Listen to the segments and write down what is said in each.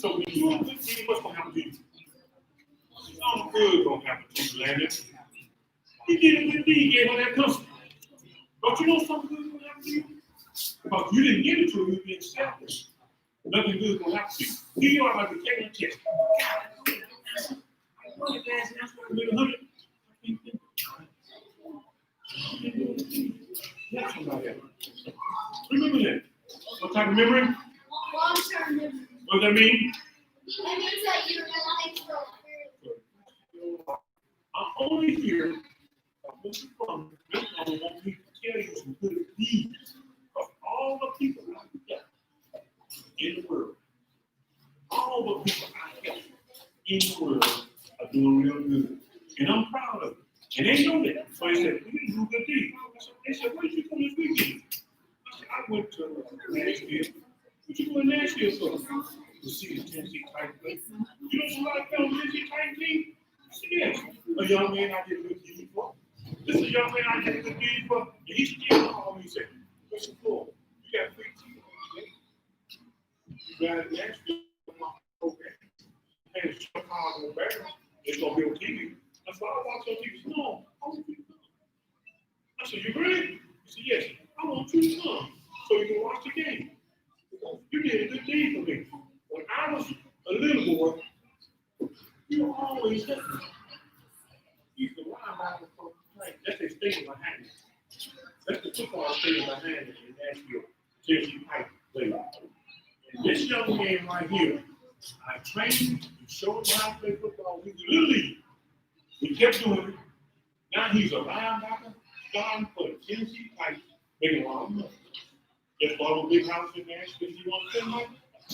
So when you do a good deed, what's going to happen to you? Something good going to happen to you, Landon. He did a good deed, gave her that custom. Don't you know something good going to happen to you? Because you didn't give it to him, you being selfish. Nothing good going to happen to you. Here you are, like a taking a test. Remember that. What type of memory? Long-term memory. What does that mean? It means that you're I'm only here. I'm want me to tell you some good deeds of all the people I got in the world. All the people I got in the world are doing real good. And I'm proud of them. And they know that. So they said, we didn't do good deeds. They said, where did you come this weekend? I said, I went to Nashville. What you going to Nashville for? To see the Tennessee Titans. You know somebody found the Tennessee Titans team? I said, yes. A young man I did a good deed for. This is a young man I did a good deed for. And he still called me and said, listen, Lord, you got free TV. You got it in Nashville. Okay. And Chicago Bears. It's going to be on TV. I said, I watch on TV. He said, no, I want you to come. I said, you ready? He said, yes. I want you to come so you can watch the game. You did a good deed for me. When I was a little boy, you were always helping me. You used to linebacker for the That's the stadium behind me. That's the football stadium behind me in Nashville. Tennessee Titans play. And this young man right here, I trained him and showed him how to play football. He was a little league. He kept doing it. Now he's a linebacker, starting for the Tennessee Titans, making a lot of money. Just bought a big house in Nashville. You want to spend money? I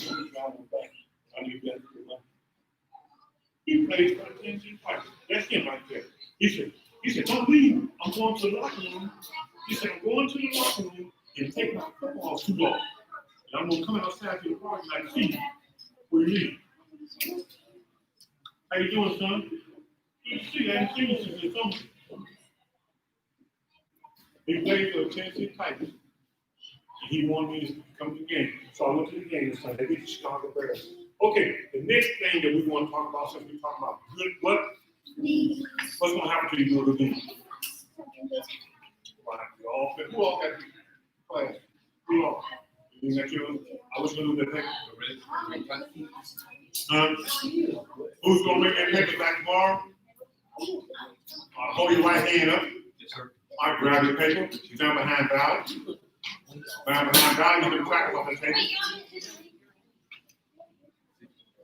need that for money. He plays for the Tennessee Titans. That's him right there. He said, don't leave. I'm going to the locker room. He said, I'm going to the locker room and take my football suit off. And I'm going to come outside to the park and I see you. Where you leave? How you doing, son? Good to see you. I haven't seen you since the summer. He played for the Tennessee Titans. And he wanted me to come to the game. So I went to the game and said, they beat the Chicago Bears. Okay, the next thing that we want to talk about, since we're talking about good, what's going to happen to you do a good deed? Right, we all fit. Who all got class? Who all? You got yours? I was going to do that paper. Who's going to make that paper back tomorrow? Hold your right hand up. All right, grab your paper. Stand behind Val. Stand behind Val. You can practice on the table.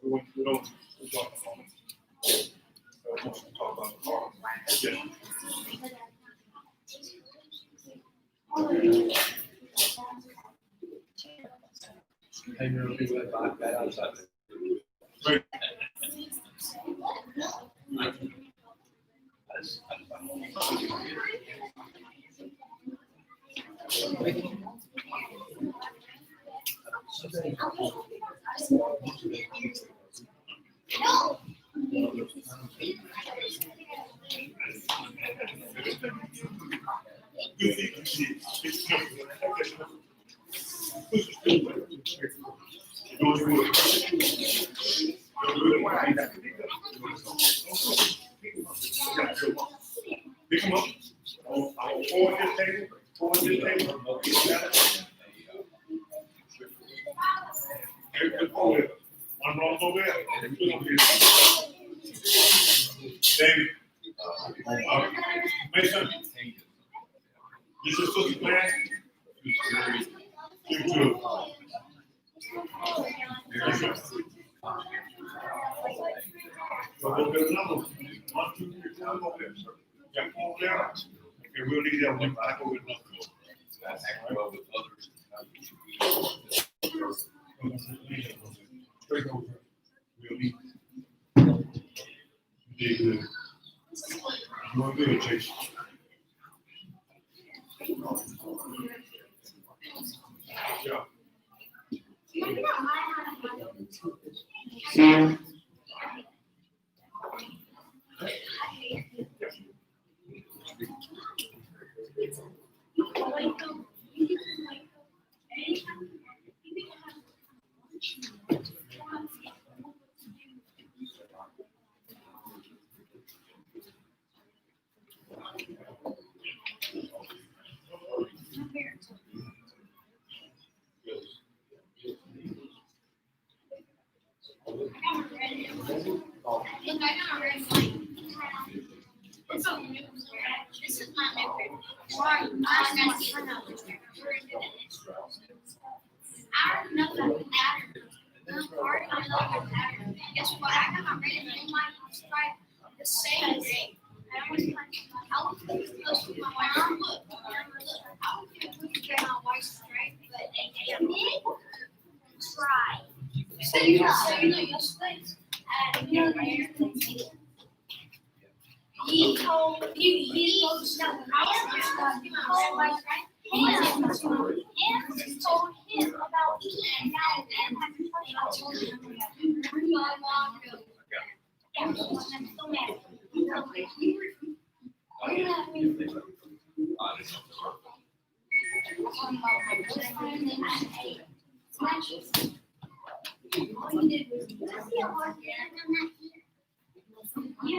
We don't talk about the car. Yeah. I know people that buy that outside. Right. Pick them up. I will forward this table. Forward this table. One rolls over there. David. Mason. This is Sister Class. You too. So we'll get another 1, 2, 3, 4 over there. Yeah, over there. Okay, we'll leave that one back over another. Straight over. We'll leave. You did good. You want good, Chase? Yeah. call. Look, I got a red one. It's a new. This is my new favorite. Why? I got to get another. I don't know the pattern. Guess what? I got my red and my stripe the same day. I was close to my white. Look, I was going to put my white stripe, but they did try. So you know, he told no, he told him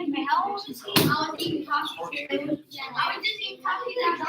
about how old is he? I was eating coffee. I was just eating coffee that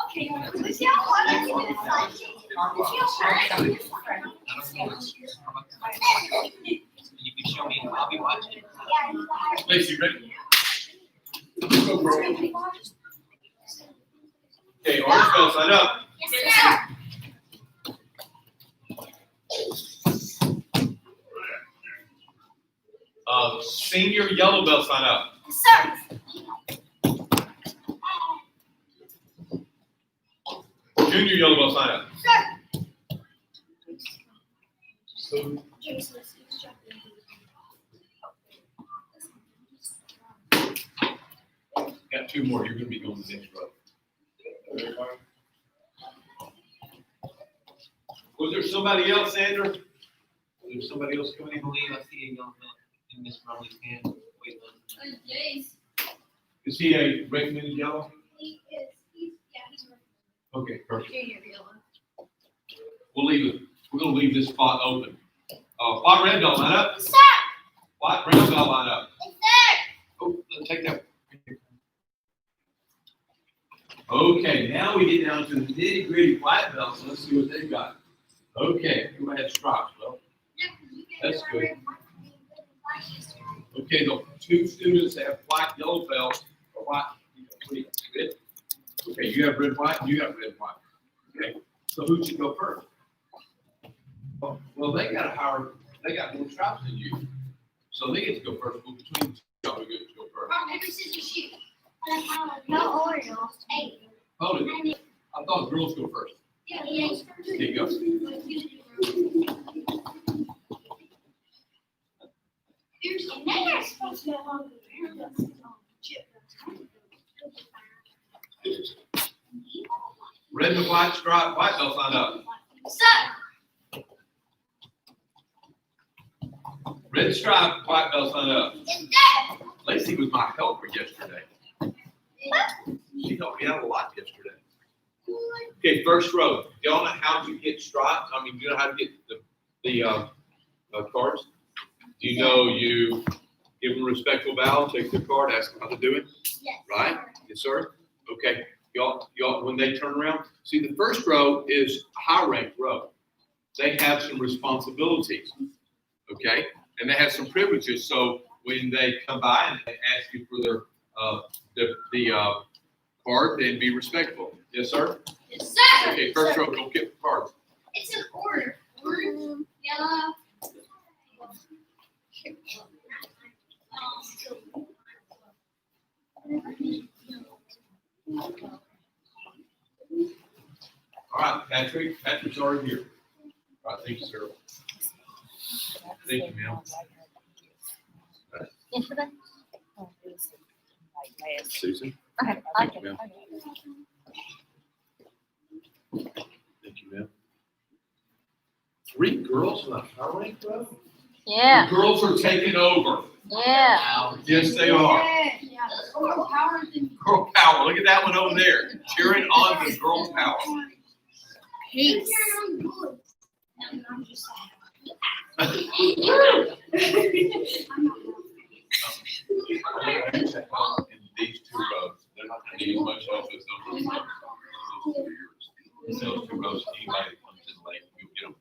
okay, see how hard I can do You can show me, I'll be watching. Lacey, ready? Okay, orange bell, sign up. Yes, sir. Senior yellow bell, sign up. Yes, sir. Junior yellow bell, sign up. Sir. Got two more. You're going to be going to the next row. Was there somebody else, Sandra? Was there somebody else coming I in? believe I see a young man in Miss Rumley's hand. Wait, Is he a recommended yellow? He is. He's Okay, perfect. junior yellow. We'll leave it. We're going to leave this spot open. White red bell, line up. Yes, sir. White brown bell, line up. Yes, sir. Oh, let's take that. Okay, now we get down to the nitty gritty white belts. Let's see what they've got. Okay, who had stripes? Well, that's good. Okay, the two students that have white yellow belts or white, red. Okay, you have red, white, and you have red, white. Okay, so who should go first? Well, they got more stripes than you. So they get to go first. Well, between the two, y'all we get to go first. Rock, paper, scissors, shoot. No Oreo. Hey. Hold it. I thought girls go first. Yeah. There you go. And they are supposed to go Red and white stripe, white belt, sign up. Sir. Red stripe, white belt, sign up. Yes, sir. Lacey was my helper yesterday. She helped me out a lot yesterday. Okay, first row. Y'all know how to get stripes? I mean, do you know how to get the cards? Do you know you give them a respectful bow, take their card, ask them how to do it? Yes. Right? Yes, sir. Okay. Y'all, when they turn around, see the first row is a high-ranked row. They have some responsibilities, okay, and they have some privileges. So when they come by and they ask you for their card, then be respectful. Yes, sir. Yes, sir. Okay, first row, go get the cards. It's an order. Orange, yellow. Patrick's already here. All right, thank you, sir. Thank you, ma'am. Yesterday? Susan? Okay, Thank you, ma'am. Thank you, ma'am. 3 girls in a power rank club? Yeah, The girls are taking over. yeah. Yes, they are. Yeah. Girl power. Girl power. Look at that one over there. Cheering on the girl power. Peace. I'm just In these 2 rows, they're not going to need much help as those rows. Those 2 rows, anybody that comes in late, you'll get them.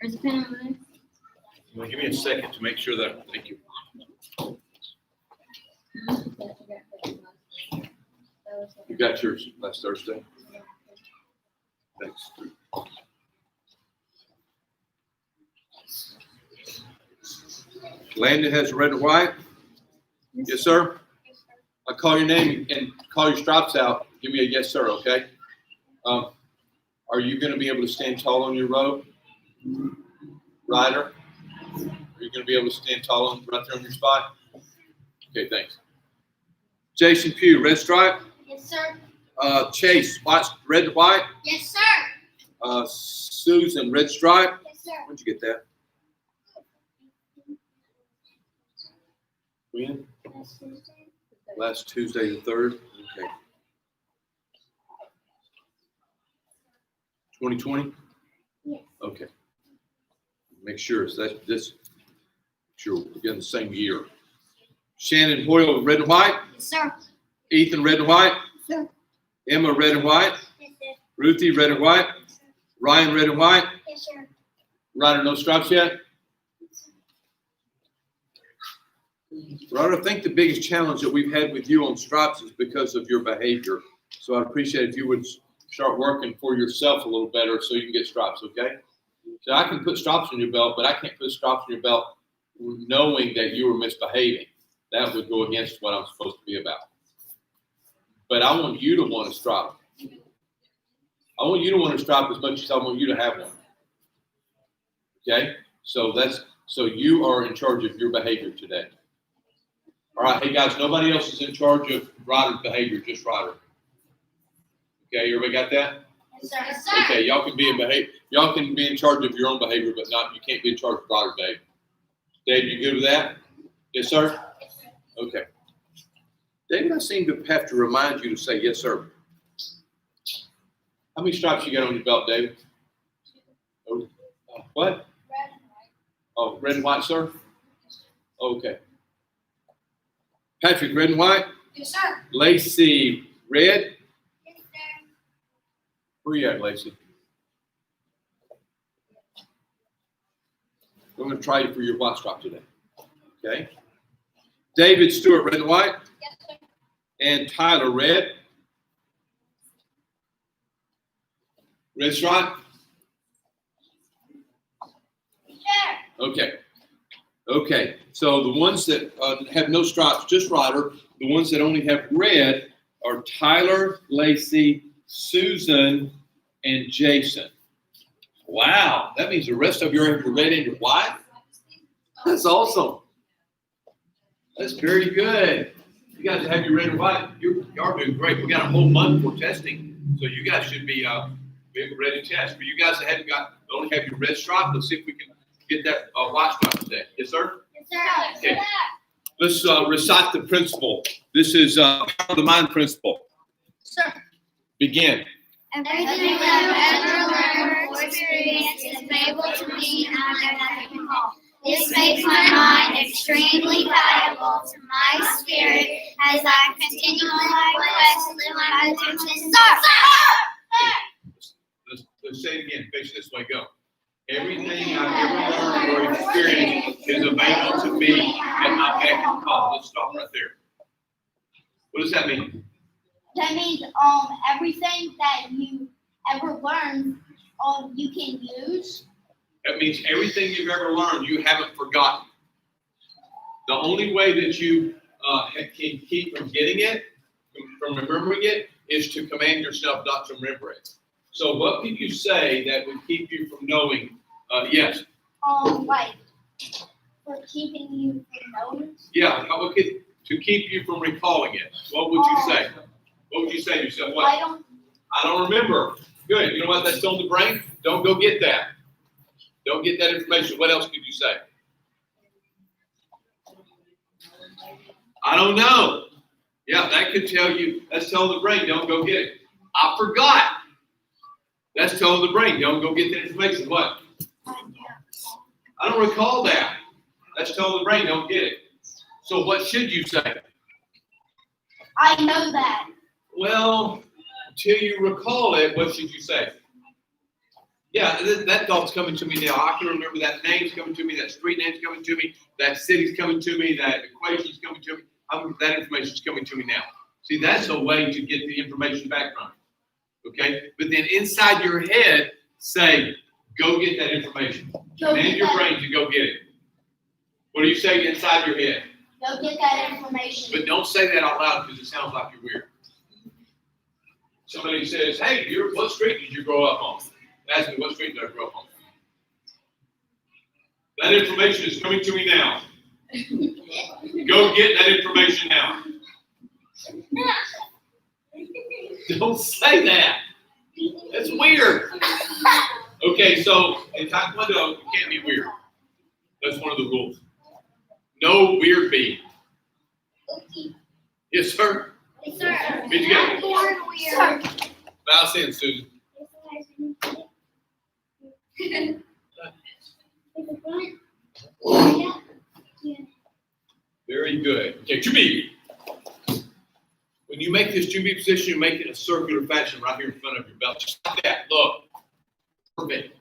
There's a pen over there. You want to give me a second to make sure that, thank you. You got yours last Thursday? Thanks. Landon has red and white? Yes, sir? I call your name and call your stripes out. Give me a yes, sir, okay? Are you going to be able to stand tall on your row? Ryder? Are you going to be able to stand tall right there on your spot? Okay, thanks. Jason Pugh, red stripe. Yes, sir. Chase, white, red and white. Yes, sir. Susan, red stripe. Yes, sir. Where'd you get that? When? Last Tuesday the 3rd. Okay. 2020? Yes. Okay. Make sure it's that this. Sure, we're getting the same year. Shannon Hoyle, red and white. Yes, sir. Ethan, red and white. Yes, sir. Emma, red and white. Yes, sir. Ruthie, red and white. Ryan, red and white. Yes, sir. Ryder, no stripes yet? Ryder, I think the biggest challenge that we've had with you on stripes is because of your behavior. So I'd appreciate if you would start working for yourself a little better so you can get stripes, okay? So I can put stripes on your belt, but I can't put stripes on your belt knowing that you were misbehaving. That would go against what I'm supposed to be about. But I want you to want a stripe. I want you to want a stripe as much as I want you to have one. Okay? So you are in charge of your behavior today. All right, hey guys, nobody else is in charge of Ryder's behavior, just Ryder. Okay, everybody got that? Yes, sir. Yes, sir. Okay, y'all can be in charge of your own behavior, but you can't be in charge of Ryder's behavior. Dave, you good with that? Yes, sir? Yes, sir. Okay. David, I seem to have to remind you to say yes, sir. How many stripes you got on your belt, David? Oh, what? Red and white. Oh, red and white, sir? Okay. Patrick, red and white? Yes, sir. Lacey, red? Yes, sir. Where you at, Lacey? I'm going to try you for your white stripe today. Okay. David Stewart, red and white? Yes, sir. And Tyler, red? Red stripe? Yes, sir. Okay. Okay. So the ones that have no stripes, just Ryder. The ones that only have red are Tyler, Lacey, Susan, and Jason. Wow. That means the rest of you are red and your white? That's awesome. That's very good. You guys have your red and white. You are doing great. We got a whole month for testing. So you guys should be ready to test. For you guys that haven't only have your red stripe, let's see if we can get that white stripe today. Yes, sir? Yes, sir. Okay. Let's recite the principle. This is Power of the Mind principle. Sir. Begin. Everything I've ever learned or experienced is available to me and I can call. This makes my mind extremely valuable to my spirit as I continue on my quest to live my potential. Let's say it again. Face this way. Go. Everything I've ever learned or experienced is available to me at my beck and call. Let's stop right there. What does that mean? That means everything that you ever learned you can use That means everything you've ever learned, you haven't forgotten. The only way that you can keep from getting it, from remembering it, is to command yourself not to remember it. So what could you say that would keep you from knowing? Yes. Like, for keeping you from knowing. Yeah. To keep you from recalling it? What would you say? What would you say to yourself? What? I don't remember. Good. You know what? That's telling the brain. Don't go get that. Don't get that information. What else could you say? I don't know. Yeah, that could tell you. That's telling the brain, don't go get it. I forgot. That's telling the brain, don't go get that information. What? I don't recall that. That's telling the brain, don't get it. So what should you say? I know that. Well, until you recall it, what should you say? Yeah, that thought's coming to me now. I can remember that name's coming to me, that street name's coming to me, that city's coming to me, that equation's coming to me. That information's coming to me now. See, that's a way to get the information back from it. Okay? But then inside your head, say, go get that information. Command your brain to go get it. What do you say inside your head? Go get that information. But don't say that out loud because it sounds like you're weird. Somebody says, hey, what street did you grow up on? Ask me, what street did I grow up on? That information is coming to me now. Go get that information now. Don't say that. That's weird. Okay, so in Taekwondo, you can't be weird. That's one of the rules. No weird being. Yes, sir. Yes, sir. Did you get it? Weird. Bow in, Susan. Very good. Okay, Jubi. When you make this Jubi position, you make it in a circular fashion right here in front of your belt. Just like that. Look. Perfect.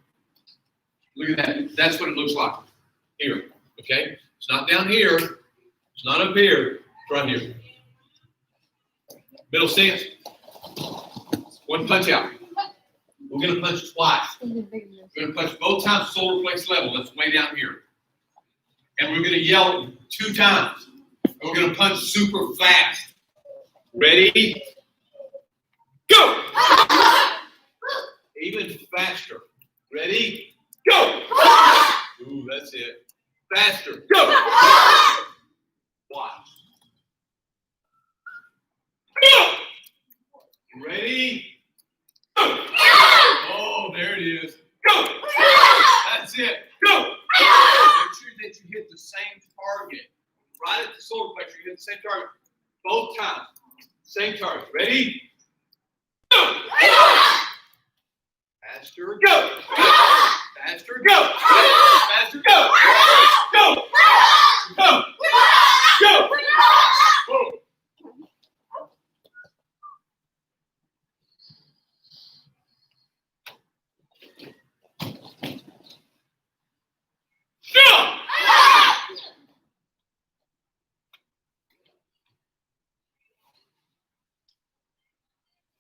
Look at that. That's what it looks like. Here. Okay? It's not down here. It's not up here. It's right here. Middle stance. One punch out. We're going to punch twice. We're going to punch both times solar plexus level. That's way down here. And we're going to yell it 2 times. And we're going to punch super fast. Ready? Go! Even faster. Ready? Go! Ooh, that's it. Faster. Go! Watch. Go! Ready? Go! Oh, there it is. Go! That's it. Go! Make sure that you hit the same target. Right at the solar plexus, you hit the same target. Both times. Same target. Ready? Go! Faster. Go! Faster. Go! Faster. Go! Go! Go! Go! Whoa. Go!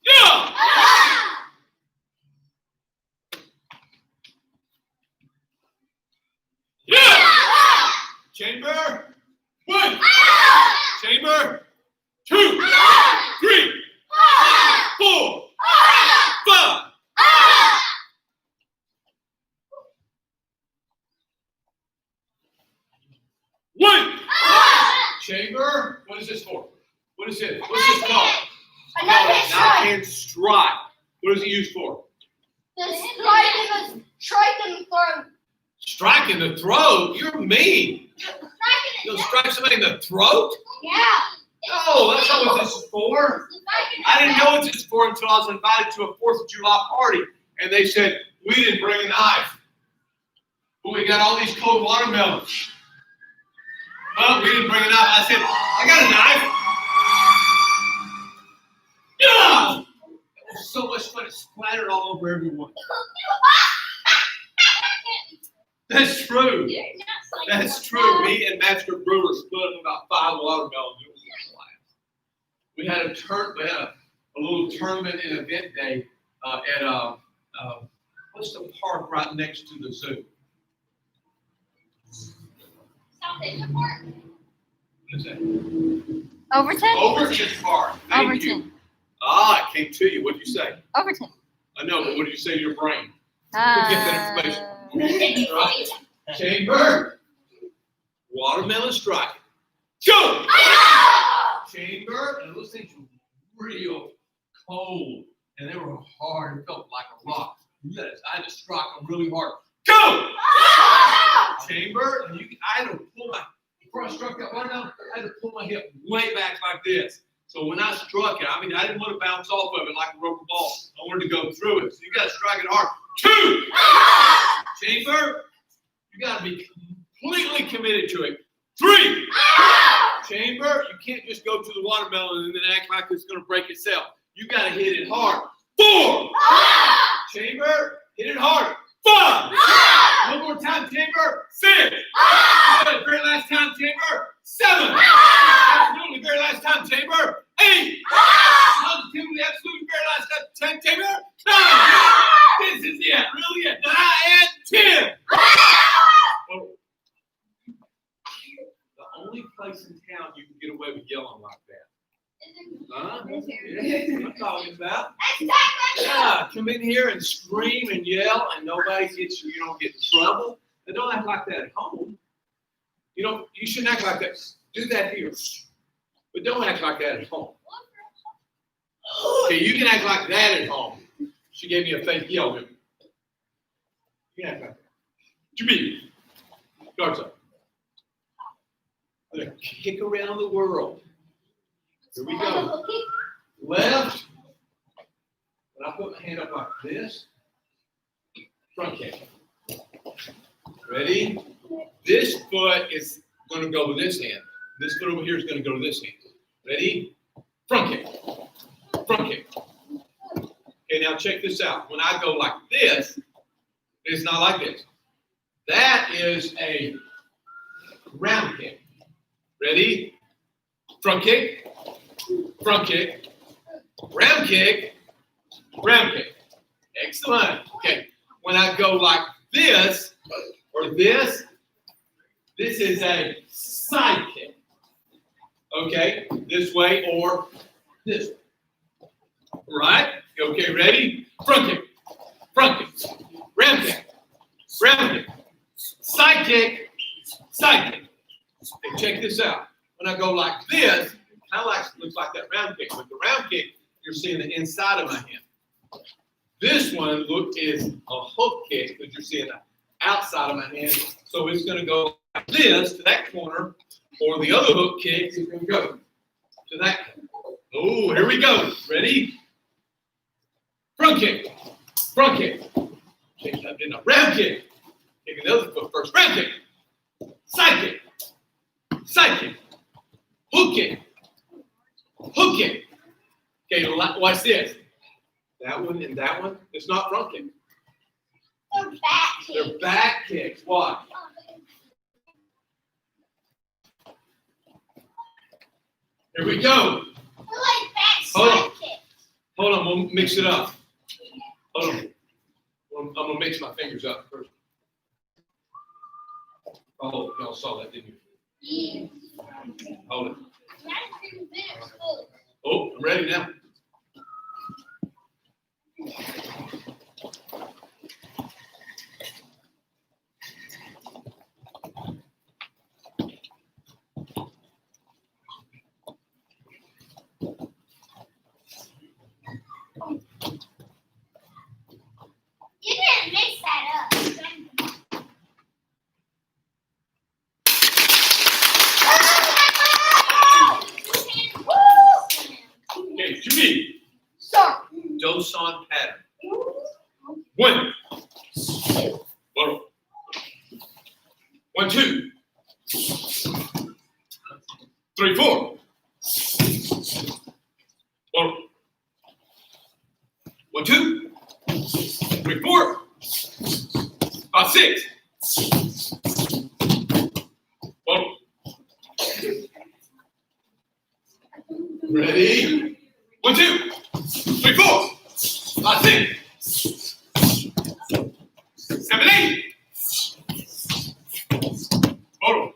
Go! Yeah! Chamber 1. Chamber 2. 3. 4. 5. One. Chamber. What is this for? What is it? What's this called? Knockhand strike. What is it used for? The strike in the throat. Strike in the throat? You're mean. You'll strike somebody in the throat? Yeah. No, that's not what this is for. I didn't know what this is for until I was invited to a 4th of July party, and they said, we didn't bring a knife. But we got all these cold watermelons. Well, we didn't bring a knife. I said, I got a knife. Yeah! It was so much fun. It splattered all over everyone. That's true. That's true. Me and Master Brewer split up about 5 watermelons. It was a blast. We had a little tournament and event day at what's the park right next to the zoo? What is that? Overton? Overton Park. Thank you. Overton. Ah, it came to you. What did you say? Overton. I know, but what did you say to your brain? Get that information. Right. Chamber. Watermelon strike. Go! Chamber. And those things were real cold. And they were hard. It felt like a rock. Yes, I had to strike them really hard. Go! Chamber. And I had to pull my, before I struck that watermelon, I had to pull my hip way back like this. So when I struck it, I didn't want to bounce off of it like a rubber ball. I wanted to go through it. So you got to strike it hard. 2. Chamber. You got to be completely committed to it. 3. Chamber. You can't just go to the watermelon and then act like it's going to break itself. You got to hit it hard. 4. Chamber. Hit it hard. 5. One more time, Chamber. 6. Good. Very last time, Chamber. 7. Absolutely. Very last time, Chamber. 8. Positively, absolutely. Very last time, Chamber. 9. This is it. Really it. 9 and 10. Oh. The only place in town you can get away with yelling like that. Huh? Yeah, I'm talking about. Yeah, come in here and scream and yell, and nobody gets you. You don't get in trouble. And don't act like that at home. You shouldn't act like that. Do that here, but don't act like that at home. Okay, you can act like that at home. She gave me a fake yell. You can act like that. Jimmy, guards up. I'm gonna kick around the world. Here we go. Left. When I put my hand up like this, front kick. Ready? This foot is going to go with this hand. This foot over here is going to go to this hand. Ready? Front kick. Front kick. Okay, now check this out. When I go like this, it's not like this. That is a round kick. Ready? Front kick. Front kick. Round kick. Round kick. Excellent. Okay. When I go like this or this is a side kick. Okay? This way or this way. Right? Okay, ready? Front kick. Front kick. Round kick. Round kick. Side kick. Side kick. And check this out. When I go like this, kind of looks like that round kick. With the round kick, you're seeing the inside of my hand. This one is a hook kick because you're seeing the outside of my hand. So it's going to go like this to that corner, or the other hook kick is going to go to that corner. Oh, here we go. Ready? Front kick. Front kick. Kick up in a round kick. Kick the other foot first. Round kick. Side kick. Side kick. Hook kick. Hook kick. Okay, watch this. That one and that one, it's not front kick. They're back kicks. They're back kicks. Why? Here we go. They're like back Hold side on. kicks. Hold on, we'll mix it up. Hold on. I'm going to mix my fingers up first. Oh, y'all saw that, didn't you? Yeah. Hold it. That's 2 minutes full. Oh, I'm ready now. You didn't mix that up. Okay, Jimmy. Sorry. Dosan pattern. 1. 1, 2. 3, 4. 1, 2. 3, 4. 5, 6. 1. Ready? 1, 2. 3, 4. 5, 6. 7, 8. Total.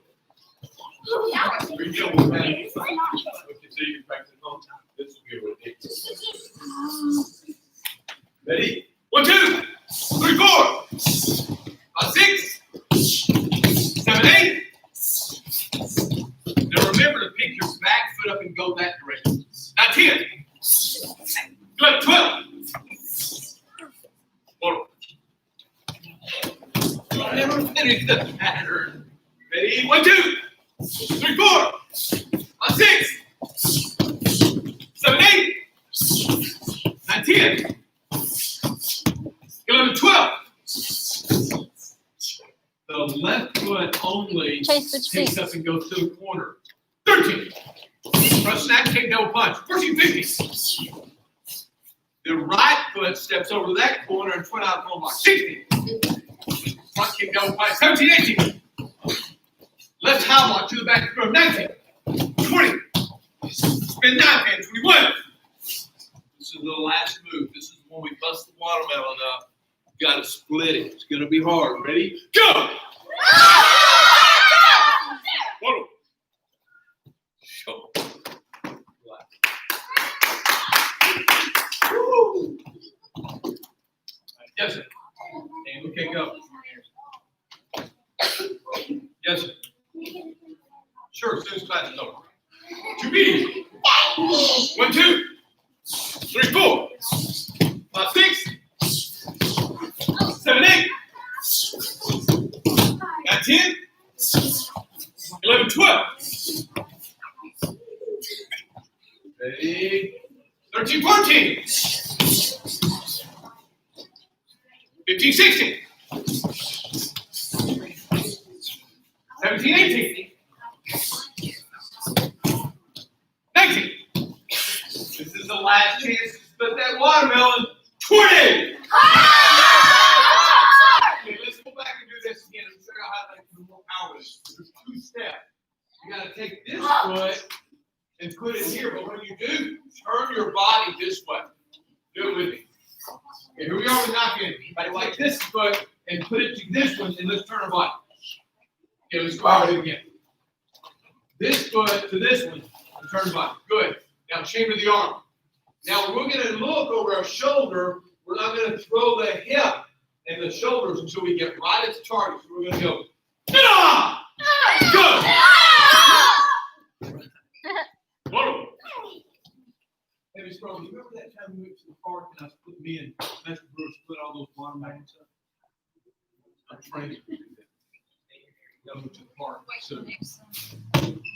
Ready? 1, 2, 3, 4, 5, 6, 7, 8. Now remember to pick your back foot up and go that direction. Now 10, 11, 12. I'll never finish the pattern. Ready? 1, 2, 3, 4, 5, 6, 7, 8, 9, 10, 11, 12. The left foot only Chase, switch takes feet. up and goes to the corner. 13. Front snatch, kick, double punch. 14, 15. The right foot steps over to that corner and foot out of block. 16. Front kick, double punch. 17, 18. Left high block to the back of the room. 19. 20. Spin 9 pin. 21. This is the last move. This is when we bust the watermelon up. You got to split it. It's going to be hard. Ready? Go! Whoa. Show. Woo. Yes, sir. And okay, go. Yes, sir. Sure, as soon as class is over. 2B. 1, 2, 3, 4, 5, 6, 7, 8, 9, 10, 11, 12. Ready? 13, 14. 15, 16. 17, 18. 19. This is the last chance to split that watermelon. 20. Okay, let's go back and do this again and figure out how to do more power. There's 2 steps. You got to take this foot and put it here, but when you do, turn your body this way. Do it with me. Okay, here we are with knocking. I like this foot and put it to this one, and let's turn our body. Okay, let's go over it again. This foot to this one, and turn the body. Good. Now chamber the arm. Now we're going to look over our shoulder. We're not going to throw the hip and the shoulders until we get right at the target. So we're going to go. Ah! Good. Whoa. Hey, Miss Rose, you remember that time we went to the park and I split me and Master Brewer split all those watermelons up? I'm training to do that. Go to the park. So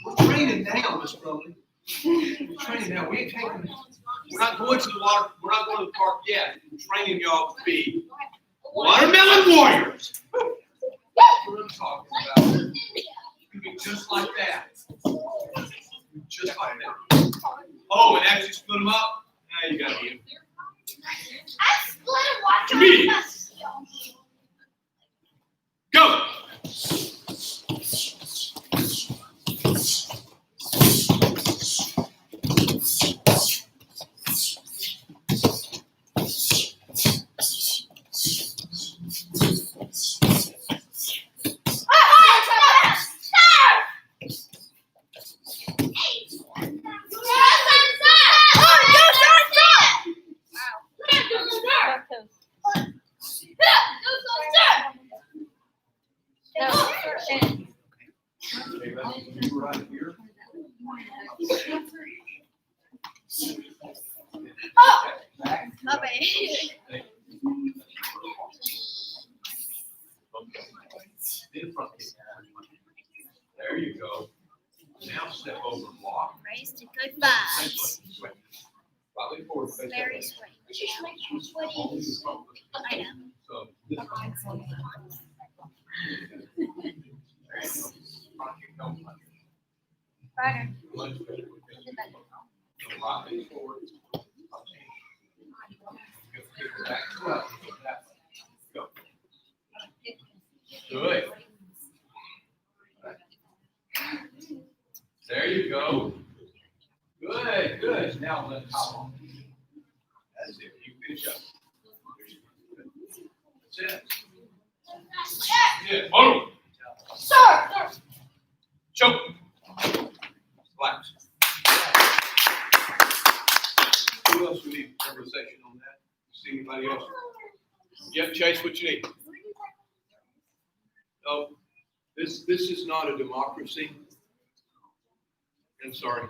we're training now, Miss Rose. We're training now. We ain't taking. We're not going to the water. We're not going to the park yet. We're training y'all to be watermelon warriors. That's what I'm talking about. You can be just like that. Just like that. Oh, and after you split them up, now you got to eat them. I split a watermelon. Go. Okay, let's do right here. Back. Then front kick. There you go. Now step over and walk. Raise to good vibes. Slightly forward. Face Very that way. sweaty. Just makes you Only sweaty. the front foot. I know. So this way. There you go. Front kick, don't punch. Ryder. Lunge better with this. So right face forward. Go back to up. Go. Good. There you go. Good, good. Now let's hop on. That's it. You finish up. That's it. Yeah. Oh. Sir. Choke. Relax. Who else we need conversation on that? See anybody else? Yep, Chase, what you need? Oh, this is not a democracy. I'm sorry.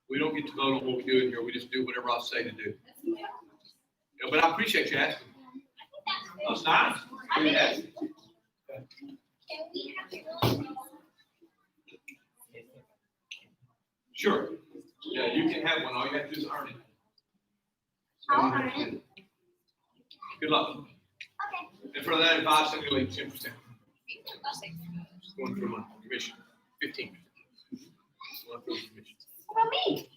We don't get to vote on what we do in here. We just do whatever I say to do. Yeah, but I appreciate you asking. That's nice. Good asking. Sure. Yeah, you can have one. All you have to do is earn it. I'll earn it. Good luck. Okay. And for that advice, I'm going to leave 10%. Going through my commission. 15%. Going through commission. What about me?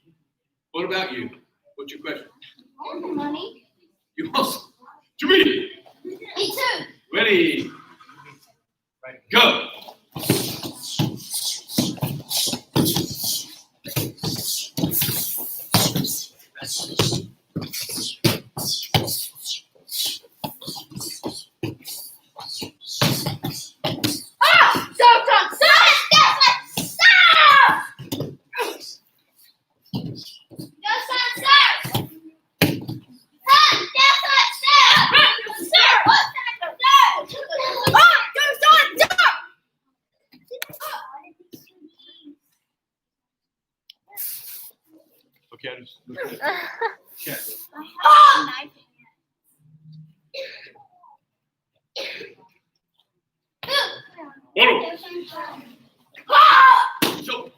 What about you? What's your question? I want the money. You also. Jimmy, Me too. ready, go. Ah! Stop! Okay, I just look at it. Check. So.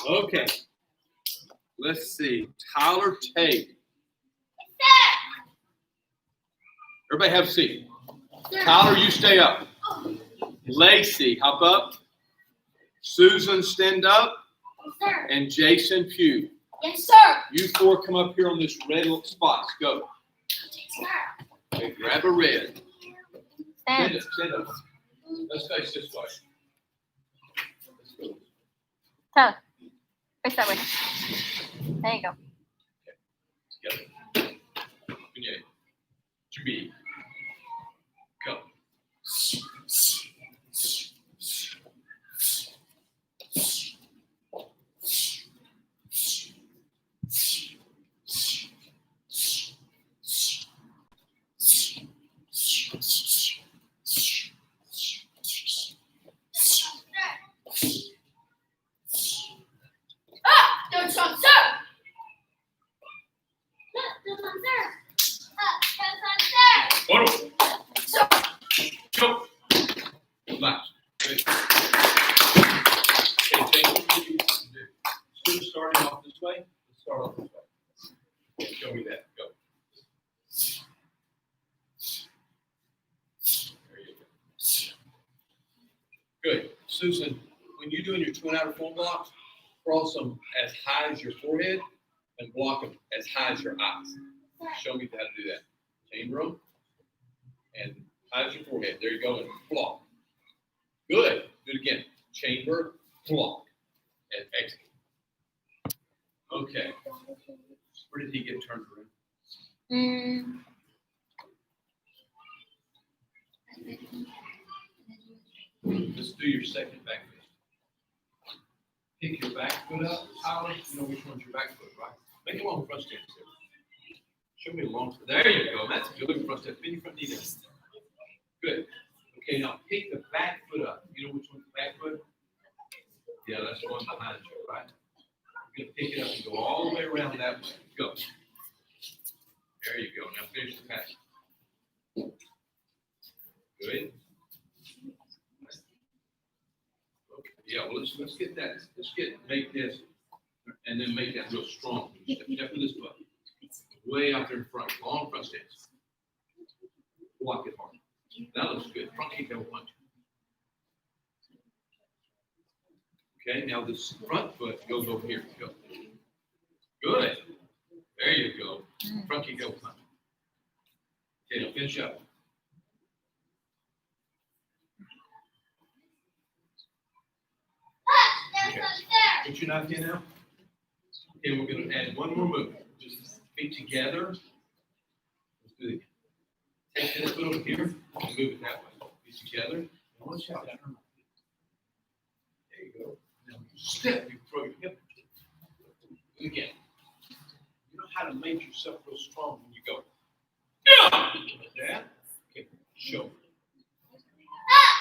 Okay. Let's see. Tyler Tate. Everybody have a seat. Tyler, you stay up. Lacey, hop up. Susan, stand up. Yes, sir. And Jason Pugh. Yes, sir. You four come up here on this red little spot. Go. Okay, grab a red. Stand up. Stand up. Let's face this way. Tyler, face that way. There you go. Together. Continue. To be. Go. Go. Relax. Good. Okay, Jason, what do you want to do? Instead of starting off this way, let's start off this way. Show me that. Go. There you go. Good. Susan, when you're doing your twin outer form blocks, cross them as high as your forehead and block them as high as your eyes. Show me how to do that. Chamber them and high as your forehead. There you go. And block. Good. Do it again. Chamber, block, and exhale. Okay. Where did he get turned around? Let's do your second back fist. Pick your back foot up. Tyler, you know which one's your back foot, right? Make a long front stance there. Show me a long foot. There you go. That's a good front step. Bend your front knee down. Good. Okay, now pick the back foot up. You know which one's the back foot? Yeah, that's the one behind you, right? You're going to pick it up and go all the way around that way. Go. There you go. Now finish the pass. Good. Okay. Yeah, well, let's get that. Make this, and then make that real strong. Step with this foot. Way out there in front. Long front stance. Block it hard. That looks good. Front kick, double punch. Okay, now this front foot goes over here. Go. Good. There you go. Front kick, double punch. Okay, now finish up. Okay. Put your knife in now. Okay, we're going to add one more move. Just feet together. Let's do it again. Take this foot over here and move it that way. Feet together. Now watch out. There you go. Now Step, you throw your hip. Again. You know how to make yourself real strong when you go. Yeah! Like that. Okay, show.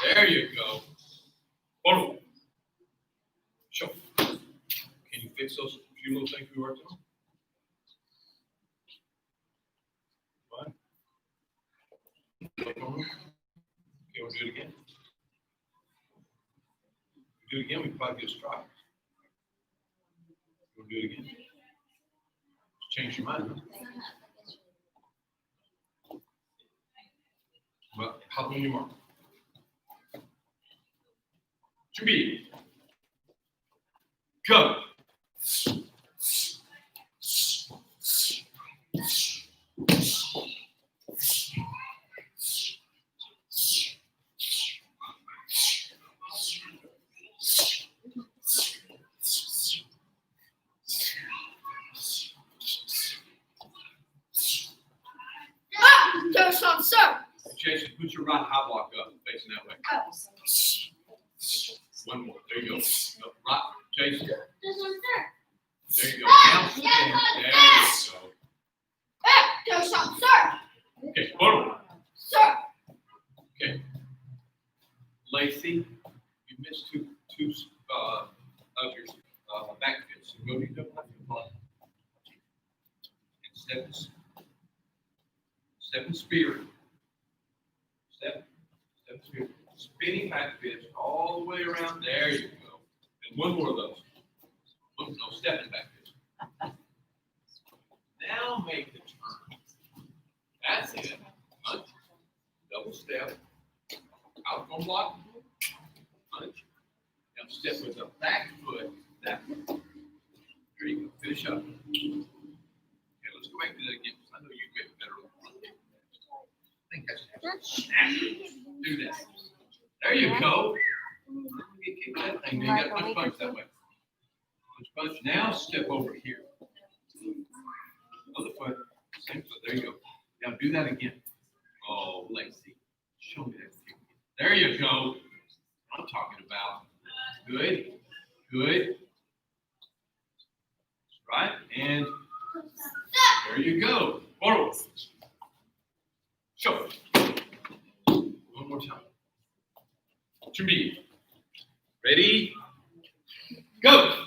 There you go. Boom. Show. Can you fix those few little things we worked on? What? Okay, we'll do it again. Do it again, we probably get a strike. We'll do it again. Change your mind. Well, hop on your mark. To be. Go. Jason, put your right high block up, facing that way. One more. There you go. No, right, Jason. There you go. Now, there you go. Okay, forward. Okay. Lacey, you missed two of your back fits. So go to your left foot. And step and spear. Step and spear. Spinning back fist all the way around. There you go. And one more of those. No, stepping back fist. Now make the turn. That's it. Punch. Double step. Out from block. Punch. Now step with the back foot. That foot. There you go. Finish up. Okay, let's go back to that again. I know you can make it better. I think that's do that. There you go. Kick that thing. You got to punch that way. Punch. Now step over here. Other foot. Same foot. There you go. Now do that again. Oh, Lacey. Show me that. There you go. I'm talking about. Good. Good. Right. And there you go. Forward. Show. One more time. To me. Ready? Go.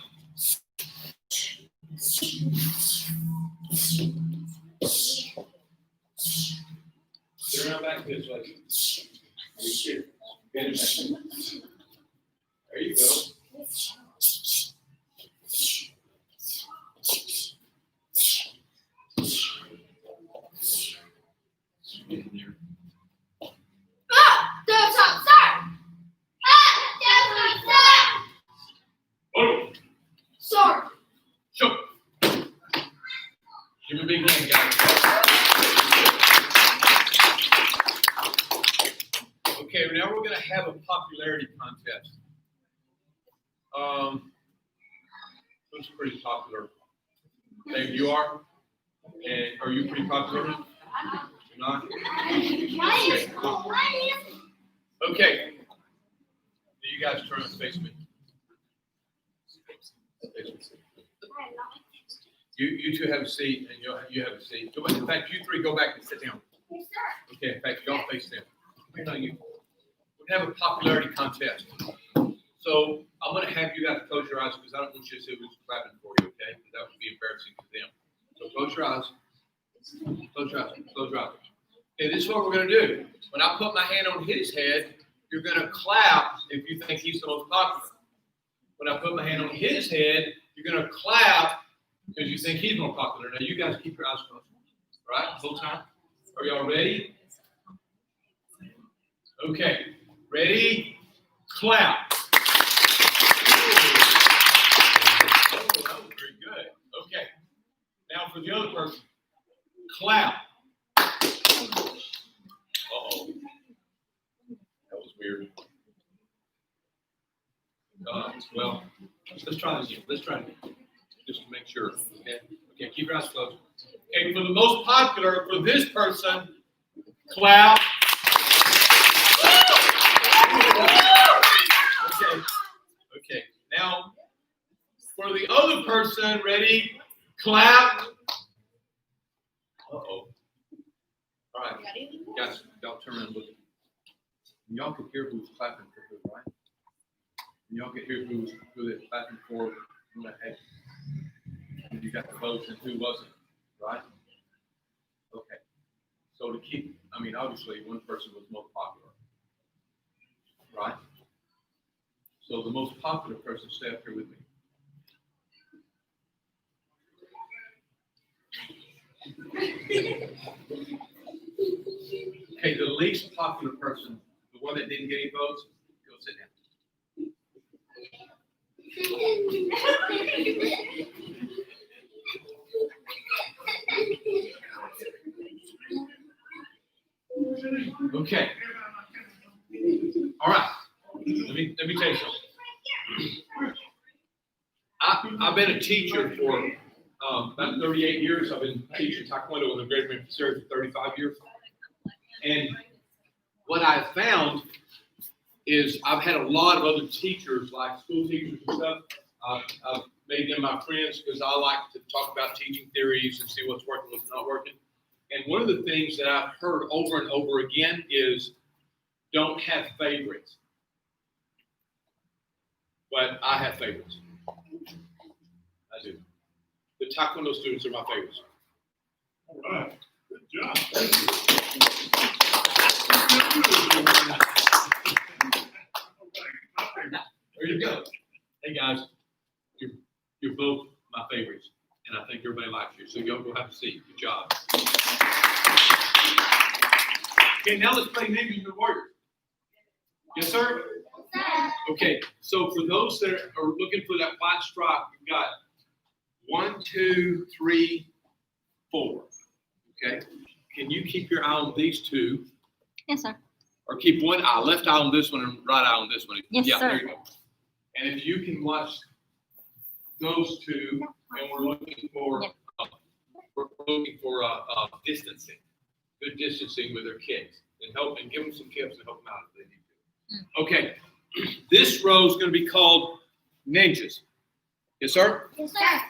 Sit around back this way. There you go. Sorry. Show. Give him a big hand, guys. Okay, now we're going to have a popularity contest. Who's pretty popular? Dave, you are? And are you pretty popular? You're not? Okay, cool. Okay. Do you guys turn and face me? You two have a seat, and you have a seat. In fact, you three go back and sit down. Yes, sir. Okay, in fact, y'all face them. We have a popularity contest. So I'm going to have you guys close your eyes because I don't want you to see who's clapping for you, okay? Because that would be embarrassing to them. So close your eyes. Close your eyes. Close your eyes. Okay, this is what we're going to do. When I put my hand on his head, you're going to clap if you think he's the most popular. When I put my hand on his head, you're going to clap because you think he's more popular. Now, you guys keep your eyes closed, right? The whole time. Are y'all ready? Okay. Ready? Clap. Very good. Okay. Now for the other person. Clap. Uh-oh. That was weird. Well, let's try this again. Let's try it again. Just to make sure. Okay. Okay, keep your eyes closed. Okay, for the most popular, for this person, clap. Okay. Okay. Now For the other person, ready? Clap. Uh-oh. All right. Guys, y'all turn around and look. Y'all can hear who's clapping for who, right? And y'all can hear who they're clapping for. Hey, you got the votes and who wasn't, right? Okay. So to keep, obviously one person was most popular, right? So the most popular person, stay up here with me. Okay, the least popular person, the one that didn't get any votes, go sit down. Okay. All right. Let me tell you something. I've been a teacher for about 38 years. I've been teaching Taekwondo in the Greater Memphis area for 35 years. And what I've found is I've had a lot of other teachers, like school teachers and stuff. I've made them my friends because I like to talk about teaching theories and see what's working, what's not working. And one of the things that I've heard over and over again is don't have favorites. But I have favorites. I do. The Taekwondo students are my favorites. All right. Good job. Thank you. There you go. Hey guys, you're both my favorites, and I think everybody likes you. So y'all go have a seat. Good job. Okay, now let's play Ninjas and Warriors. Yes, sir. Okay, so for those that are looking for that white stripe, we've got 1, 2, 3, 4. Okay, can you keep your eye on these two? Yes, sir. Or keep one eye, left eye on this one and right eye on this one. Yes, yeah, sir. There you go. And if you can watch those two, and we're looking for distancing, good distancing with their kids, and help and give them some tips and help them out if they need to. Okay, this row is going to be called ninjas. Yes, sir. Yes, sir.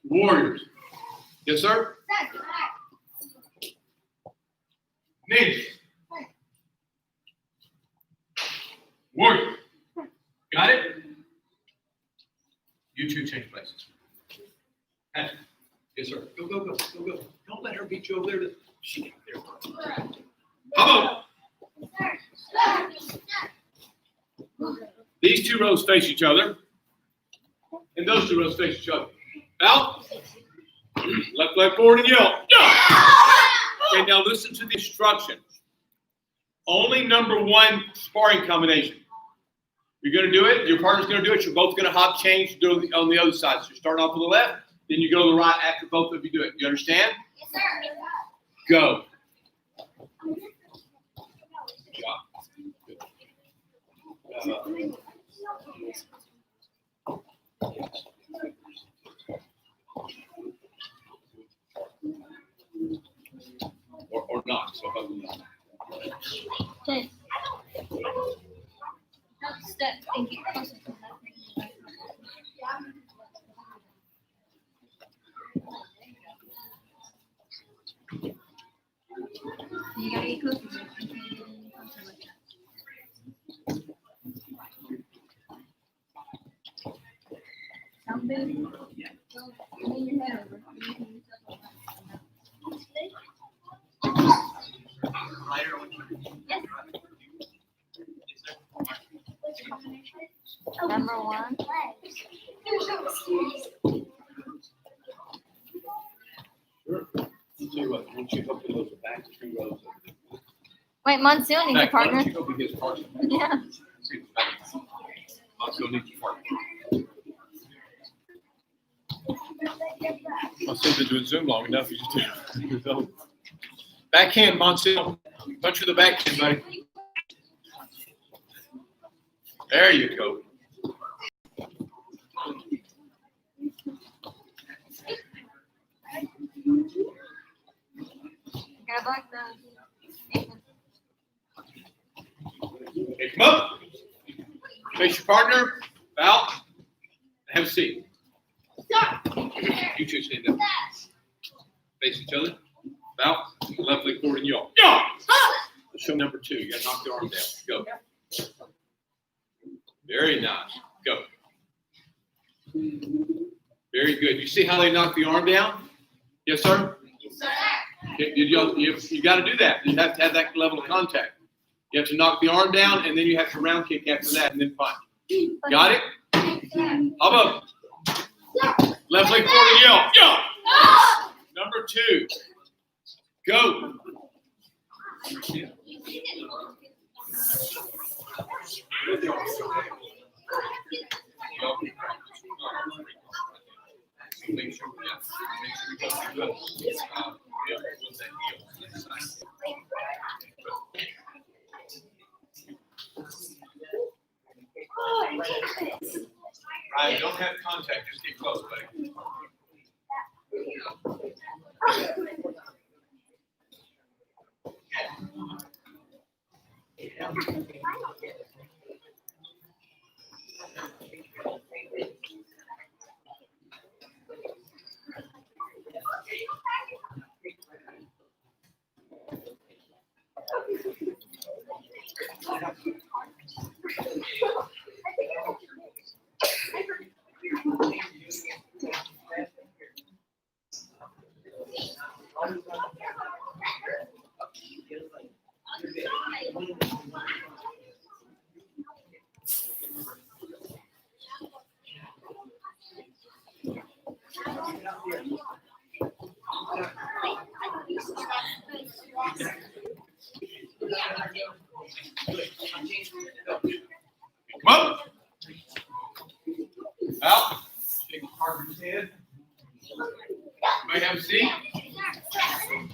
Warriors. Yes, sir. Ninjas. Warriors. Got it? You two change places. Patrick. Yes, sir. Go. Don't let her beat you over there. She ain't there. How about these two rows face each other, and those two rows face each other. Out. Left leg forward and yell. Okay, now listen to the instruction. Only number one sparring combination. You're going to do it. Your partner's going to do it. You're both going to hop change do it on the other side. So you start off with the left, then you go to the right after both of you do it. You understand? Yes, sir. Go. Good job. Or not. So help them out. Okay. Step and get closer to that. You gotta get closer to it. You can't get any closer like that. Sound big? Yeah. Lean your head over. Yes. Number one. Sure. I'll tell you what, once you hook those back 2 rows. Wait, Monsieur needs a Why partner. don't you go be his partner? Yeah. Monsieur needs your partner. Monsieur's been doing Zoom long enough. You just do. Backhand, Monsieur. Punch with the backhand, buddy. There you go. Grab like the. Okay, come up. Face your partner. Out. Have MC. You two stand up. Face each other. Bow. Left leg forward and yaw. Yaw! Let's show number 2. You got to knock the arm down. Go. Very nice. Go. Very good. You see how they knock the arm down? Yes, sir? You got to do that. You have to have that level of contact. You have to knock the arm down, and then you have to round kick after that, and then fight. Got it? How about left leg forward and yell? Yo! Number 2. Go. Make sure we go Right, don't have contact, just get close, buddy. Come on. Out. Shake Parker's head. Everybody have a seat.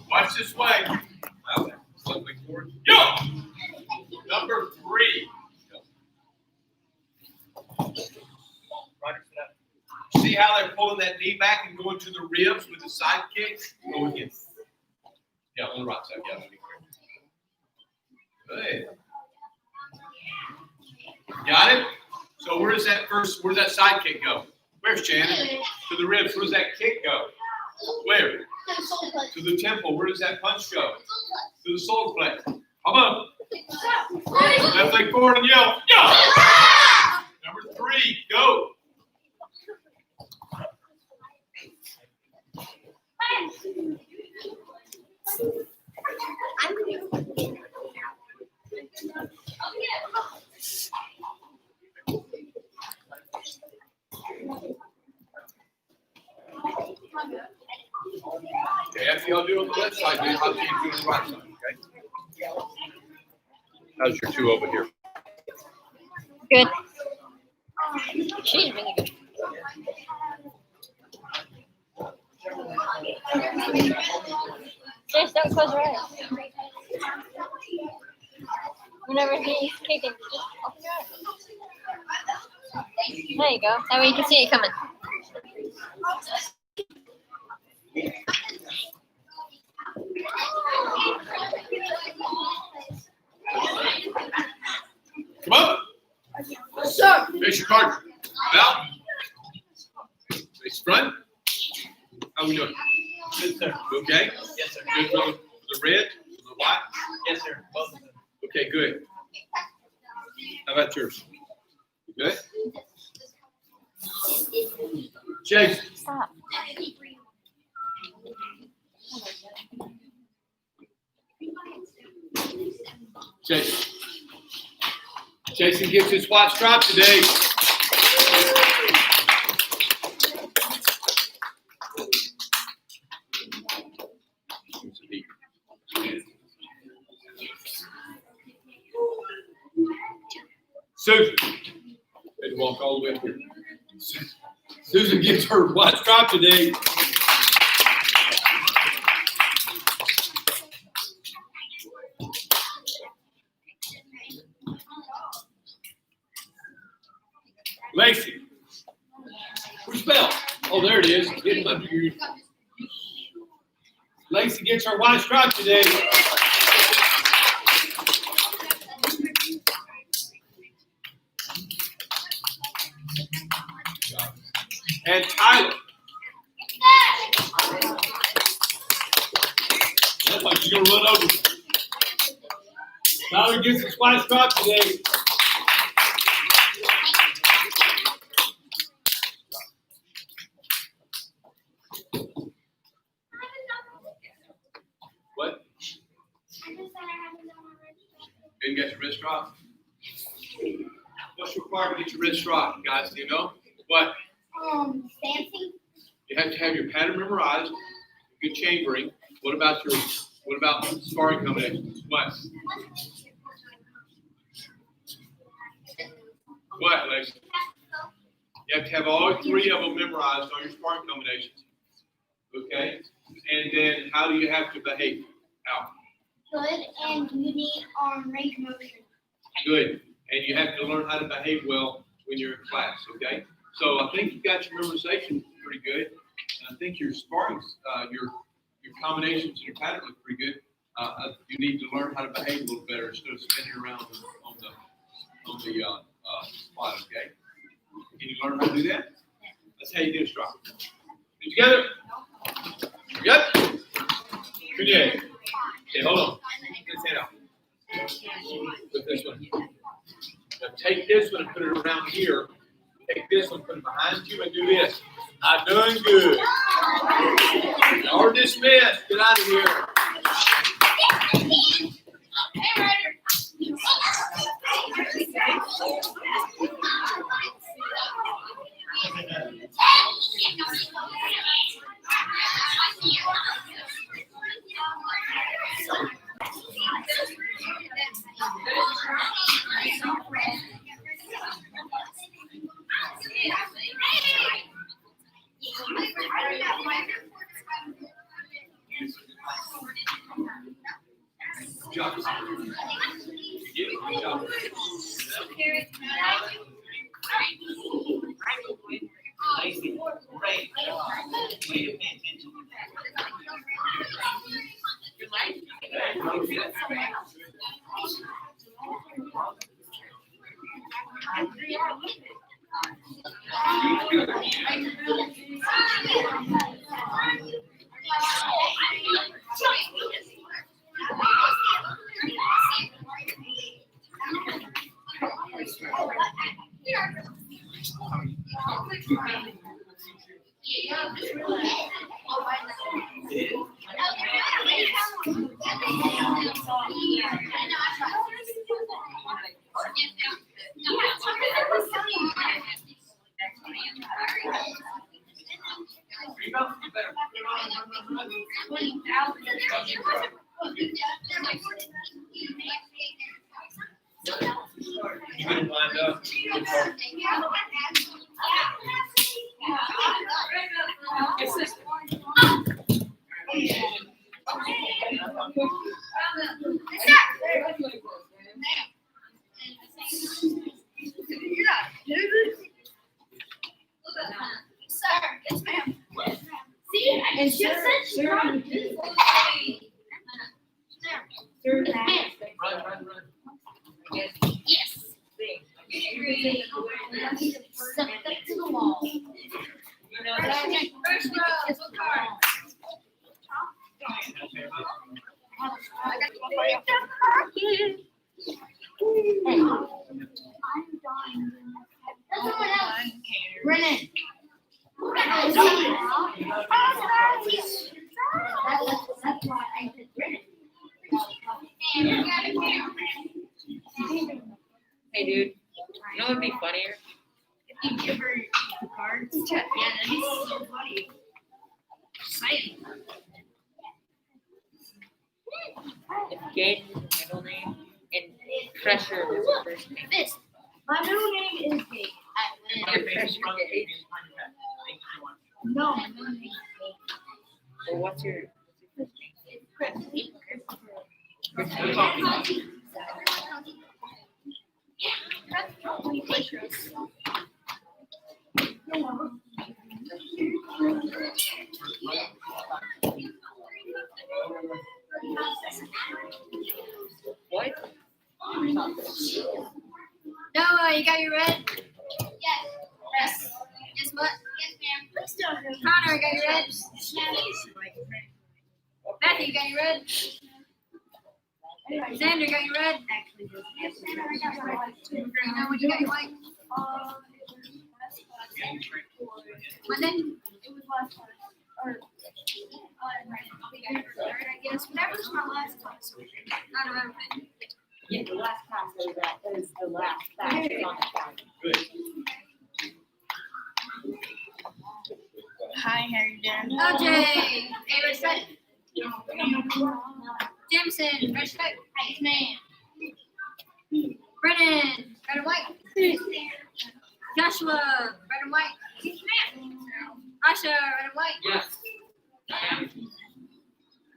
Watch this way. Out. Left leg forward. Yo! Number 3. See how they're pulling that knee back and going to the ribs with the side kick? Go again. Yeah, on the right side. Yeah, good. Got it? So where's that side kick go? Where's Shannon? To the ribs. Where does that kick go? Where? To the temple. Where does that punch go? To the solar plexus. Come on. Left leg forward and yell. Yo! Number 3, go. Okay, after y'all do on the left side, do how can you do on the right side, okay? How's your 2 over here? Good. She's really good. Just don't close your eyes. Whenever he's kicking, just open your eyes. There you go. That way you can see it coming. Come on. Sir. Face your card. Out. Face front. How we doing? Good, sir. Okay? Yes, sir. Good for the red, the white? Yes, sir. Both of them. Okay, good. How about yours? You good? Chase. Stop. Chase. Jason gets his white stripe today. Susan. Had to walk all the way up here. Susan gets her white stripe today. Lacey. Where's Bell? Oh, there it is. Get him up here. Lacey gets her white stripe today. And Tyler. That's like you're gonna run over. Tyler gets his white stripe today. What? Didn't get your wrist stripe? What's required to get your wrist stripe, guys? Do you know? What? Dancing. You have to have your pattern memorized, good chambering. What about sparring combinations? What, Alexa? You have to have all three of them memorized on your sparring combinations. Okay? And then how do you have to behave? How? Good, and you need range of motion. Good. And you have to learn how to behave well when you're in class, okay? So I think you got your memorization pretty good. And I think your sparring, your combinations and your pattern look pretty good. You need to learn how to behave a little better instead of spinning around on the spot, okay? Can you learn how to do that? That's how you get a strike. Get together. Yep. Good day. Okay, hold on. Get his hand out. Put this one. Now take this one and put it around here. Take this one, put it behind you, and do this. I'm doing good. You're dismissed. Get out of here. Good job. Good job. Great. Way to pay attention. You get it lined up. Yes, ma'am. See, and she said she brought it. Run. Yes. Step to the wall. First row. Brennan. That's why I said Brennan. Hey, dude, you know what would be funnier? If you give her the cards. Yeah, that'd be so funny. Exciting. If Gage was a middle name and Pressure was a first name. This. My middle name is Gage. No, my middle name is Gage. Well, what's your first name? Chris. What? Noah, you got your red? Yes. Yes. Guess what? Yes, ma'am. Connor, got your red? Matthew, got your red? Xander, got your red? You know when you got your white? Monday? It was last time. Or, I guess. Whatever's my last class. Not about it. Yeah, the last class is the last class on the calendar. Good. Hi, how are you doing? OJ, hey, respect. Jameson, respect. Hey, man. Brennan, red and white. Joshua, red and white. Asha, red and white. Yes.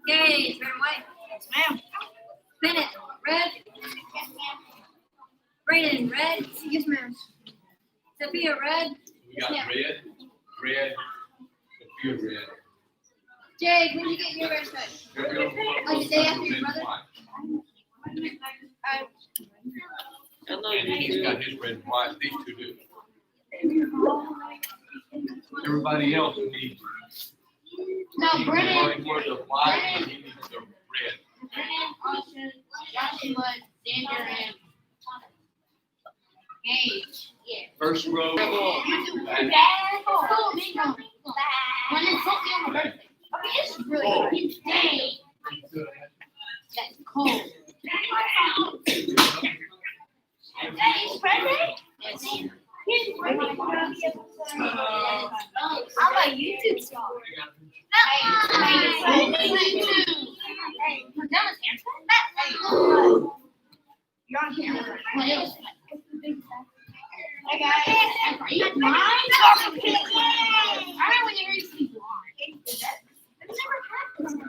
Gage, red and white. Yes, ma'am. Bennett, red. Brayden, red. Yes, ma'am. Sophia, red. We got red, Sophia red. Jake, when did you get your red shirt? Like the day after your brother? Hello, And he's got his red and white, these two do. Everybody else needs. No, Brennan. For the white, and he needs the red. Brennan, Austin, Joshua, Xander, and Gage. Yeah. First row. One is on my birthday. Okay, this is really good. Dang. That's cold. Daddy's birthday? Yes. His birthday. I'm a YouTube star. You're on camera. What else? Hey guys. Mine? I remember when you were used to be blind. That never happened.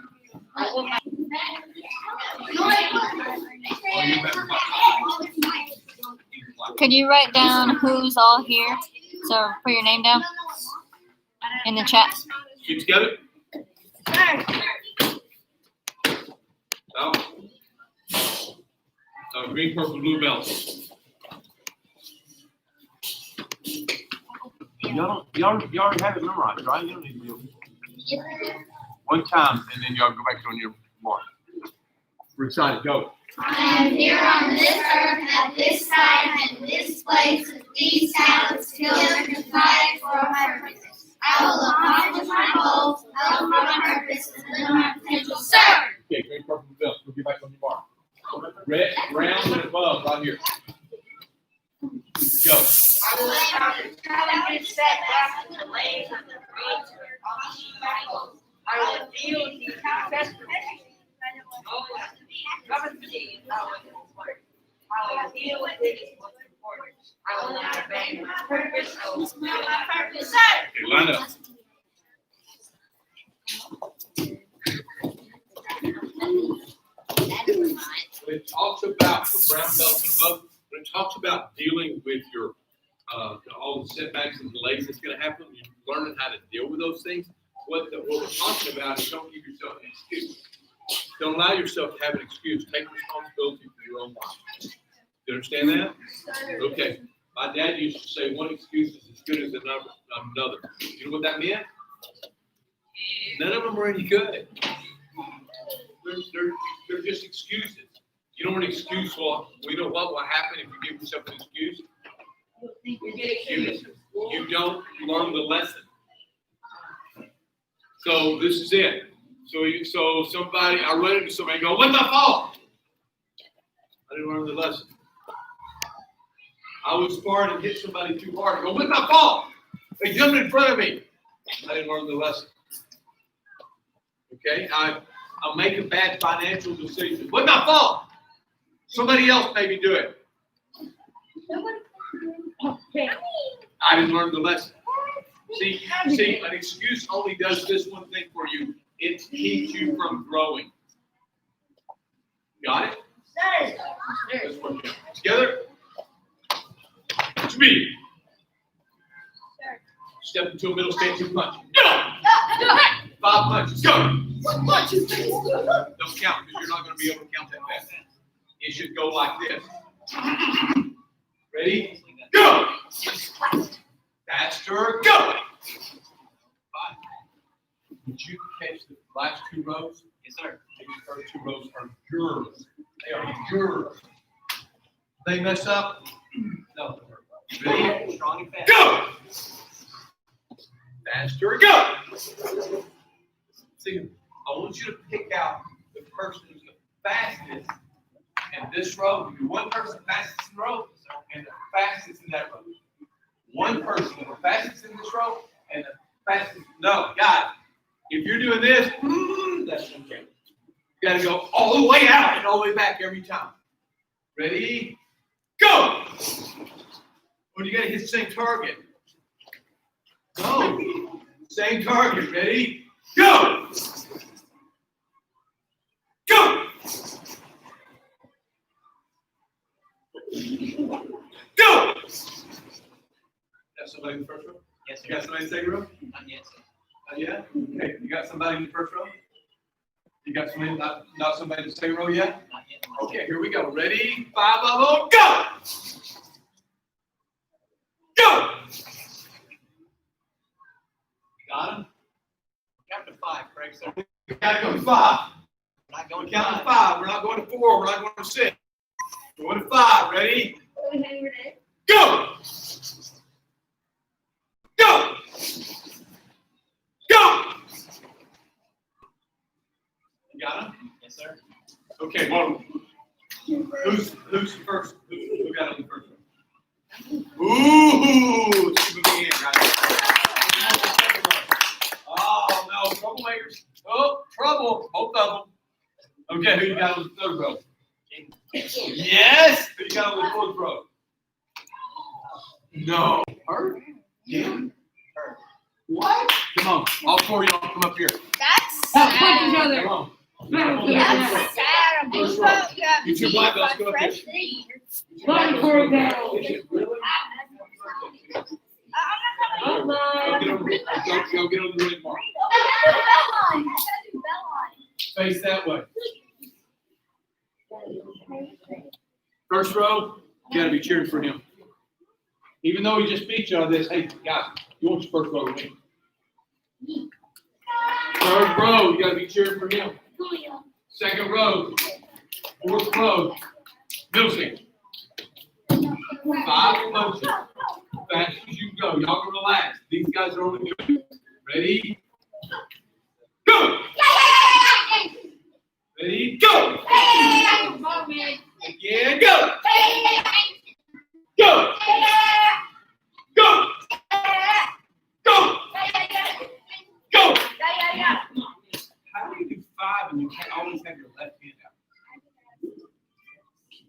Could you write down who's all here? So put your name down in the chat. Keep together. Now. Green, purple, blue belt. Y'all have it memorized, right? You don't need to do it. One time, and then y'all go back on your mark. We're excited. Go. I am here on this earth at this time and this place with these talents, skills, and desires for a purpose. I will accomplish my goals, develop my purpose, and live my potential. Sir! Okay, green, purple, blue belt. We'll get back on your mark. Red, round, and above, right here. Go. I will accomplish challenges, setbacks, and delays of the creator on my goals. I will deal with the best I will deal with it. I will not abandon my purpose. I will fulfill my purpose. Sir! Okay, line up. When it talks about the brown belt and above, when it talks about dealing with your all the setbacks and delays that's going to happen, you're learning how to deal with those things. What we're talking about is don't give yourself an excuse. Don't allow yourself to have an excuse. Take responsibility for your own life. You understand that? Okay. My dad used to say one excuse is as good as another. You know what that meant? None of them are any good. They're just excuses. You don't want an excuse for, we know what will happen if you give yourself an excuse. You don't learn the lesson. So this is it. So somebody, I run into somebody and go, what's my fault? I didn't learn the lesson. I was smart and hit somebody too hard. I go, what's my fault? They jumped in front of me. I didn't learn the lesson. Okay, I'll make a bad financial decision. What's my fault? Somebody else maybe do it. I didn't learn the lesson. See, an excuse only does this one thing for you. It keeps you from growing. Got it? Let's work it. Together. Speed. Step into a middle stance and punch. Go! 5 punches. Go! Don't count because you're not going to be able to count that fast. It should go like this. Ready? Go! Faster. Go! would you catch the last 2 rows? Yes, sir. These first 2 rows are yours. They are yours. They mess up? No. Ready? Strong and fast. Go! Faster, go! See, I want you to pick out the person who's the fastest in this row. You do one person fastest in the row and the fastest in that row. One person the fastest in this row and the fastest. No, got it. If you're doing this, that's okay. You gotta go all the way out and all the way back every time. Ready? Go! Well, you gotta hit the same target. Go. Same target. Ready? Go! Go! Go! Got somebody in the first row? Yes, sir. You got somebody in the second row? Not yet, sir. Not yet? Okay. You got somebody in the first row? You got somebody, not somebody in the second row yet? Not yet. Okay, here we go. Ready? 5 of them. Go! Go! Got him? Count to 5, correct, sir? We gotta go to 5. We're not going We're to counting to 5. 5. We're not going to 4. We're not going to 6. We're going to 5. Ready? Go! Go! Go! You got him? Yes, sir. Okay, well, who's first? Who got him first? Ooh, super big hand, right? Oh no, troublemakers! Oh, trouble! Both of them. Okay, who you got on the third row? Yes. Who you got on the fourth row? No. Her? Yeah. Her. What? Come on, all 4 of y'all come up here. That's Come sad. on. That's sad. I'm First so row. you have You two to black be belts, go up here. freshman. One for down. Is it really? I'm not Go get on the red mark. coming. Face that way. First row, you gotta be cheering for him. Even though he just beat you on this, hey, guys, you want your first row to win. Third row, you gotta be cheering for him. Second row, fourth row, middle seat. 5 punches. Fast as you can go. Y'all can relax. These guys are only doing. Ready? Go! Ready? Go! Again, go! Go! Go! Go! Go! How do you do 5 and you can't always have your left hand out?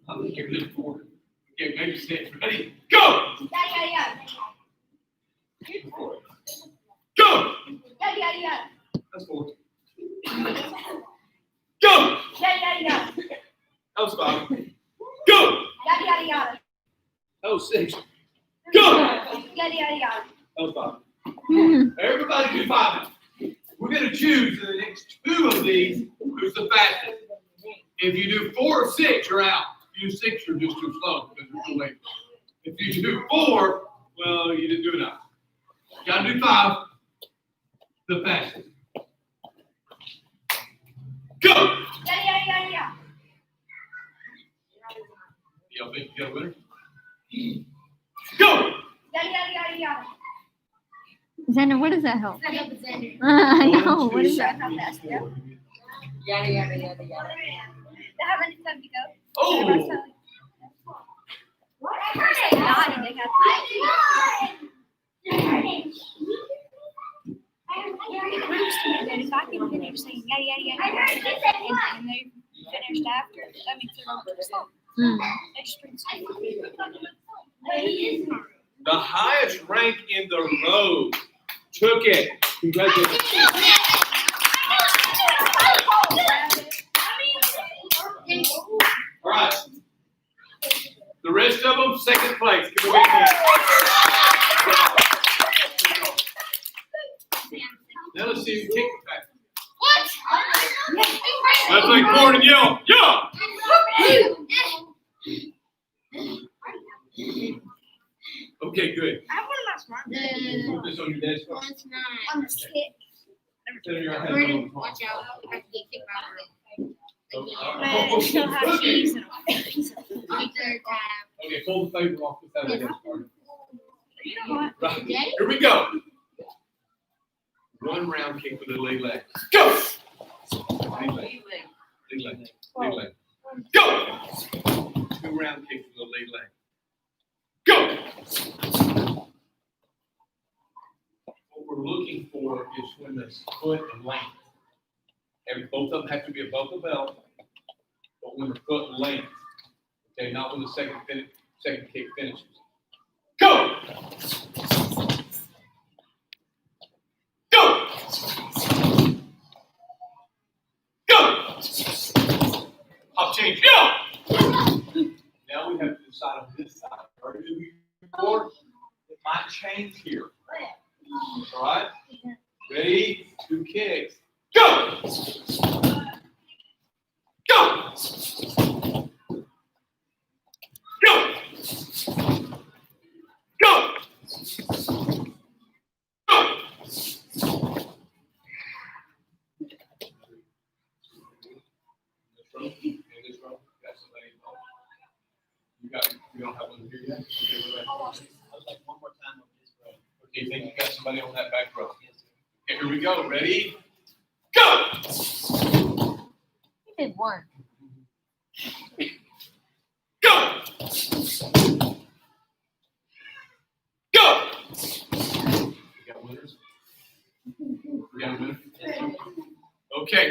I think you're good forward. Okay, maybe 6. Ready? Go! Go! That's 4. Go! That was 5. Go! That was 6. Go! That was 5. Everybody do 5 now. We're going to choose in the next 2 of these who's the fastest. If you do 4 or 6, you're out. If you do 6, you're just too slow because you're too late. If you do 4, well, you didn't do enough. You got to do 5. The fastest. Go! Y'all think you got a winner? Go! Xander, what does that help? I know. What is that? Yada, yada, yada, yada. How many times you go? Oh! If I can finish saying yada yada yada, and they finished after, that means they're over the song. They just bring The highest rank in the road took it. Congratulations. All right. The rest of them, second place. Give a big hand. Now let's see who kick it back. Let's like Ford and yell. Yeah! Okay, good. I have one of my smart. Put this on your desk. On the stick. Center your hands Brandon, on the palm. watch out. I have to get kicked out of Okay. She'll have cheese and Okay, pull the favor off the side of the head. You know what? Right, here we go. One round kick with the lead leg. Go! Lead leg. Lead leg. Lead leg. Go! 2 round kick with the lead leg. Go! What we're looking for is when the foot and length. Both of them have to be above the belt, but when the foot length. Okay, not when the second kick finishes. Go! Go! Go! Hop change. Go! Now we have to decide on this side. Or do we before? It might change here. All right? Ready? 2 kicks. Go! Go! Go! Go! Go! In this row, got somebody involved. You don't have one here yet? Okay, what about- I was like, one more time on this row. okay, you think you got somebody on that back row? Okay, here we go. Ready? Go! It did work. Go! Go! You got winners? You got a winner? Okay.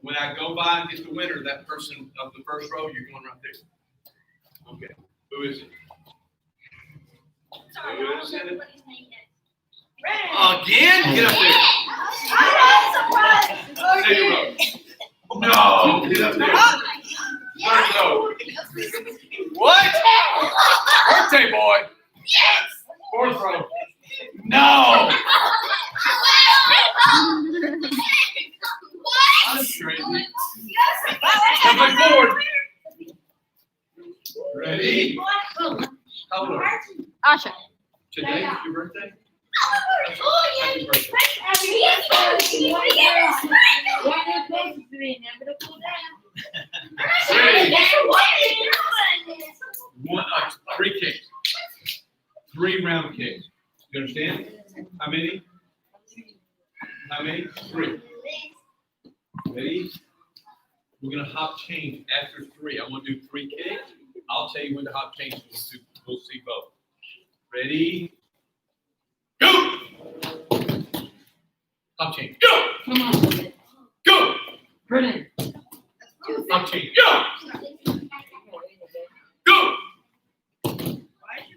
When I go by and get the winner, that person of the first row, you're going right there. Okay. Who is it? Sorry, Who I is don't know it? what his name is. Again? Get up there. I'm surprised. Say your row. No, get up there. Third row. What? Birthday boy. Yes. 4th row. No. That's crazy. Come back forward. Ready? How old are you? Asha. Today is your birthday? Oh, Happy birthday. Ready? 3 kicks. 3 round kicks. You understand? How many? How many? 3. Ready? We're gonna hop change after 3. I'm gonna do 3 kicks. I'll tell you when to hop change. We'll see both. Ready? Go! Hop change. Go! Come on. Go! Brennan. Hop change. Go! Go!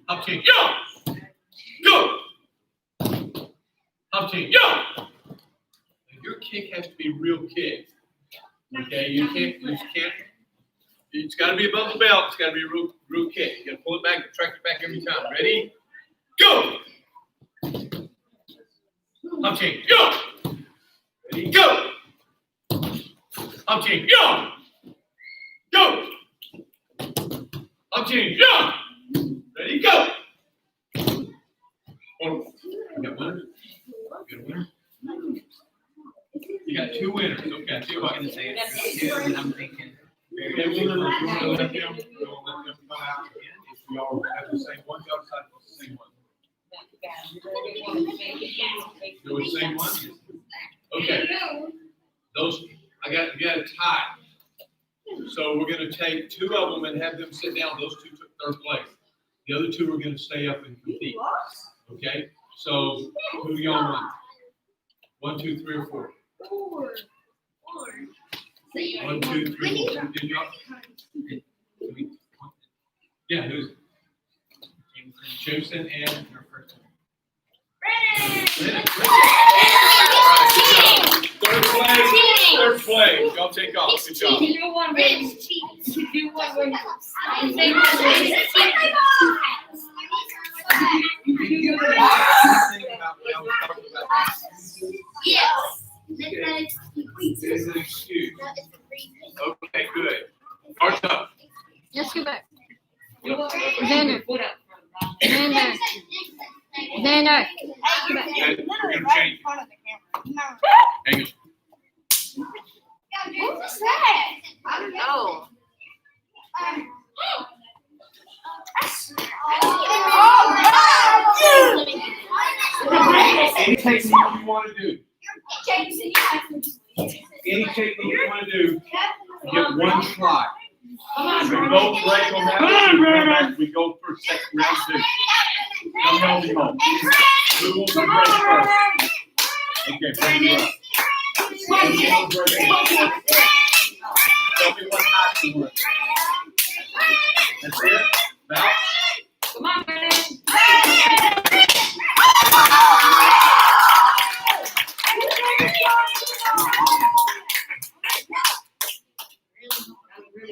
Hop change. Go! Go! Hop change. Go! Your kick has to be real kick. Okay, you can't. It's got to be above the belt. It's got to be a real kick. You got to pull it back and track it back every time. Ready? Go! Hop change. Go! Ready? Go! Hop change. Go! Go! Hop change. Go! Ready? Go! Oh, you got winners? You got a winner? You got 2 winners. Okay, 2 I was gonna say, and I'm thinking. Okay, we're gonna let them come out again. If we all have the same one, y'all decide what's the same one. Do the same one? Okay. Those, you got a tie. So we're gonna take 2 of them and have them sit down. Those 2 took 3rd place. The other 2 are gonna stay up and compete. Okay? So who do y'all want? 1, 2, 3, or 4? 1, 2, 3, 4. Did y'all? Yeah, who's it? Jameson and your first one. Brennan. Third place. Y'all take off. Good job. You do one where you do one where There's an excuse. Okay, good. Arch up. Let's go back. you Xander. put up. Xander. Xander. Okay, we're gonna change. Hang on. What's that? I don't know. Any technique you want to do. Any technique you want to do. You get one try. We both break on that. Come on, we go for second round two. Come help me home. Who wants to break first? Okay, break it up. Tell me what high you want. That's it. Now. Come on, Brandon.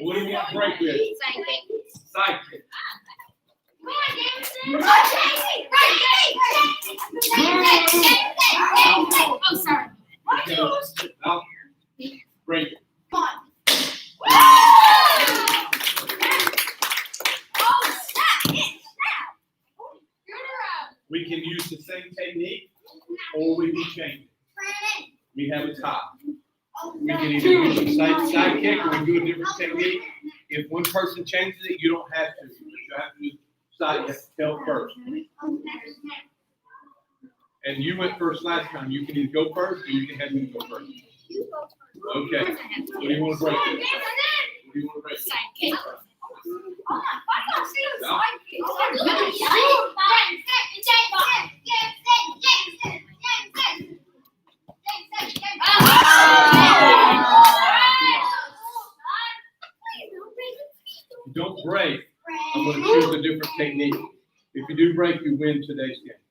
What do you want to break with? Side kick. Oh, sorry. Now, break it. We can use the same technique, or we can change it. We have a tie. We can either use the side kick, or we can do a different technique. If one person changes it, you don't have to. You have to decide. You have to tell first. And you went first last time. You can either go first, or you can have me go first. Okay. What do you want to break with? What do you want to break with? If you don't break, I'm going to choose a different technique. If you do break, you win today's game.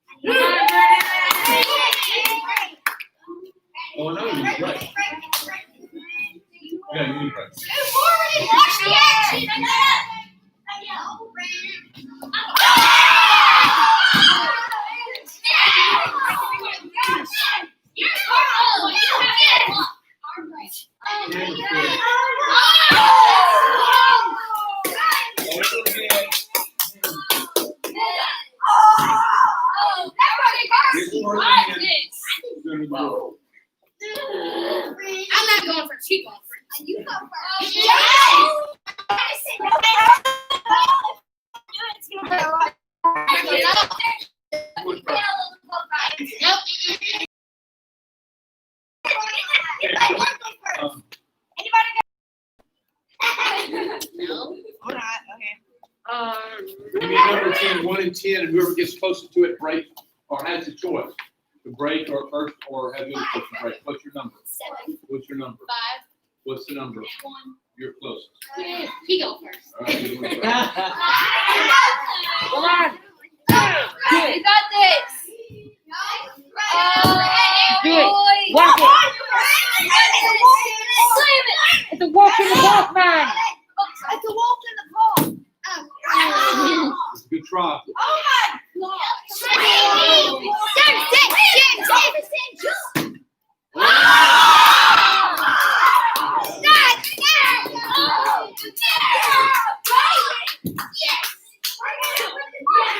Oh, I know you break. Yeah, you need break. I'm not going for cheap offers. You go first. Give me a number 10, 1 and 10, and whoever gets closer to it, break, or has the choice to break or first, or have the other person break. What's your number? 7. What's your number? 5. What's the number? 1. You're closest. He go first. All right, you go first. Come on. You got this. Do it. Walk it. It's a walk in the park, man. It's a walk in the park. It's a good try. Oh my God.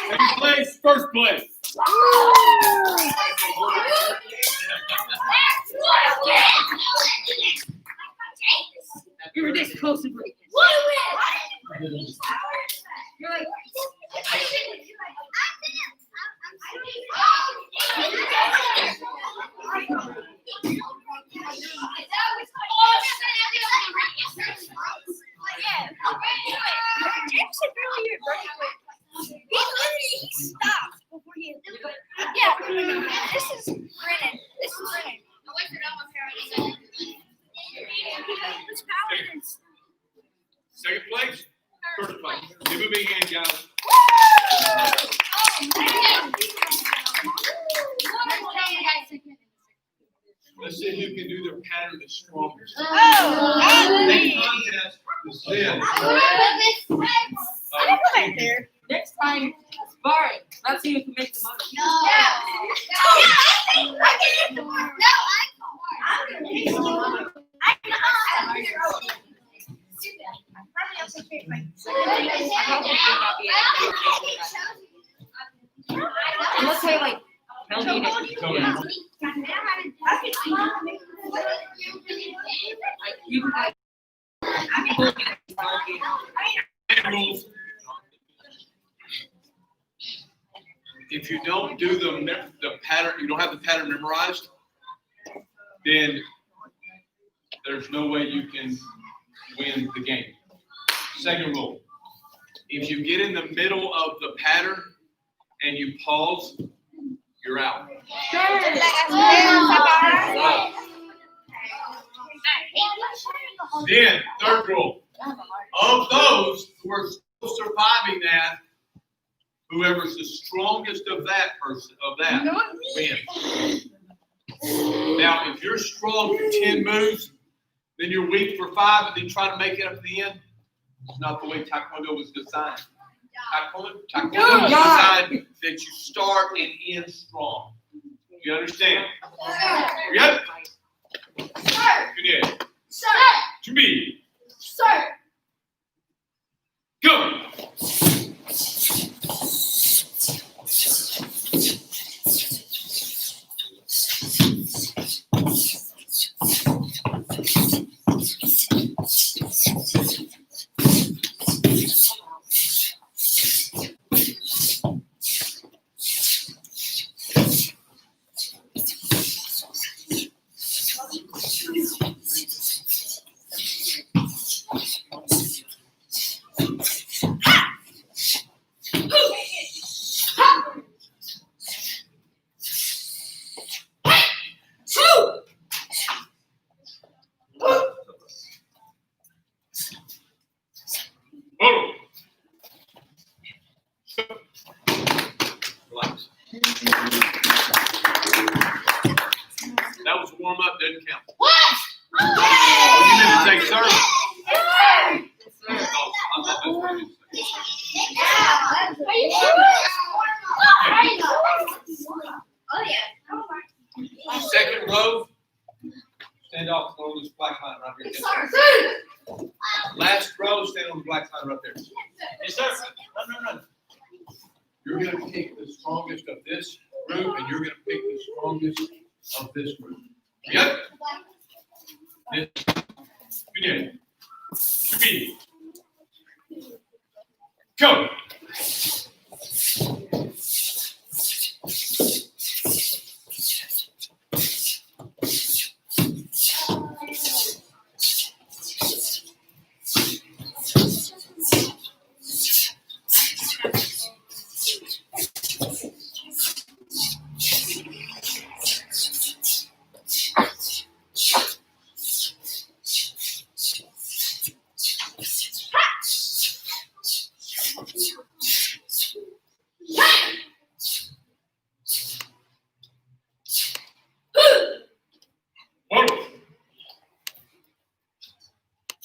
Second place, first place. You were this close to breaking. You're like, this is Brennan. Second place, first place. Give me a big hand, guys. Let's see who can do their pattern the strongest. Next contest is this. Next time, sparring. Let's see who can make the most. Unless I like tell me to Rules. If you don't do the pattern, you don't have the pattern memorized, then there's no way you can win the game. Second rule, if you get in the middle of the pattern and you pause, you're out. Then, third rule, of those who are still surviving that, whoever's the strongest of that person, wins. Now, if you're strong for 10 moves, then you're weak for 5, and then try to make it up at the end. It's not the way Taekwondo was designed. Taekwondo was designed that you start and end strong. You understand? Yep. Good. To me. Go. Relax. That was a warm up, doesn't count. What? Oh, you didn't say sir? No, I'm not this one. Are you sure? Oh yeah. Second row, stand off on this black line right here. Yes, sir. Last row, stand on the black line right there. Yes, sir. Run. You're going to pick the strongest of this group, and you're going to pick the strongest of this group. Yep. Good. Speed. Go.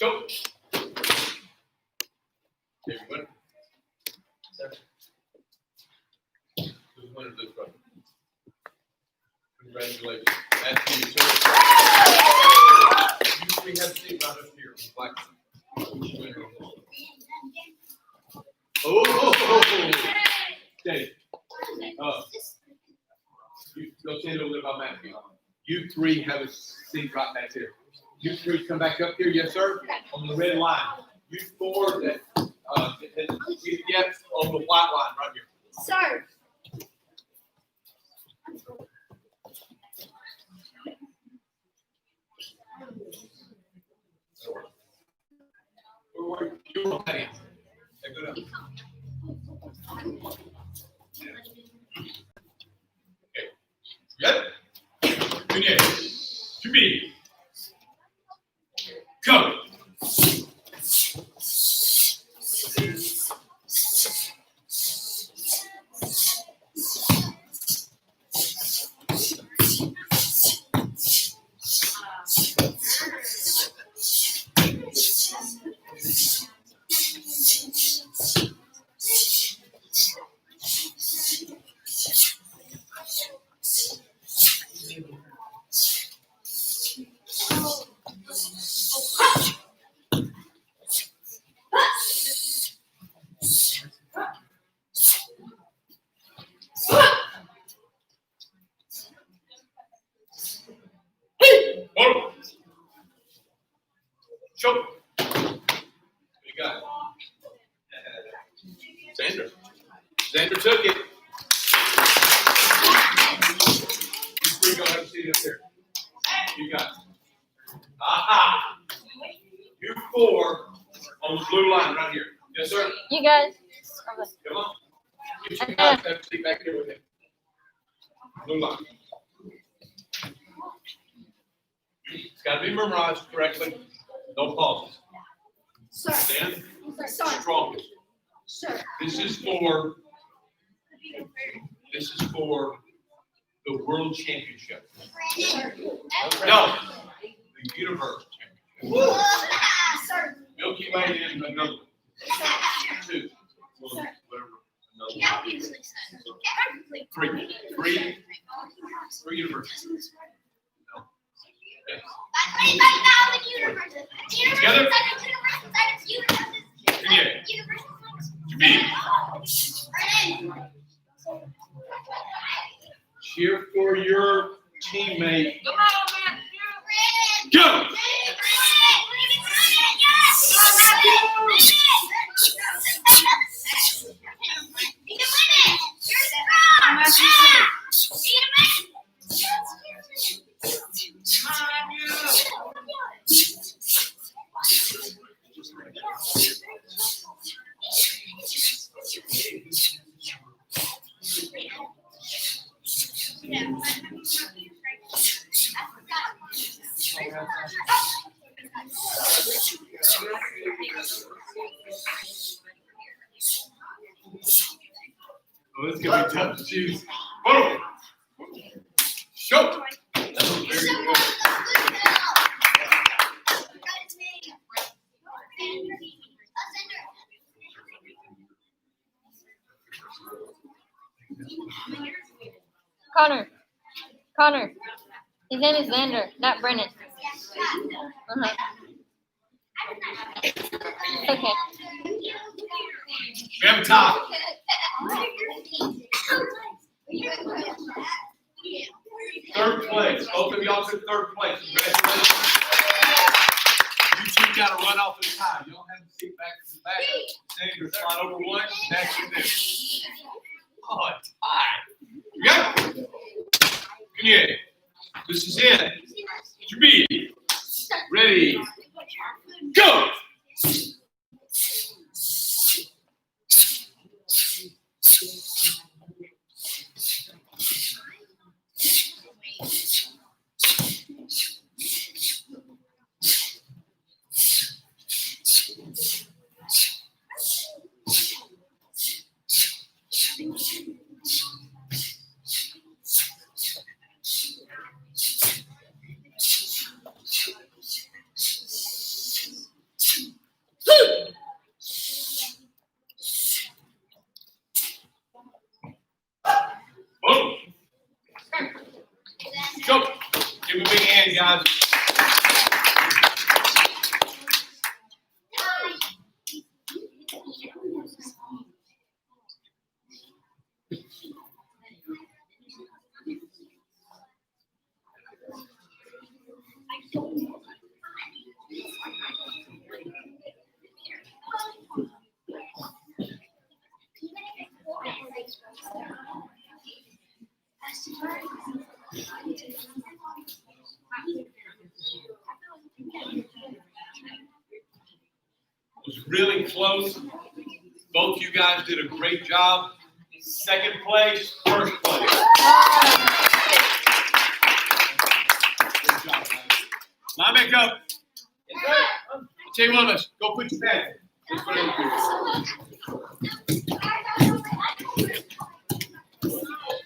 Go. Everyone. Who's winner this round? Congratulations. That's you, sir. You three have a seat right up here. Black. Oh. Okay. You go stand over there by Matthew. You three have a seat right back there. You three come back up here, yes, sir, on the red line. You four that yes, on the white line right here. Sir. You want that in. Okay, good up. Okay. Good? Good, yes. To me. Go. Xander took it. You three go have a seat up there. You got it. Aha! You four on the blue line right here. Yes, sir. You guys. Come on. You two guys have a seat back here with him. Blue line. It's got to be memorized correctly. No pauses. Sir. Stand. Sir. Strongest. Sir. This is for the world championship. No, the universe championship. Sir. Milky Way is another one. Two. Well, whatever. Another one. Three universities. No. Yes. Together. Cheer for your teammate. Go! Oh, this is gonna be tough to choose. Whoa! Show! That was very good. Connor. His name is Xander, not Brennan. Okay. We have a tie. Third place. Both of y'all took third place. Congratulations. You two got to run off the tie. You don't have to sit back to the back. Xander, slide over one. Next to this. Oh, a tie. You got it? Yeah. This is it. To be ready. Go! Boom. Go. Give him a big hand, guys. It was really close. Both you guys did a great job. Second place, first place. Good job, guys. Line back up. I'll tell you one of us. Go put your pad.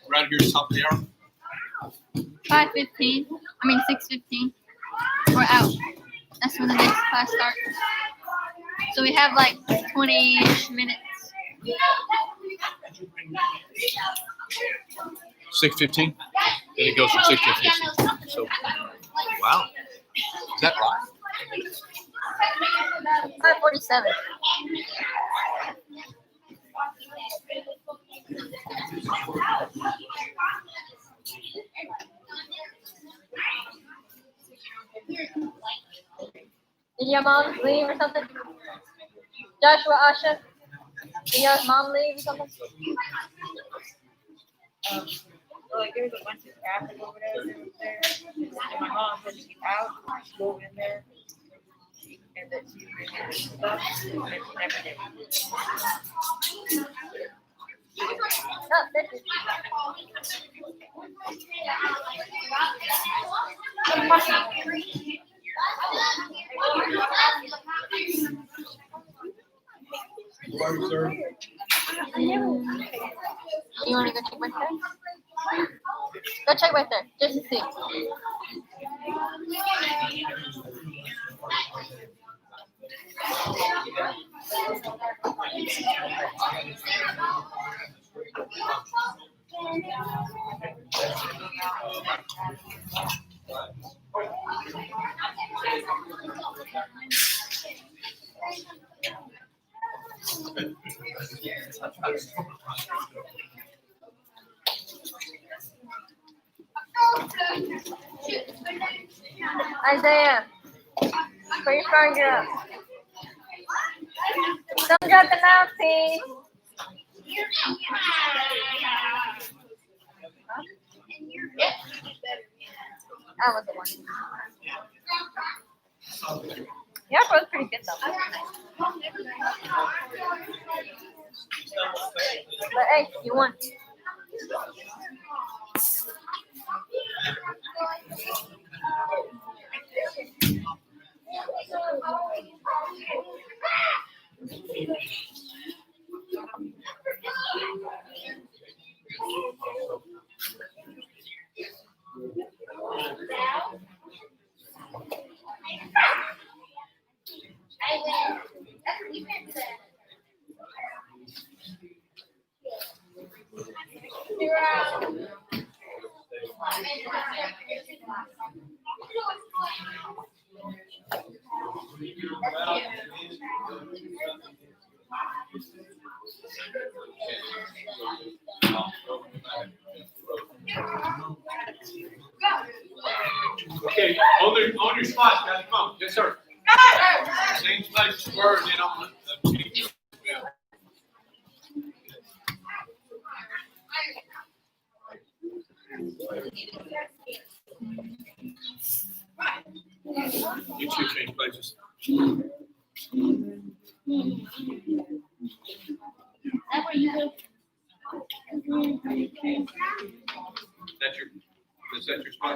Right here, top of the hour. 5:15. 6:15. We're out. That's when the next class starts. So we have like 20-ish minutes. 6:15. Then it goes from 6 to 15. So, wow. Is that right? 5:47. Did your mom leave or something? Joshua, Asha? Did y'all's mom leave or something? Like there's a bunch of traffic over there. And my mom said to get out, go in there, and then she did stuff, and she never did. Oh, thank you. Pardon, sir? You want to go check right there? Go check right there, just to see. Isaiah, put your finger up. Don't drop the mouthpiece. I was the one. Yeah, both pretty good though. But hey, you won. Okay, on your spot, guys, come on. Yes, sir. Same place you were, and then I'm gonna change it. You should change places. Is that your spot?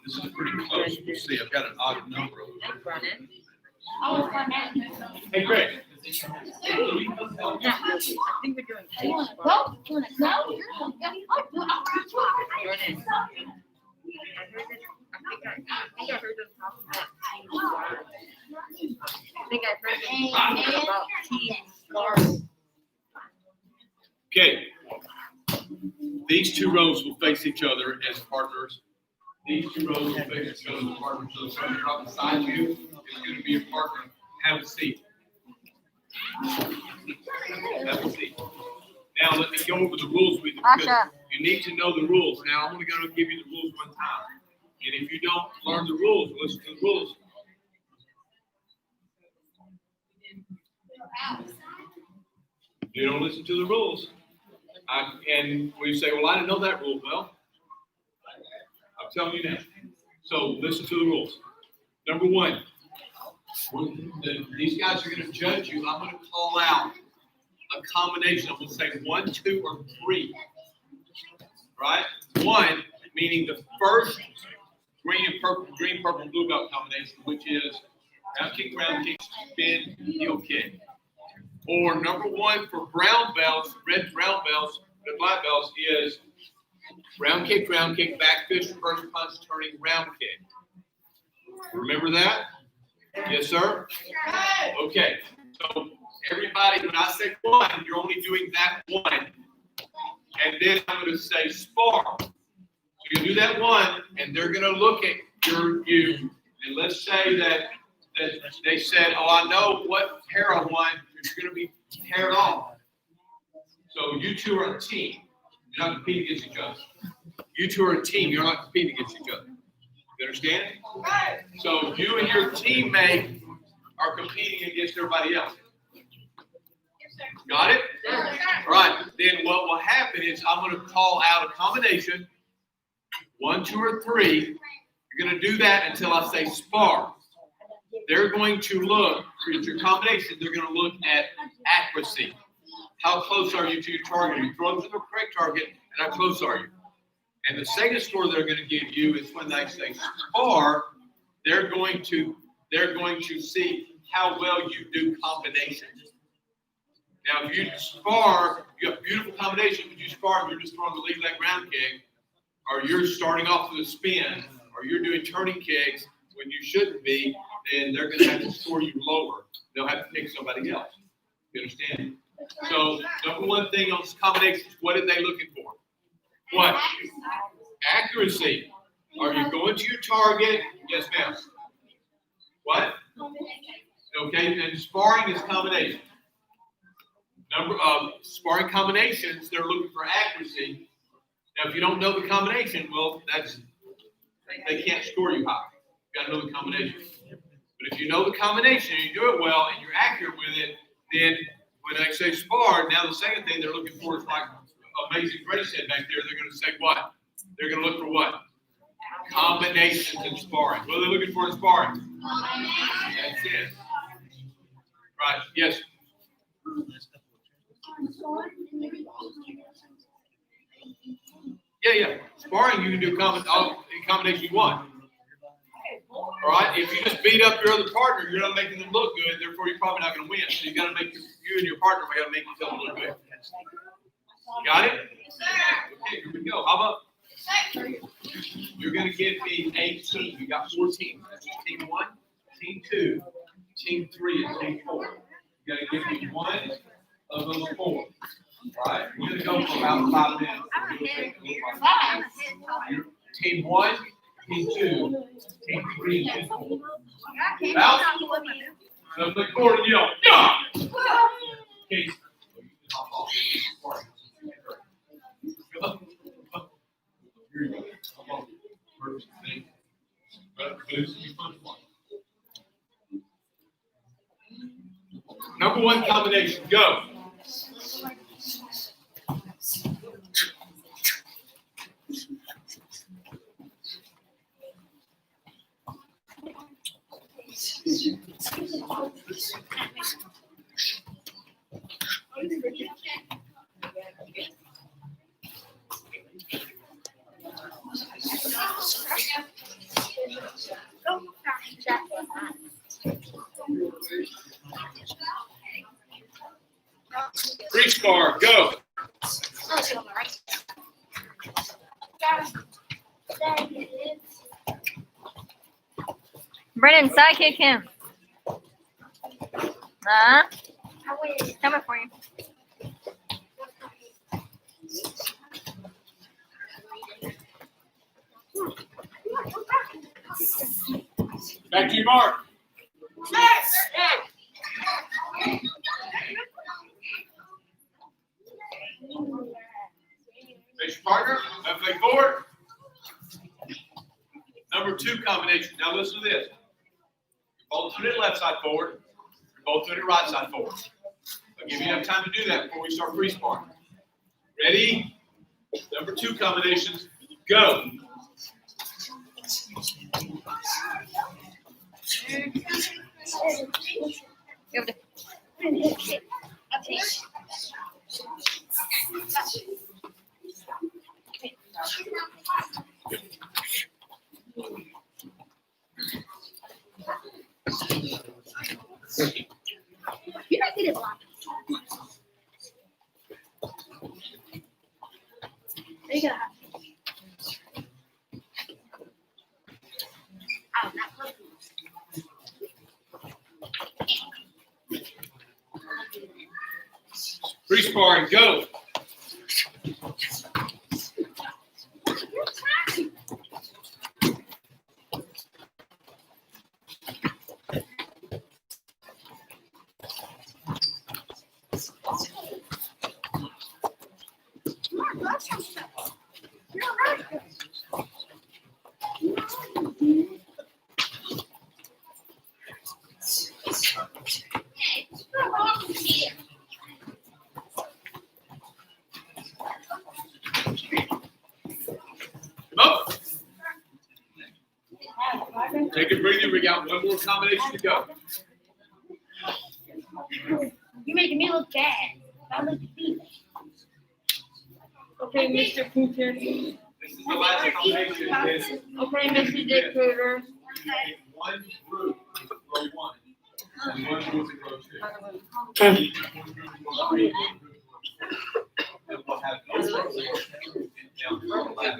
This is pretty close. You see, I've got an odd number. Hey, Greg. I think we're doing two. Go. Jordan. I think I heard them talking about team squad. I think I heard them talking about team squad. Okay. These two rows will face each other as partners. These two rows will face each other as partners. So the person right beside you is going to be a partner. Have a seat. Have a seat. Now let me go over the rules with you because you need to know the rules. Now I'm only going to give you the rules one time. And if you don't learn the rules, listen to the rules. You don't listen to the rules. And we say, well, I didn't know that rule. Well, I'm telling you now. So listen to the rules. Number one, these guys are going to judge you. I'm going to call out a combination. I'm going to say 1, 2, or 3. Right? 1 meaning the first green, purple, blue belt combination, which is round kick, spin, heel kick. Or number 1 for brown belts, red brown belts, red black belts is round kick, back fist, reverse punch, turning round kick. Remember that? Yes, sir? Okay. So everybody, when I say 1, you're only doing that 1. And then I'm going to say spar. So you do that 1, and they're going to look at you. And let's say that that they said, oh, I know what hair I want, because you're going to be haired off. So you two are a team. You're not competing against each other. You two are a team. You're not competing against each other. You understand? So you and your teammate are competing against everybody else. Got it? All right. Then what will happen is I'm going to call out a combination, 1, 2, or 3. You're going to do that until I say spar. They're going to look for your combination. They're going to look at accuracy. How close are you to your target? Are you throwing to the correct target? And how close are you? And the second score they're going to give you is when they say spar. They're going to see how well you do combinations. Now, if you spar, you have beautiful combination. If you spar, you're just throwing the lead leg ground kick, or you're starting off with a spin, or you're doing turning kicks when you shouldn't be, then they're going to have to score you lower. They'll have to pick somebody else. You understand? So, number one thing on combinations, what are they looking for? What? Accuracy. Are you going to your target? Yes, ma'am. What? Okay, and sparring is combination. Number of sparring combinations, they're looking for accuracy. Now, if you don't know the combination, well, they can't score you high. You got to know the combination. But if you know the combination and you do it well and you're accurate with it, then when they say spar, now the second thing they're looking for is like Amazing Grace said back there. They're going to say what? They're going to look for what? Combinations in sparring. What are they looking for in sparring? That's it. Right. Yes. Yeah. Sparring, you can do any combination you want. All right. If you just beat up your other partner, you're not making them look good. Therefore, you're probably not going to win. So you got to make you and your partner got to make each other look good. Got it? Okay. Here we go. How about? You're going to give me 8 teams. You got 4 teams. That's team 1, team 2, team 3, and team 4. You got to give me one of those 4. All right? We're going to go for about 5 minutes. Team 1, team 2, team 3, and team 4. Out. So look forward and yell, yeah! Okay. Here you go. Number 1 combination, go. Free spar, go. Brennan, sidekick him. Coming for you. Back to you, Mark. Face your partner, left leg forward. Number 2 combination. Now listen to this. You're both doing it left side forward. You're both doing it right side forward. I'll give you enough time to do that before we start free sparring. Ready? Number 2 combinations. Go. Give it You don't get it blocked. You gotta have. Oh, not close. Free sparring, go. Take a breather. We got one more combination to go. You're making me look bad. I look deep. Okay, Mr. Putin. This is the last combination. Okay, Mr. Dictator. Take one group, row one, and one group in row two. And we'll have those rows down to the left.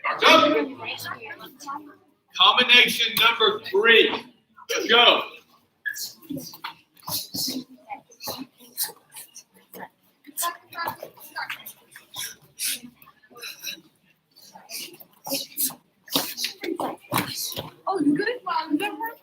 Marked up. Combination number 3. Go. Oh, you good? Wow, you good work?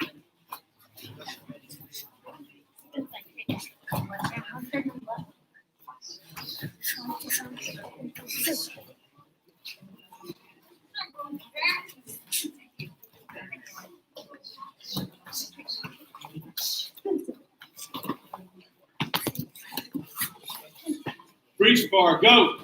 Breach bar, go.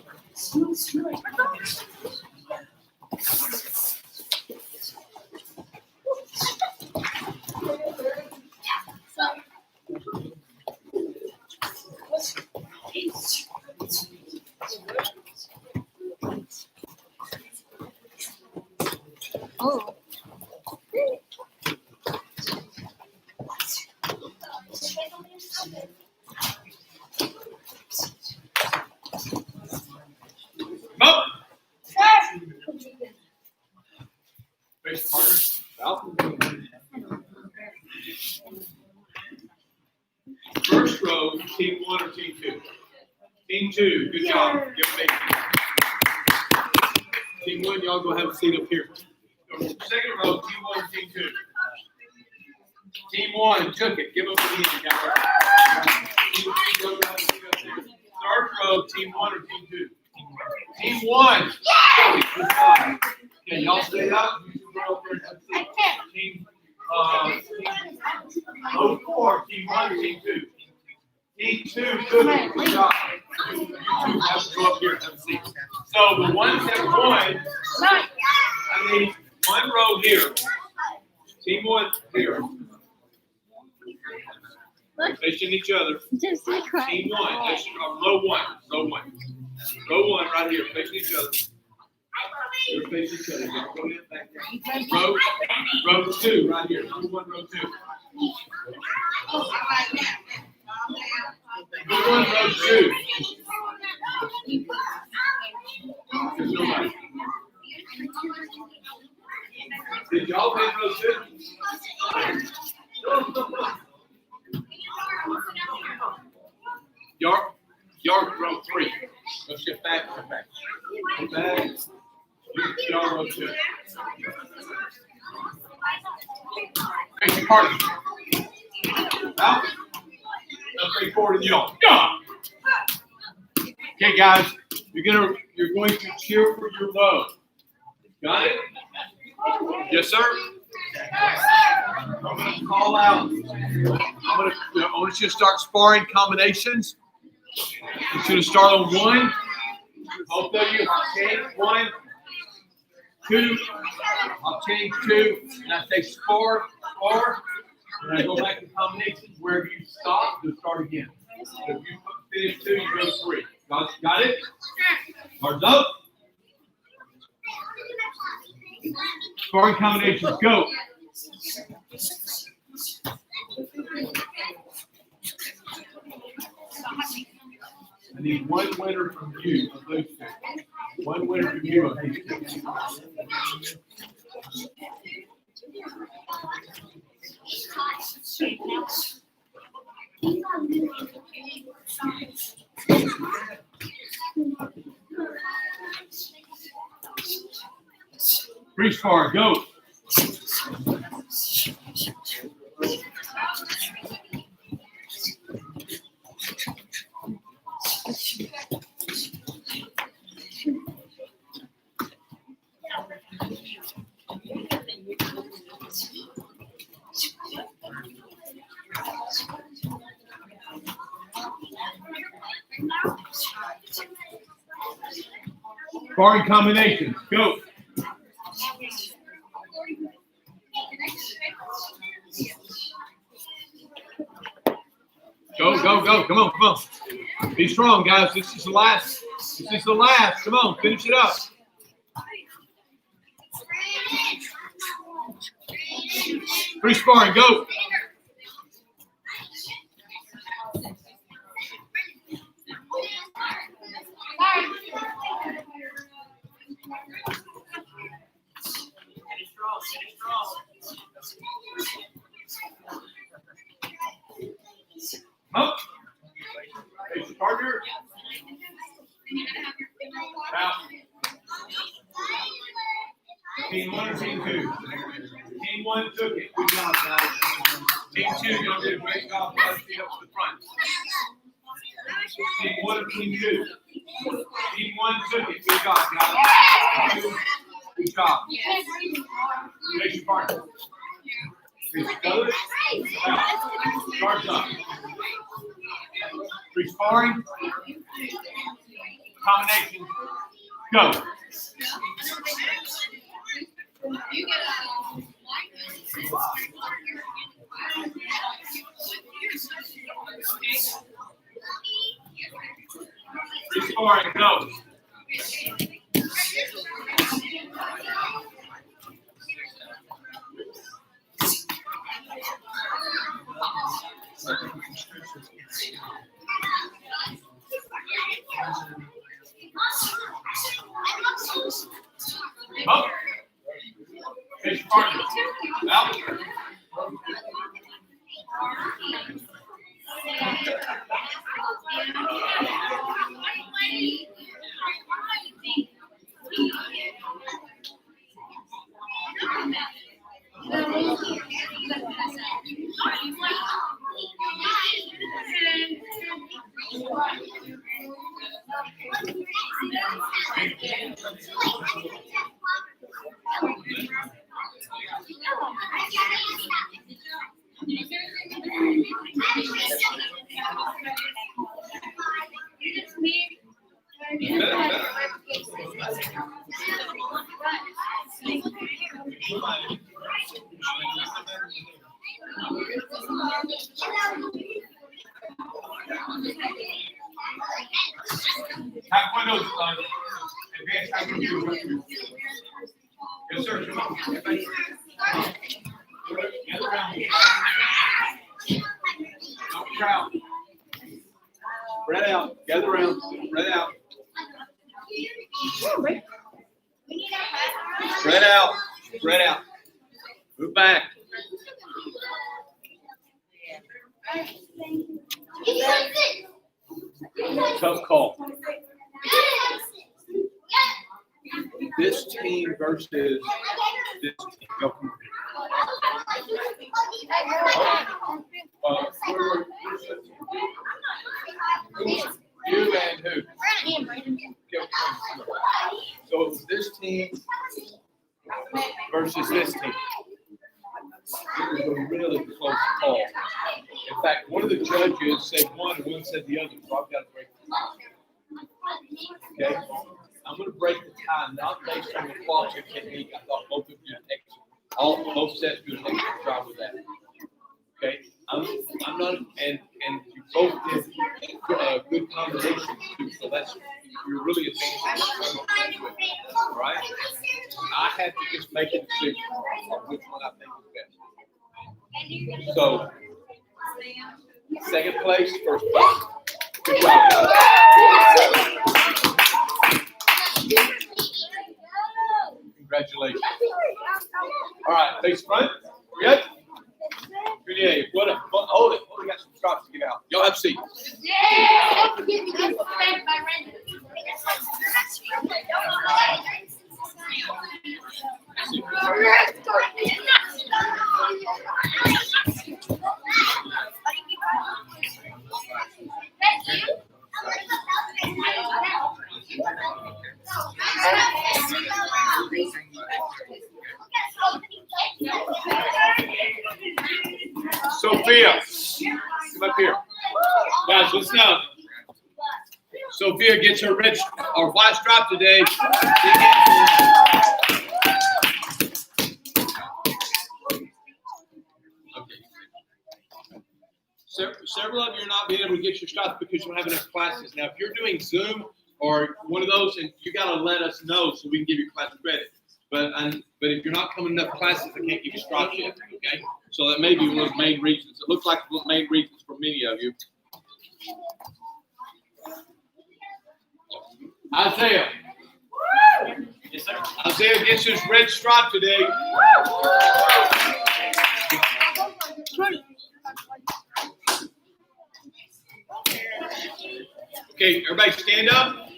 Oh. Up. Face partner. Out. First row, team 1 or team 2? Team 2, good job. Give them a team 1, y'all go have a seat up here. Second row, team 1 or team 2? Team 1, took it. Give them a hand, guys. Team 2, go have a seat up there. Third row, team 1 or team 2? Team 1. Good job. Okay, y'all stay up. You two go up there and have a seat. Team row 4, team 1 or team 2? Team 2, good. Good job. You two have to go up here and have a seat. So the ones that won, I need one row here. Team 1 here. Facing each other. Just be quiet. Team 1, facing row 1. Row 1. Row 1 right here, facing each other. You're facing each other. Y'all go in back there. Row 2 right here. Number 1, row 2. Number 1, row 2. There's nobody. Did y'all pay row 2? Yard row 3. Let's get back. Get back. Get back. Yard row 2. Face your partner. Out. Now straight forward and y'all. Go. Okay, guys, you're going to cheer for your row. Got it? Yes, sir. I'm going to call out. I want you to start sparring combinations. I'm going to start on 1. Both of you, I'll change 1, 2. I'll change 2. And I say spar. And I go back to combinations. Wherever you stop, you'll start again. So if you finish 2, you go 3. Got it? Cards up. Sparring combinations, go. I need one winner from you of those 2. One winner from you of these 2. Breach bar, go. Sparring combinations, go. Go, go, go. Come on, come on. Be strong, guys. This is the last. This is the last. Come on, finish it up. Free sparring, go. Up. Face your partner. Out. Team 1 or team 2? Team 1 took it. Good job, guys. Team 2, y'all did a great job. Let's feet up to the front. Team 1 or team 2? Team 1 took it. Good job, guys. Good job. Face your partner. Face each other. Out. Guards up. Free sparring. Combination. Go. Free sparring. Go. Up. Face your partner. Out. Taekwondo, advanced Taekwondo. Yes, sir. Come on. Gather around. Don't crowd. Spread out. Gather around. Spread out. Spread out. Spread out. Move back. Tough call. This team versus this team. Go. You and who? So this team versus this team. It was a really close call. In fact, one of the judges said one and one said the other, so I've got to break the tie. Okay? I'm going to break the tie, not based on the quality of technique. I thought both of you did both sets do an excellent job with that. Okay? I'm not, and you both did good combinations too, so you're really advancing. All right? I have to just make a decision on which one I think is best. So, second place, first place. Good job, guys. Congratulations. All right, face front. We good? Good, yeah. Hold it. We got some drops to get out. Y'all have a seat. Sophia, come up here. Guys, listen up. Sophia gets her red or white stripe today. Okay. Sarah several of you are not being able to get your shots because you don't have enough classes. Now, if you're doing Zoom or one of those, and you got to let us know so we can give your class credit. But if you're not coming enough classes, I can't give you shots yet. Okay, so that may be one of the main reasons. It looks like the main reasons for many of you. Isaiah. Yes, sir. Isaiah gets his red stripe today. Okay, everybody stand up.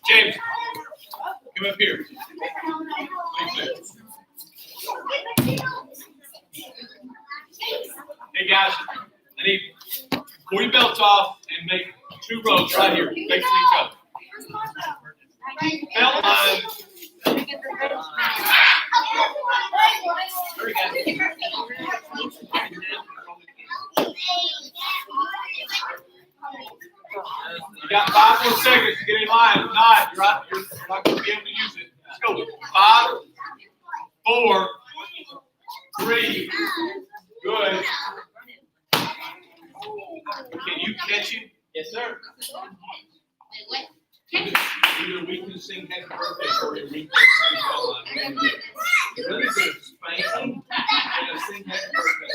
James, come up here. Hey guys, I need pull your belts off and make 2 rows right here, facing each other. Belt line. You got 5 more seconds to get in line. If not, you're not going to be able to use it. Let's go. 5, 4, 3. Good. Can you catch him? Yes, sir. Either we can sing happy birthday or we can sing bell line. You're really good at spanking and sing happy birthday.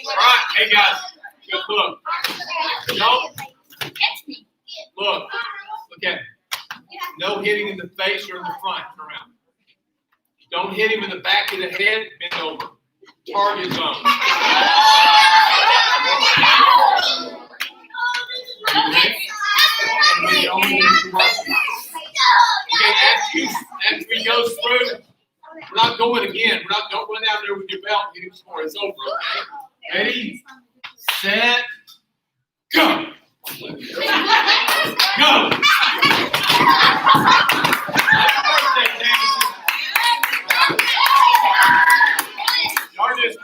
All right, hey guys, good look. Look at me. No hitting in the face or in the front. Turn around. Don't hit him in the back of the head. Bend over. Target zone. Okay, after we go through, we're not going again. Don't run out there with your belt and get him score. It's over, okay? Ready, set, go. Go. Happy birthday, Jameson. Y'all just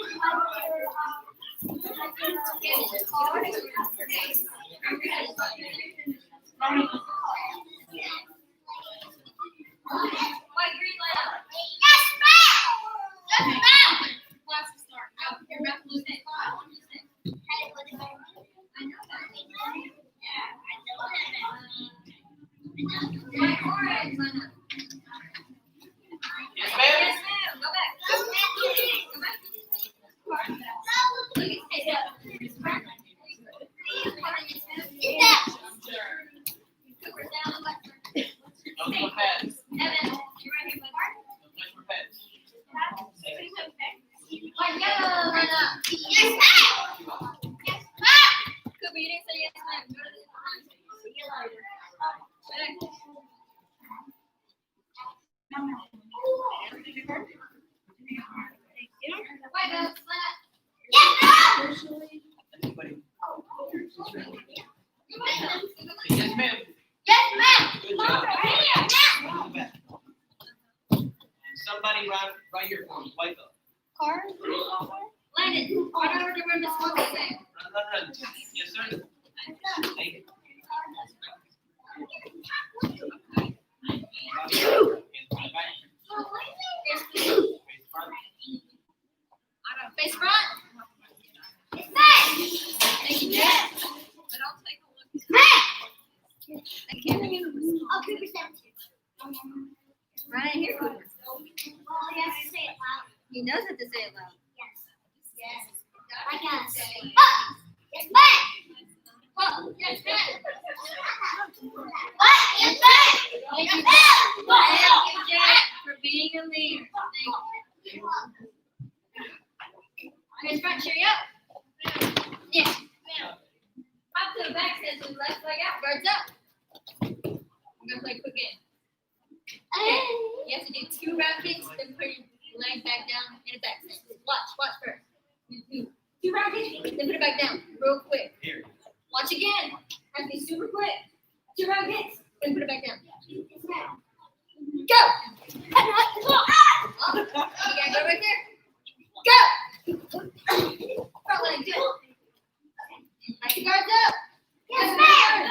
Yes, ma'am. No more pets. No more pets. Anybody? Yes, ma'am. Good job. And somebody right here for me. Wake up. Landon, I don't remember this one thing. Run. Yes, sir. Take it. Face front. Thank you, Jack. But I'll take a look. I can't forget it. Oh, Cooper said. Right here, Cooper. Well, he has to say it loud. He knows how to say it loud. Yes. Like us. Yes, ma'am. Well, yes, ma'am. What? Yes, ma'am. Thank you, Jack, for being a leader. Thank you. Face front, cheery up. Yeah. Hop to the back, says with left leg out, guards up. I'm gonna play a quick game. Okay. You have to do 2 round kicks, then put your leg back down in a back stance. Watch first. 2 round kicks, then put it back down, real quick. Here. Watch again. Have to be super quick. 2 round kicks, then put it back down. Go! You gotta go right there. Go! Front leg, good. Like the guards up. Yes, ma'am.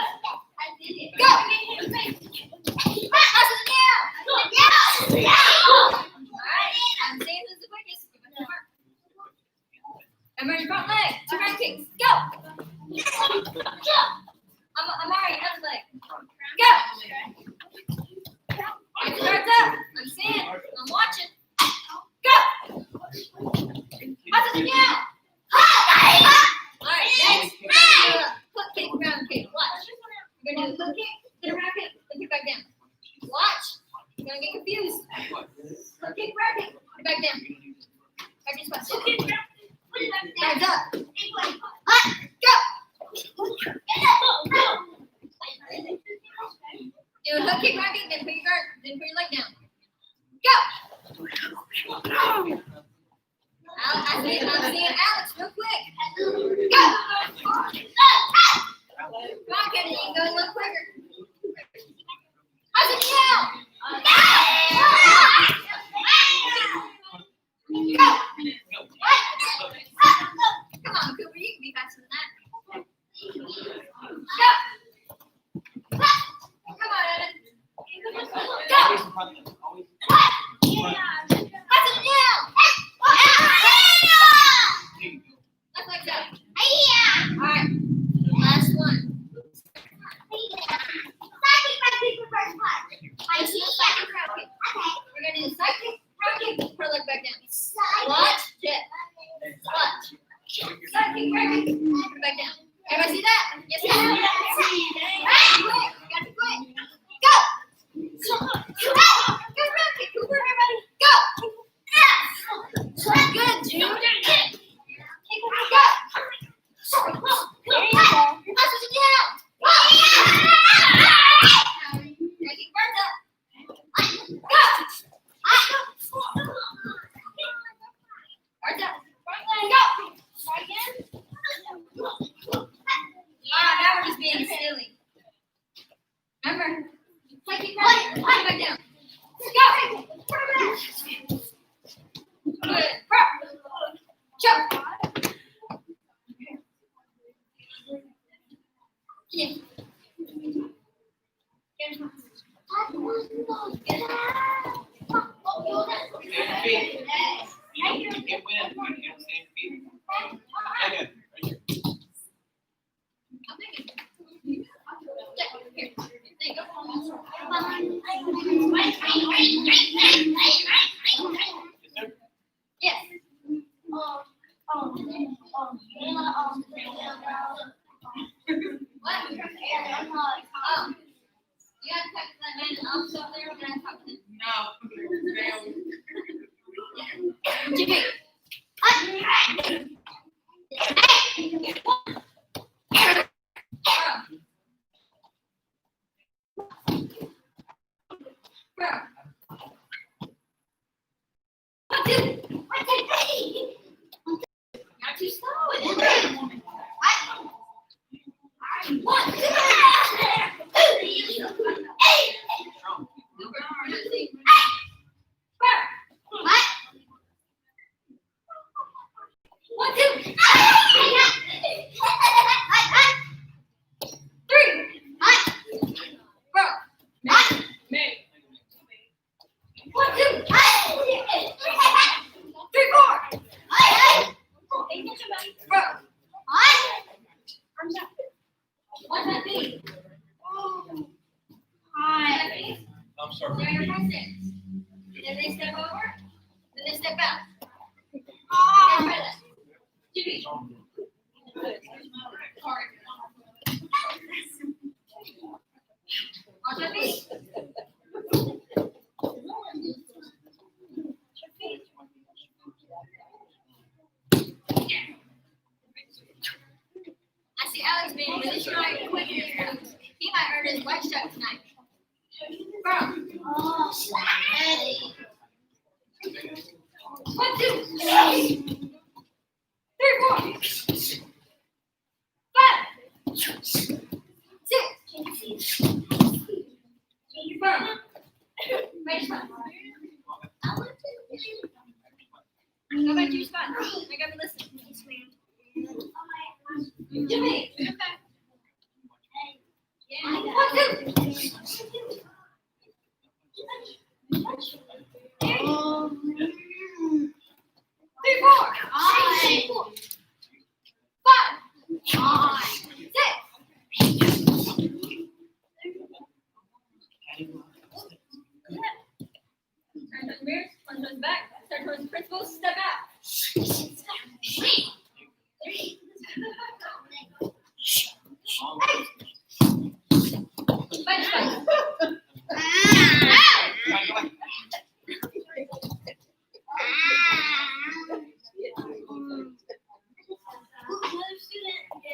I did it. Go! Alright, I'm saying this is the quickest. I'm ready, front leg. 2 round kicks. Go! I'm already another leg. Go! Like the guards up. I'm seeing. I'm watching. Go! How's it now? Alright, next. Hook kick, round kick. Watch. You're gonna do a hook kick, then a round kick, then get back down. Watch. You're gonna get confused. Hook kick, round kick, get back down. Back to spot. Guards up. Go. Do a hook kick, round kick, then put your leg down. Go. I'm seeing Alex real quick. Go! Come on, Kennedy, you can go a little quicker. How's it now? Go! Come on, Cooper, you can be faster than that. Go! Come on, Evan. Go! How's it now? Left leg up. Alright, last one. This is the second round kick. We're going to do the side kick, round kick, pro leg back down. Watch, jet. Watch. Side kick, round kick, put it back down. Everybody see that? Yes, ma'am. Quick, you gotta be quick. Go! Go round kick, Cooper, everybody. Go! Good, Jude. Go! There you go. How's it down? Making birds up. Go! Birds up. Go! Try again. Now we're just being silly. Remember, play kick right, put it back down. Go! Good. Yeah. Stand feet. You can win. You can stand feet. Okay. Yes. What? You gotta talk to that man also there when I talk to him. Jimmy. Bro. Not too slow. What's that mean? Hi. I'm sorry. They're your presidents. Then they step over, then they step out. Jimmy. Watch your feet. I see Alex being really shy and quick in his moves. He might earn his white stripe tonight. Bro. Oh, steady. 1, 2, 3, 4, 5, 6. Bro. Wait a spot. Go back to your spot. I gotta listen. Jimmy. Okay. Yeah. 1, 2. Three, 4, 5, 6. Turn towards the mirrors, turn towards the back, turn towards the principal, step out.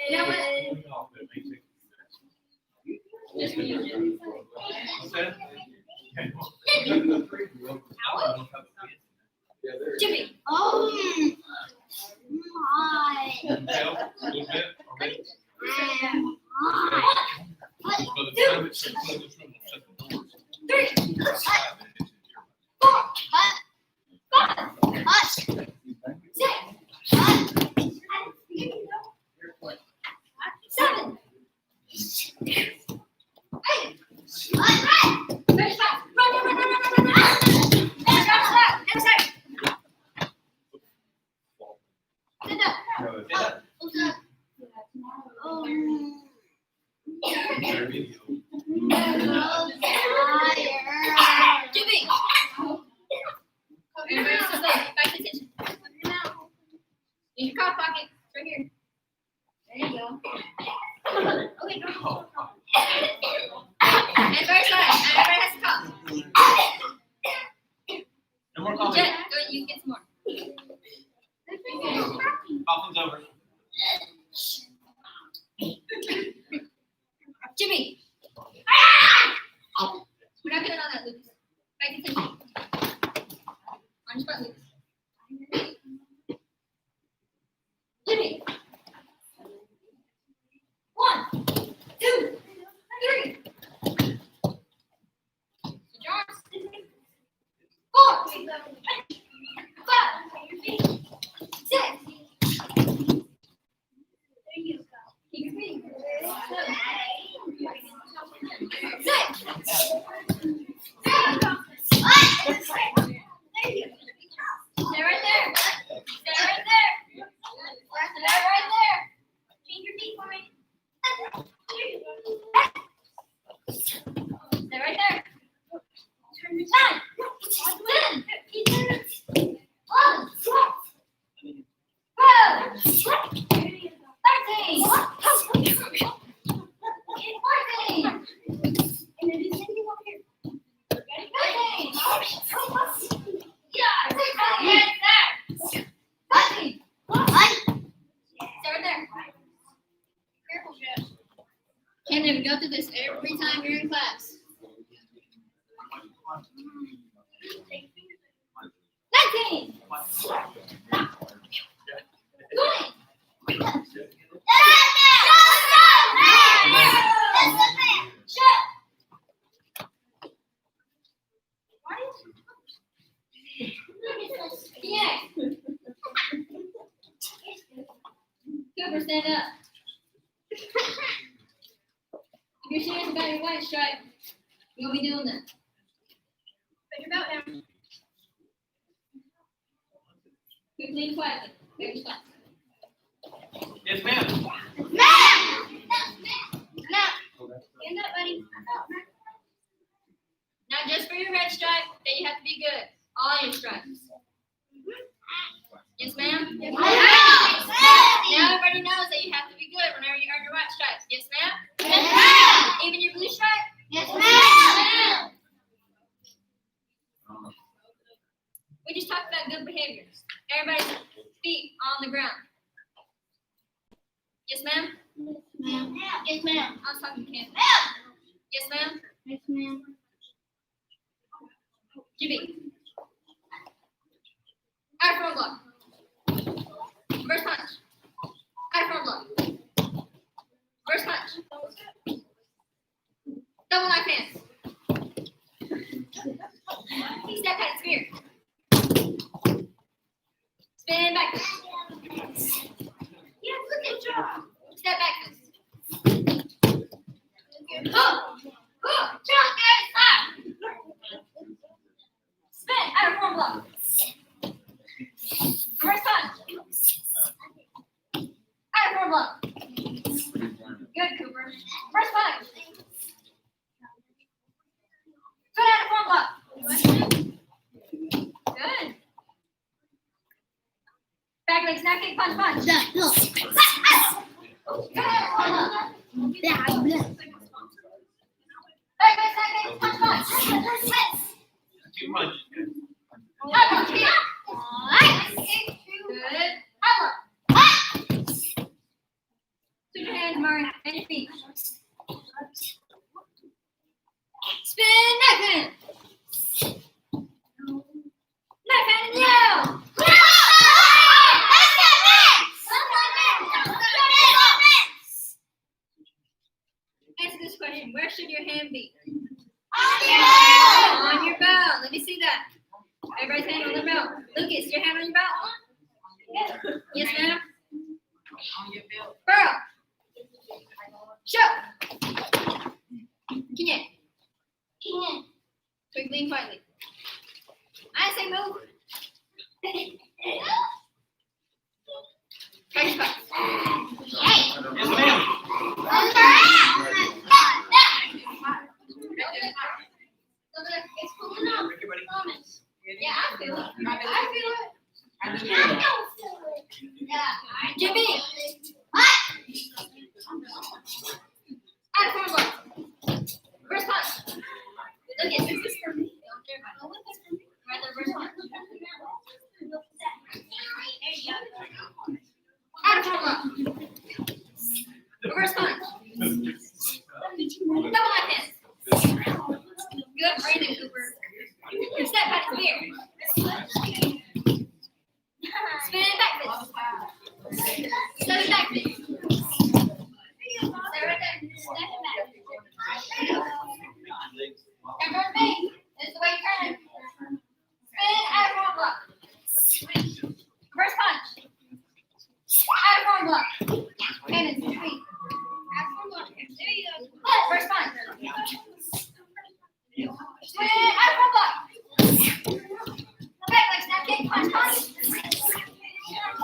You know what? Just for you, Jim. Jimmy. Oh. My. Three. 4. 5. 6. 7. 8. Jimmy. Everybody just back to attention. In your coat pocket, it's right here. There you go. Okay, go. And very side. Everybody has a cup. No more coffee. Jen, go you get some more. Coffee's over. Jimmy. We're not doing all that, Lucas. Back to attention. On your spot, Lucas. Jimmy. 1, 2, 3. Switch arms. 4, 5, 6, Camden, go through this every time you're in class. 19. 20. Yeah. Cooper, stand up. If you're serious about your white stripe, you'll be doing that. Put your belt down. Quickly and quietly. Very slow. Yes, ma'am. Stand up, buddy. Now, just for your red stripe, that you have to be good. All your stripes. Yes, ma'am? Yes, ma'am. Now everybody knows that you have to be good whenever you earn your white stripes. Yes, ma'am? Yes, ma'am. Even your blue stripe? Yes, ma'am. We just talked about good behaviors. Everybody's feet on the ground. Yes, ma'am? Yes, ma'am. Yes, ma'am. I was talking to Kim. Yes, ma'am? Yes, ma'am. Jimmy. Out of front block. First punch. Out of front block. First punch. Double knife hands. Step back, spear. Spin back. Yeah, look at job. Step back. Spin out of front block. First punch. Out of front block. Good, Cooper. First punch. Foot out of front block. Good. Back leg snap kick, punch, punch. Foot out of front block. Back leg snap kick, punch, punch. Two punches. Upper kick. Good. Upper. Put your hands, Murray, and your feet. Spin knife hand. Knife hand and yell. Answer this question. Where should your hand be? On your belt. Let me see that. Everybody's hand on their belt. Lucas, your hand on your belt? Yes, ma'am. On your belt. Burrow. Show. Kinye. Quickly and quietly. I say move. Practice pass. Yes, ma'am. It's pulling up. Yeah, I feel it. I feel it. I do. Yeah. Jimmy. Out of front block. First punch. Look at this. Is for me? Right there, first punch. Out of front block. Reverse punch. Double knife hands. Good breathing, Cooper. Step back to spear. Spin back fist. Step back fist. Stay right there. Step it back. And first base. This is the way you turn it. Spin out of front block. First punch. Out of front block. And it's feet. Out of front block. There you go. First punch. Spin out of front block. Back leg snap kick. Punch, punch. Spin out of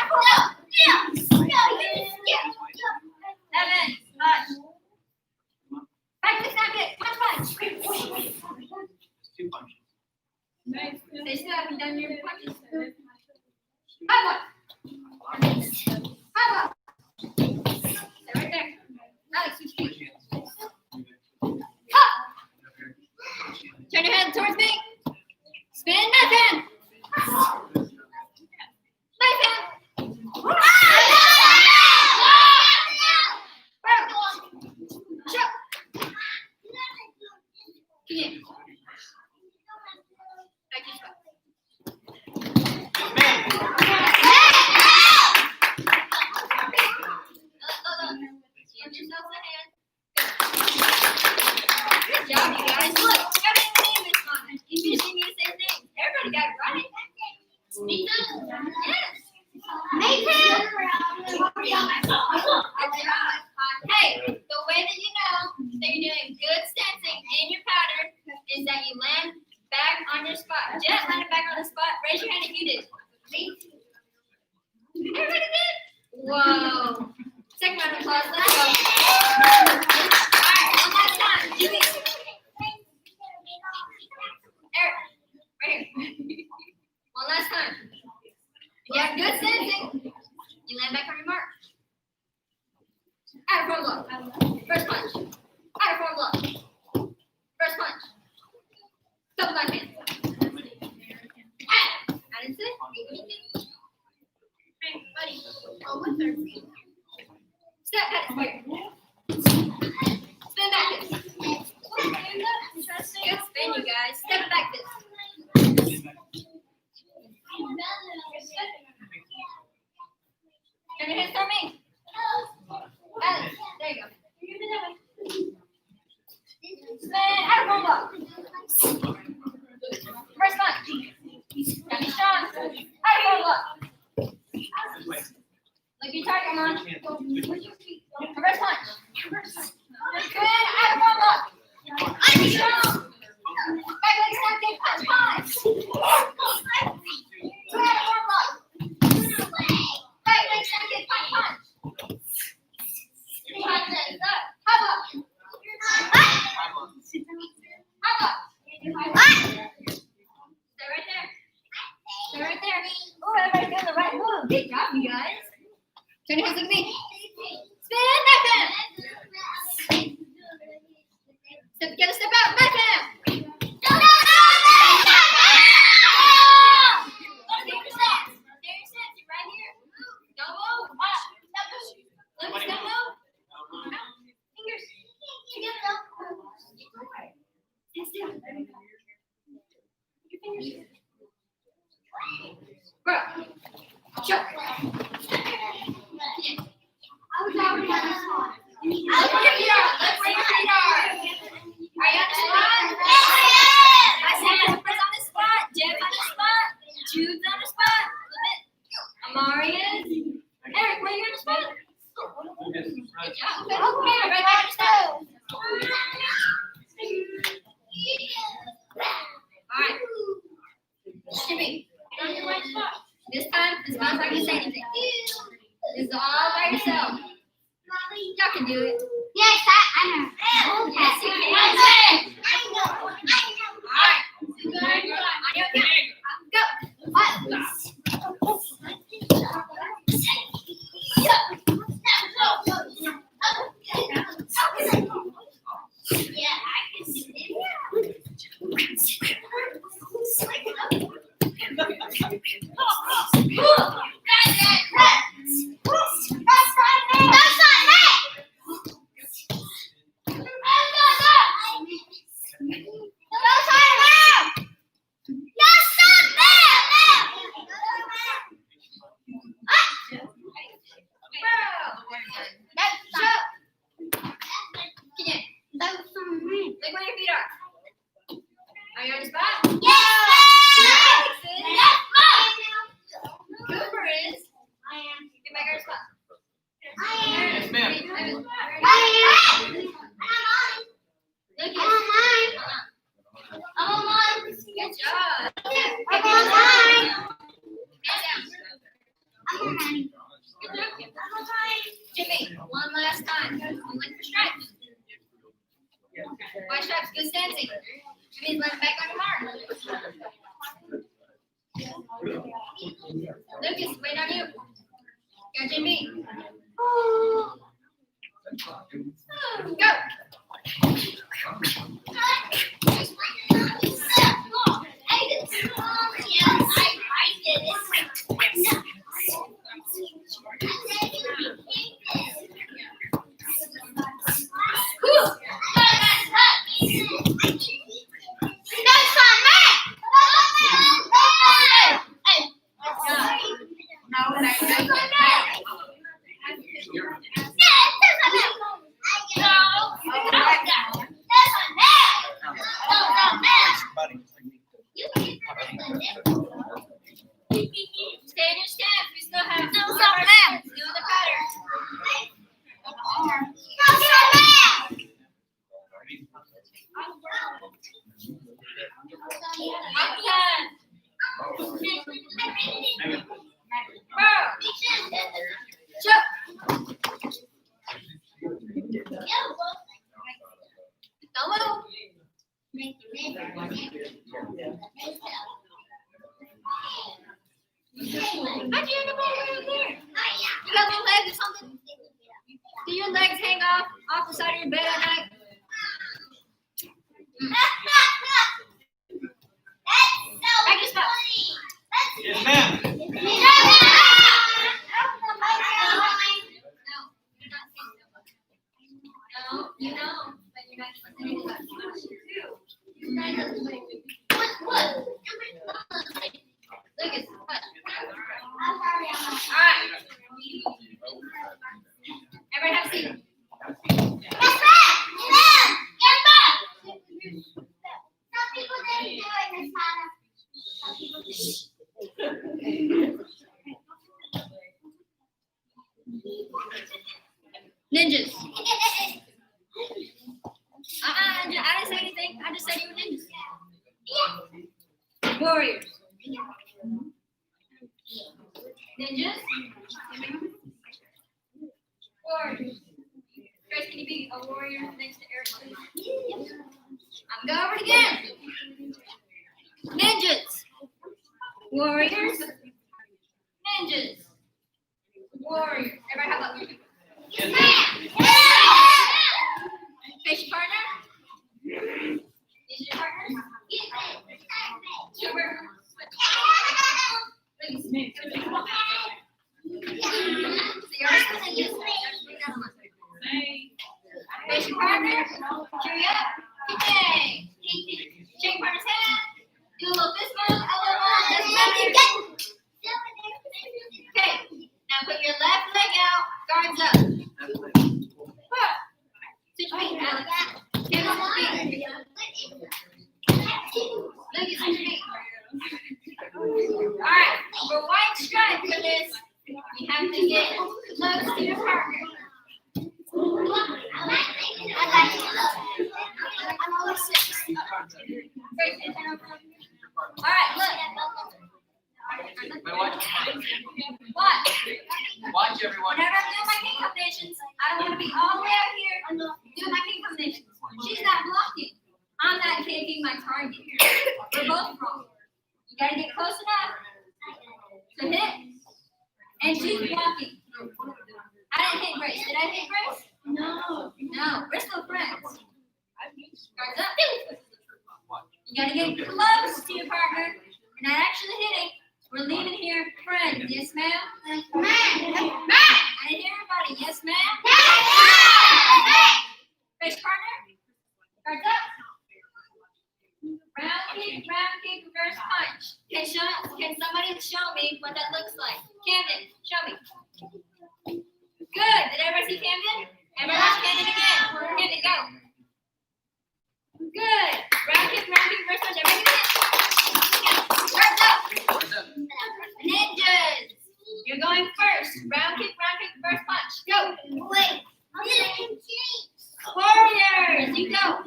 front block. Yeah. 7. Punch. Back leg snap kick. Punch, punch. Two punches. They still haven't done your punches. Up one. Hey, the way that you know that you're doing good stancing in your pattern is that you land back on your spot. Jet landed back on the spot. Raise your hand if you did. Everybody did? Whoa. Second round of applause. Let's go. Alright, one last time. Jimmy. Eric, right here. One last time. You have good stancing. You land back on your mark. Out of front block. First punch. Out of front block. First punch. Double backhand. I didn't say. Hey, buddy. Oh, what's her feet? Step back here. Spin back this. Good spin, you guys. Step back this. Turn your hands toward me. Alex, there you go. Spin out of front block. First punch. Gotta be strong. Out of front block. Look your target, man. Reverse punch. Spin out of front block. I'm strong. Back leg snap kick punch. Punch. Two out of front block. Back leg snap kick punch. Punch. Punch that is up. Hop up. Hop up. Stay right there. Stay right there. Oh, everybody's doing the right move. Good job, you guys. Turn your hands look at me. Spin backhand. Step together, step out, backhand. Stay your stance. You're right here. Don't move. Let me step move. Fingers. Together. Stand still. Your fingers. Bro. Choke. Look where your feet are. Look where your feet are. Are you on the spot? I said Empress on the spot. Jeff on the spot. Jude's on the spot. Amari is. Eric, where are you on the spot? Good job. Okay, right back on your spot. Alright. Jimmy, you're on your right spot. This time, it's not like you say anything. This is all by yourself. Y'all can do it. Yes, I know. Yes, you can. Alright. On your count. Go. Yeah, I can see it. Look where your feet are. Are you on the spot? Yes, Cooper is. I am. Get back on your spot. I am. Yes, ma'am. I'm on mine. Good job. I'm on mine. Hands down. I'm on mine. Good job. I'm on mine. Jimmy, one last time. Look for stripes. White stripes, good stancing. Jimmy's laying back on your mark. Lucas, wait on you. Go, Jimmy. Go. Stay in your stance. We still have got little legs or something? Do your legs hang off the side of your bed at night? Back your spot. Yes, ma'am. No, you're not saying no. No, you know, but you're not listening to us. What? Look at what? Alright. Everybody have a seat. Ninjas. I didn't say anything. I just said you were ninjas. Warriors. Ninjas. Warriors. Chris, can you be a warrior next to Eric, please? I'm going over it again. Ninjas. Warriors. Ninjas. Warriors. Everybody have a face your partner. Is your partner? Super. Face your partner. Cheer you up. Yay. Shake partner's hand. Do a little fist bump. Elbow bump. Okay. Now put your left leg out. Guards up. Switch feet, Alex. Give us the feet. Look at switch feet. Alright, for white stripe for this, you have to get close to your partner. Alright, look. Watch everyone. Whenever I'm doing my king combinations, I don't want to be all the way out here doing my king combinations. She's not blocking. I'm not taking my target. We're both wrong. You gotta get close enough to hit. And she's blocking. I didn't hit Grace. Did I hit Grace? No. No. We're still friends. Guards up. You gotta get close to your partner. You're not actually hitting. We're leaving here friends. Yes, ma'am? Yes, ma'am. I didn't hear everybody. Yes, ma'am? Face partner. Guards up. Round kick, reverse punch. Can somebody show me what that looks like? Camden, show me. Good. Did everybody see Camden? Everybody watch Camden again. Camden, go. Good. Round kick, reverse punch. Everybody get it. Guards up. Ninjas. You're going first. Round kick, reverse punch. Go. Wait. Warriors, you go.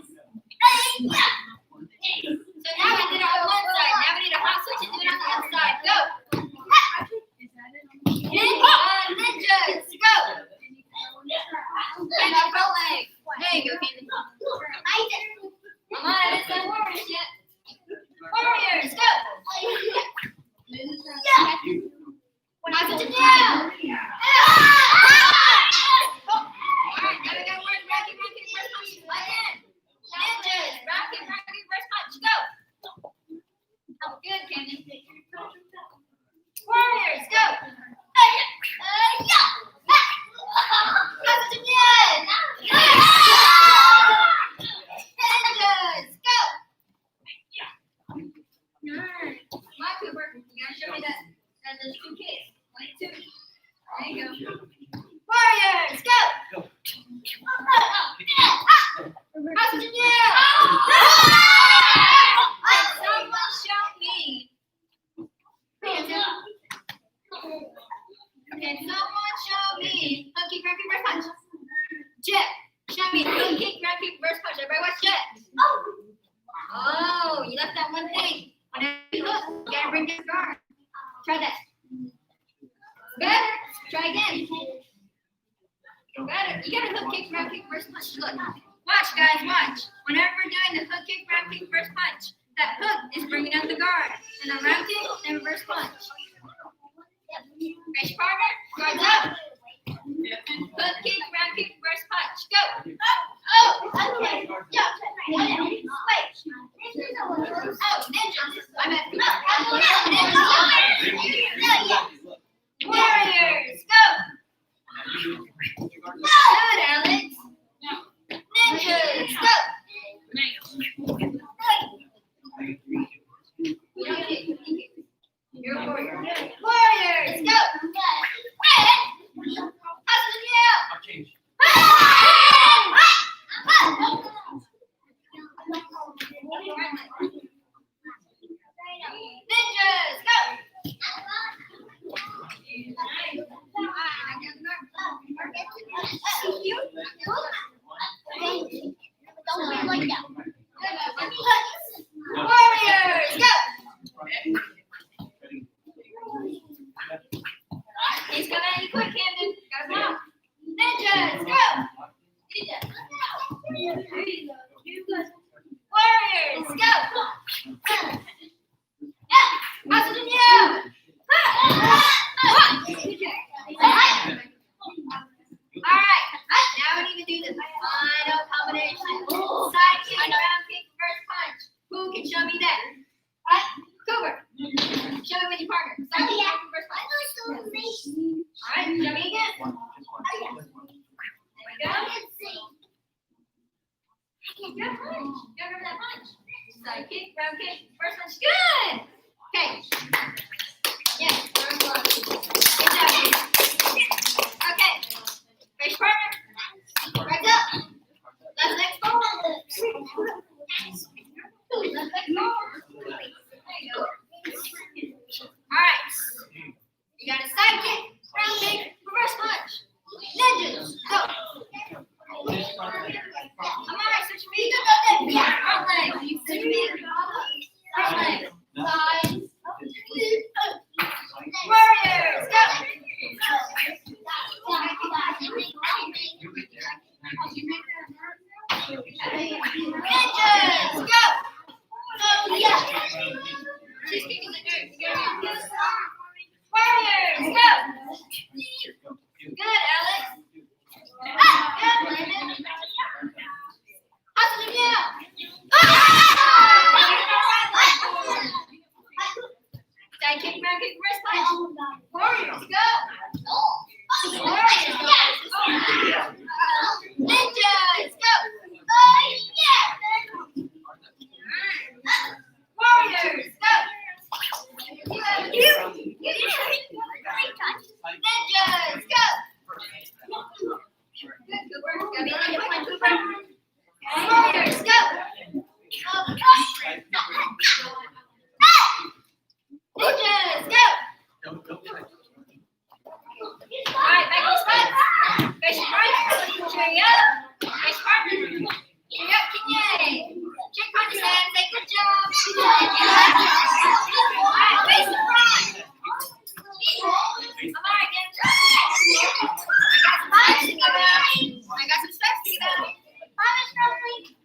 So now we did it on one side. Now we need a hot switch and do it on the other side. Go. Ninjas, go. And our front leg. There you go, Candy. Come on, I didn't say warriors yet. Warriors, go. Hot switch it down. Alright, now we got words. Round kick, first punch. Again. Ninjas, round kick, first punch. Go. Oh, good, Camden. Warriors, go. Ninjas, go. Nice. My Cooper, you gotta show me that there's two kids. 1, 2. There you go. Warriors, go. Someone show me. Can someone show me hook kick, grab kick, reverse punch? Jet, show me hook kick, grab kick, reverse punch. Everybody watch Jet. Oh, you left that one thing. Whenever you hook, you gotta bring this guard. Try that. Better. Try again. Better. You gotta hook kick, grab kick, reverse punch. Look. Watch, guys, watch. Whenever we're doing the hook kick, grab kick, reverse punch, that hook is bringing out the guard. And the round kick, and reverse punch. Face partner, guards up. Side kick, round kick, first punch. Good. Okay. Yes, first punch. Good job. Okay. Face partner. Right up. Left leg forward. Left leg forward. There you go. All right. You got a side kick, round kick, reverse punch. Ninjas, go. I'm alright, switch your feet. Yeah, front leg. Switch your feet. Front leg. Side. Warriors, go. Ninjas, go. Yeah. She's kicking the dirt. Warriors, go. Good, Alex. Good, Landon. Hustle him out. Side kick, round kick, wrist punch. Warriors, go. Warriors, go. Ninjas, go. Warriors, go. Ninjas, go. Good work. Gabby, ninja point, Cooper. Warriors, go. Ninjas, go. All right, back to spot. Face your right. Cheer you up. Face partner. Cheer you up, Kenya. Check partner's hand. Say good job. All right, face the front. I'm all right, again. I got some vibes to give out. I got some steps to give out. Vibes from me.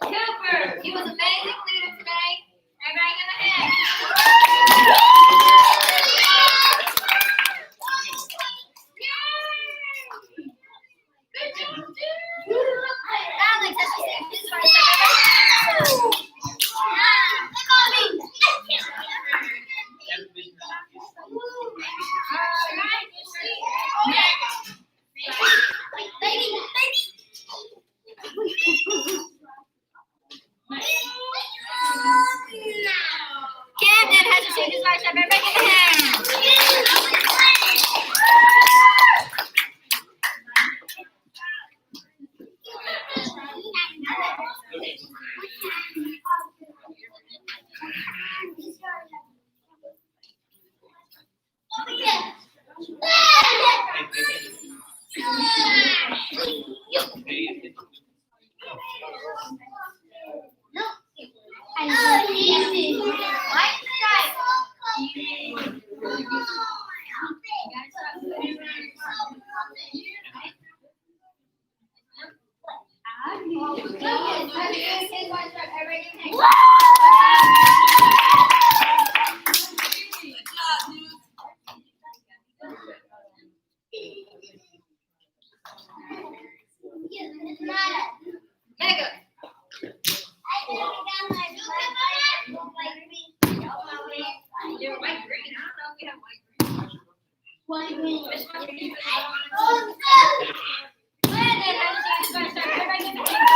Cooper, he was amazing leader today. Everybody give a hand. Good job. Alex, that's the same. This is our second. Camden has received his right shot. Everybody give a hand. Mega. You're white green. I don't know if we have white green. Landon has received his right shot. Everybody give a hand.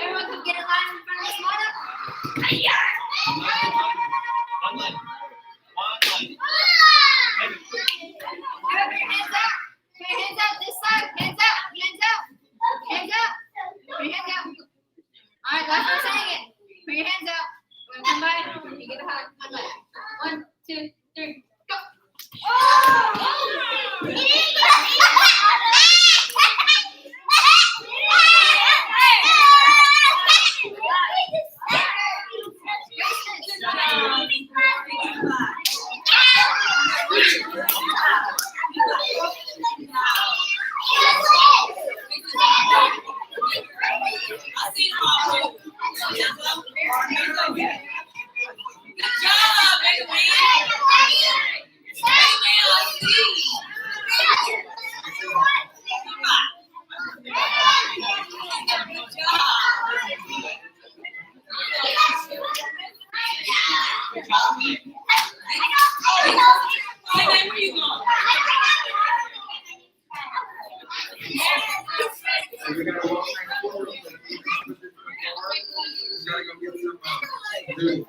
Everyone come get in line in front of this model. Put your hands up. Put your hands out this side. Hands out. Hands out. Hands out. Put your hands out. All right, last one saying it. Put your hands out. We're gonna come by. We're gonna walk back forward. We're gonna go get some food.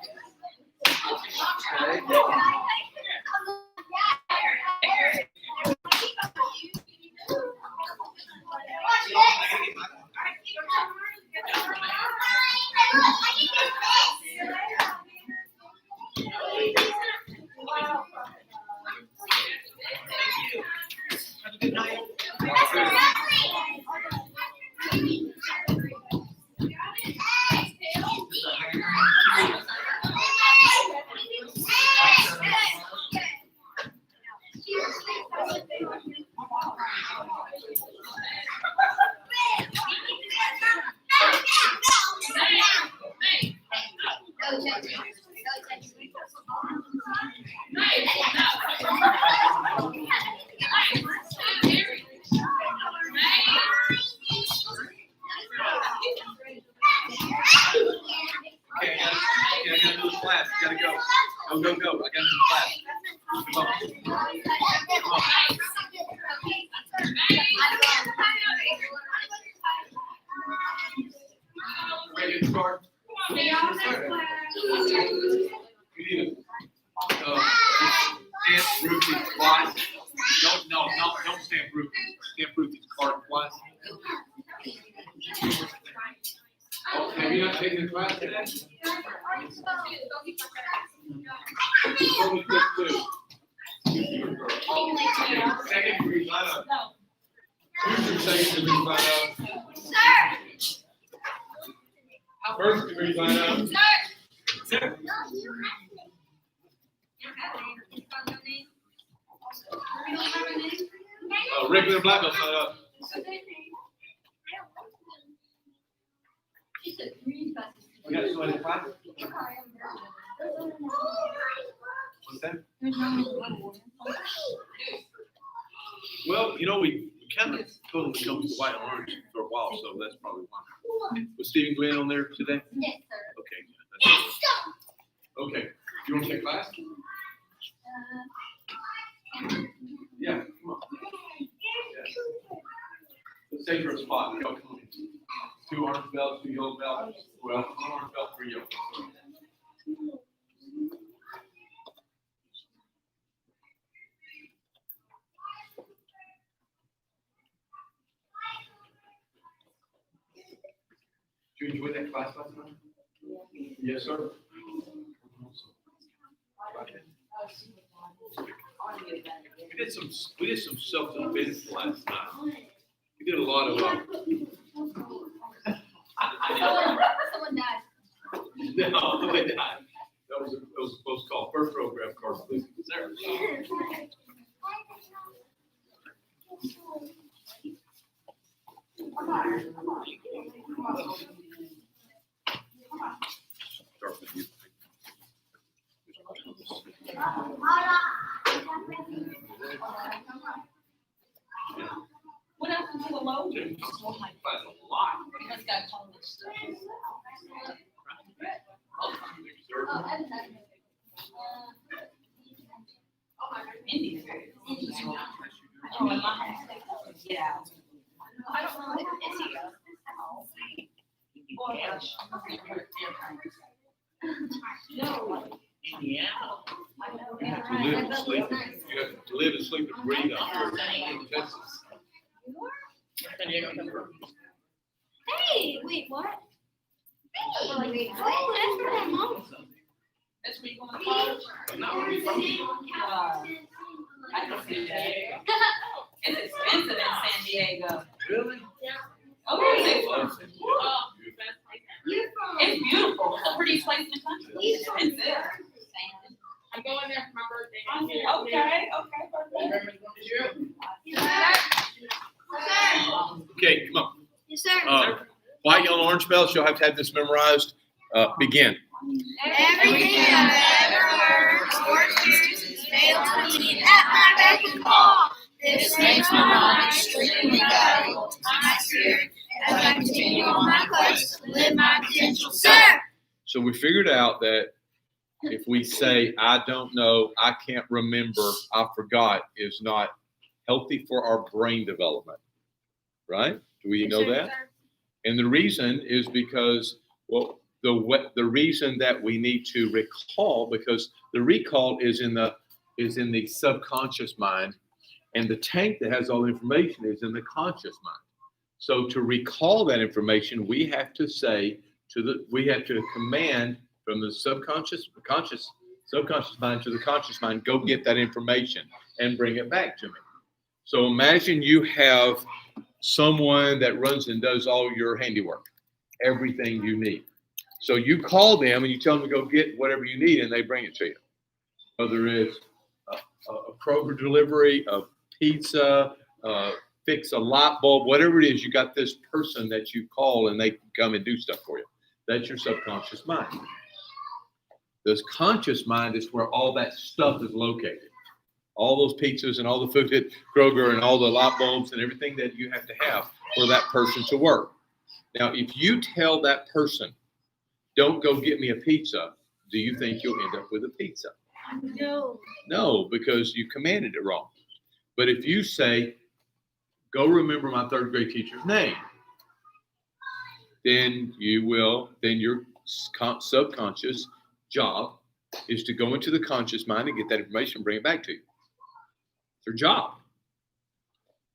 Okay, guys. Yeah, I gotta do the class. Gotta go. Go. I gotta do the class. Come on. Ready to start? You need to stand Ruthie's class. Don't stand Ruthie. Stand Ruthie's card class. Okay, you're not taking the class today? Only took two. Second degree, line up. Who's your second degree, line up? First degree, line up. Sir. Regular black belt, line up. We got somebody in class? What's that? Well, you know, we kind of totally come to white orange for a while, so that's probably why. Was Stephen Glenn on there today? Yes, sir. Okay. Okay. You want to take class? Yeah, come on. Yeah. Let's take her a spot. Go, come on. 2 orange belts, 2 yellow belts. Well, 1 orange belt, 3 yellow. Did you enjoy that class last night? Yes, sir. We did some self-defense last night. We did a lot of Someone died. no, they died. That was a close call. First program card, please. There. Start with you. What happened to the load? Dude, a lot. That's got all this stuff. Indian. Oh, in my house. Yeah. I don't know. Is he? No. Indiana. You have to live and sleep. You have to live and sleep and breathe out here in Texas. San Diego, California. Hey, wait, what? Hey, oh, that's for my mom. That's where you going to college? No, where are you from? I can see that. It's expensive in San Diego. Really? Oh, really? Oh, It's beautiful. It's the prettiest place in the country. It's expensive. I'm going there for my birthday. Okay. Remember you? Okay, come on. Yes, sir. White, yellow, orange belts, you'll have to have this memorized. Begin. Everything I've ever heard, horses, is failed to lead at my beck and call. This makes my mind extremely valuable to my spirit as I continue on my quest to live my potential. Sir! So we figured out that if we say, I don't know, I can't remember, I forgot, is not healthy for our brain development. right? Do we You know sure, that? sir? And the reason is because, well, the reason that we need to recall, because the recall is in the subconscious mind, and the tank that has all the information is in the conscious mind. So to recall that information, we have to command from the subconscious mind to the conscious mind, go get that information and bring it back to me. So imagine you have someone that runs and does all your handiwork, everything you need. So you call them and you tell them to go get whatever you need, and they bring it to you. Whether it's a Kroger delivery, a pizza, fix a light bulb, whatever it is, you got this person that you call and they can come and do stuff for you. That's your subconscious mind. This conscious mind is where all that stuff is located. All those pizzas and all the food at Kroger and all the light bulbs and everything that you have to have for that person to work. Now, if you tell that person, don't go get me a pizza, do you think you'll end up with a pizza? No. No, because you commanded it wrong. But if you say, go remember my third grade teacher's name, then your subconscious job is to go into the conscious mind and get that information and bring it back to you. It's your job.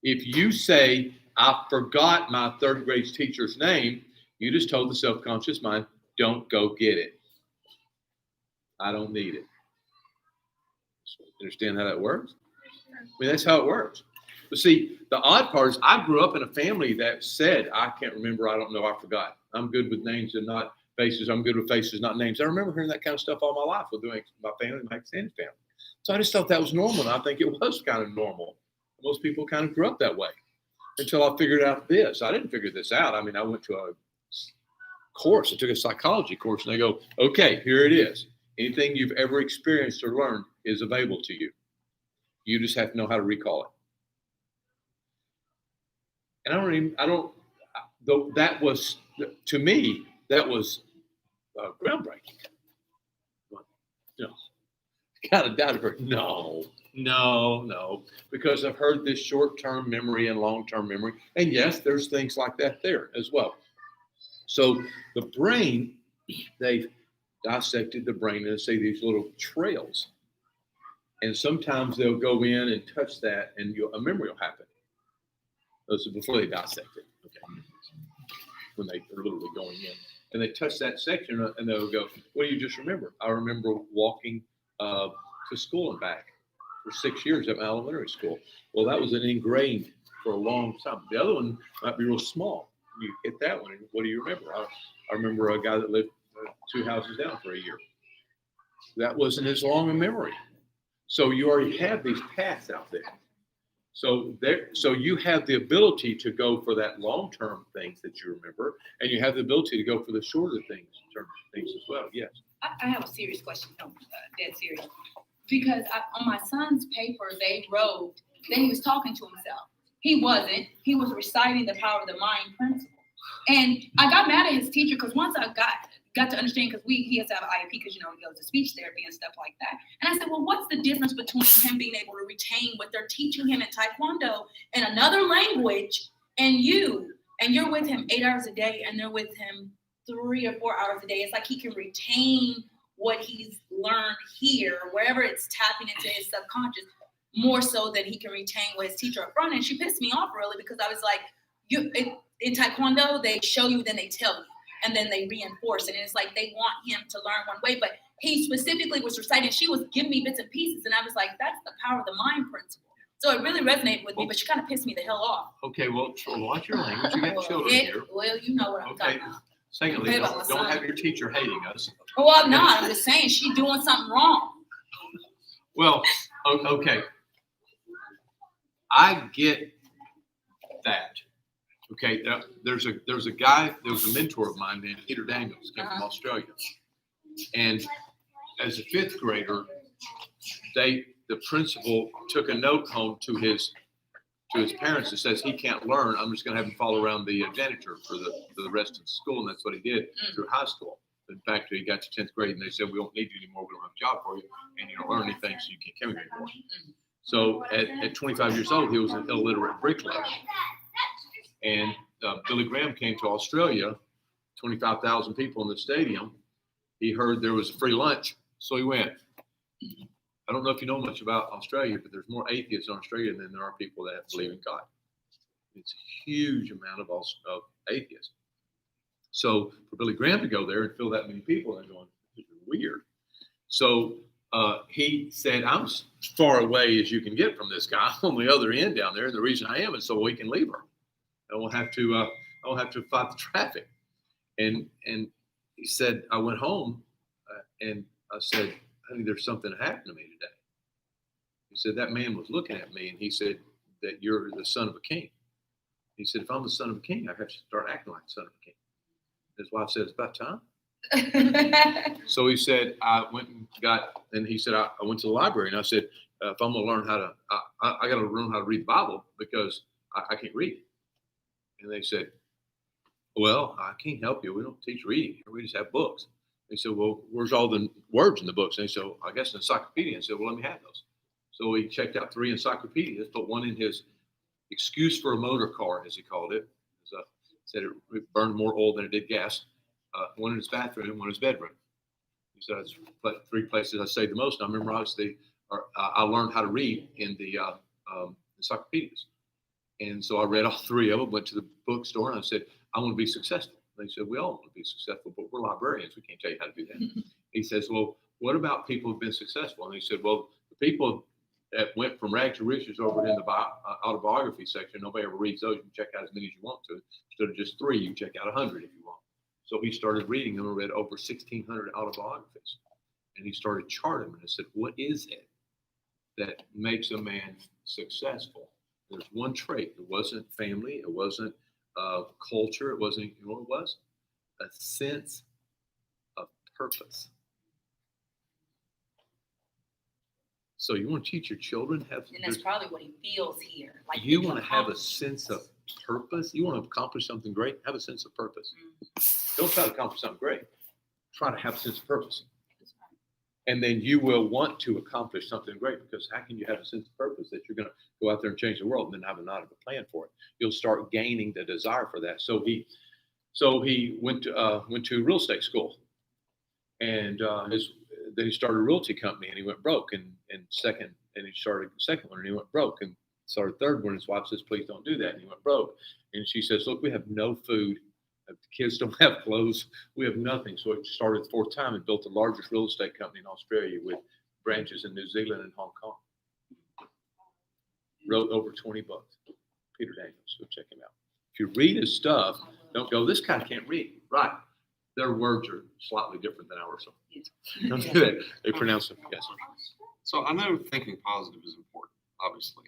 If you say, I forgot my third grade teacher's name, you just told the subconscious mind, don't go get it. I don't need it. Understand how that works? I mean, that's how it works. But see, the odd part is I grew up in a family that said, I can't remember, I don't know, I forgot. I'm good with names and not faces. I'm good with faces, not names. I remember hearing that kind of stuff all my life with doing my family, my extended family. So I just thought that was normal, and I think it was kind of normal. Most people kind of grew up that way until I figured out this. I didn't figure this out. I mean, I went to a course. I took a psychology course, and they go, okay, here it is. Anything you've ever experienced or learned is available to you. You just have to know how to recall it. And that was, to me, that was groundbreaking. Kind of doubted her. No, because I've heard this short-term memory and long-term memory. And yes, there's things like that there as well. So the brain, they've dissected the brain and say these little trails. And sometimes they'll go in and touch that and a memory will happen. Those are before they dissect it. Okay. When they are literally going in. And they touch that section and they'll go, what do you just remember? I remember walking to school and back for 6 years at my elementary school. Well, that was an ingrained for a long time. The other one might be real small. You hit that one, and what do you remember? I remember a guy that lived 2 houses down for a year. That wasn't as long a memory. So you already have these paths out there. So you have the ability to go for that long-term things that you remember, and you have the ability to go for the shorter things as well. Yes. I have a serious question. No, dead serious. Because on my son's paper, they wrote that he was talking to himself. He wasn't. He was reciting the power of the mind principle. And I got mad at his teacher because once I got to understand, because he has to have an IEP because, he goes to speech therapy and stuff like that. And I said, well, what's the difference between him being able to retain what they're teaching him in Taekwondo in another language and you're with him 8 hours a day and they're with him 3 or 4 hours a day. It's like he can retain what he's learned here, wherever it's tapping into his subconscious, more so than he can retain what his teacher up front. And she pissed me off really because I was like, in Taekwondo, they show you, then they tell you, and then they reinforce it. And it's like they want him to learn one way, but he specifically was reciting, she was giving me bits and pieces, and I was like, that's the power of the mind principle. So it really resonated with me, but she kind of pissed me the hell off. Okay, well, watch your language. You got children here. Well, you know what I'm talking about. Secondly, don't have your teacher hating us. Well, I'm not. I'm just saying she's doing something wrong. Well, okay. I get that. Okay, there's a guy, there was a mentor of mine named Peter Daniels, came from Australia. And as a 5th grader, the principal took a note home to his parents that says he can't learn. I'm just going to have him follow around the janitor for the rest of the school, and that's what he did through high school. In fact, he got to 10th grade, and they said, we don't need you anymore. We don't have a job for you, and you don't learn anything, so you can't come here anymore. So at 25 years old, he was an illiterate bricklayer. And Billy Graham came to Australia, 25,000 people in the stadium. He heard there was a free lunch, so he went. I don't know if you know much about Australia, but there's more atheists in Australia than there are people that believe in God. It's a huge amount of atheists. So for Billy Graham to go there and fill that many people, they're going, this is weird. So he said, I'm as far away as you can get from this guy on the other end down there. And the reason I am is so we can leave her. I won't have to fight the traffic. And he said, I went home and I said, honey, there's something that happened to me today. He said, that man was looking at me and he said that you're the son of a king. He said, if I'm the son of a king, I have to start acting like the son of a king. His wife said, it's about time. So he said, I went and he said, I went to the library and I said, if I'm going to learn how to, I got to learn how to read the Bible because I can't read. And they said, well, I can't help you. We don't teach reading here. We just have books. They said, well, where's all the words in the books? And they said, well, I guess an encyclopedia. And said, well, let me have those. So he checked out 3 encyclopedias, put one in his excuse for a motor car, as he called it. Said it burned more oil than it did gas. One in his bathroom, one in his bedroom. He said, that's 3 places I saved the most. And I memorized I learned how to read in the encyclopedias. And so I read all 3 of them, went to the bookstore, and I said, I want to be successful. They said, we all want to be successful, but we're librarians. We can't tell you how to do that. He says, well, what about people who've been successful? And he said, well, the people that went from rags to riches over in the autobiography section, nobody ever reads those. You can check out as many as you want to. Instead of just 3, you can check out 100 if you want. So he started reading them and read over 1,600 autobiographies. And he started charting them and said, what is it that makes a man successful? There's one trait. It wasn't family. It wasn't culture. It wasn't, you know what it was? A sense of purpose. So you want to teach your children And that's probably what he feels here. Like you want to have a sense of purpose. You want to accomplish something great. Have a sense of purpose. Don't try to accomplish something great. Try to have a sense of purpose. And then you will want to accomplish something great, because how can you have a sense of purpose that you're going to go out there and change the world and then have not have a plan for it? You'll start gaining the desire for that. So he went to real estate school, and then he started a realty company, and he went broke. And he started the second one, and he went broke. And started the third one. His wife says, "Please don't do that." And he went broke. And she says, "Look, we have no food. The kids don't have clothes. We have nothing." So it started the 4th time and built the largest real estate company in Australia with branches in New Zealand and Hong Kong. Wrote over 20 books. Peter Daniels, go check him out. If you read his stuff, don't go, this guy can't read. Right. Their words are slightly different than ours. So don't do that. They pronounce them. Yes. So I know thinking positive is important, obviously.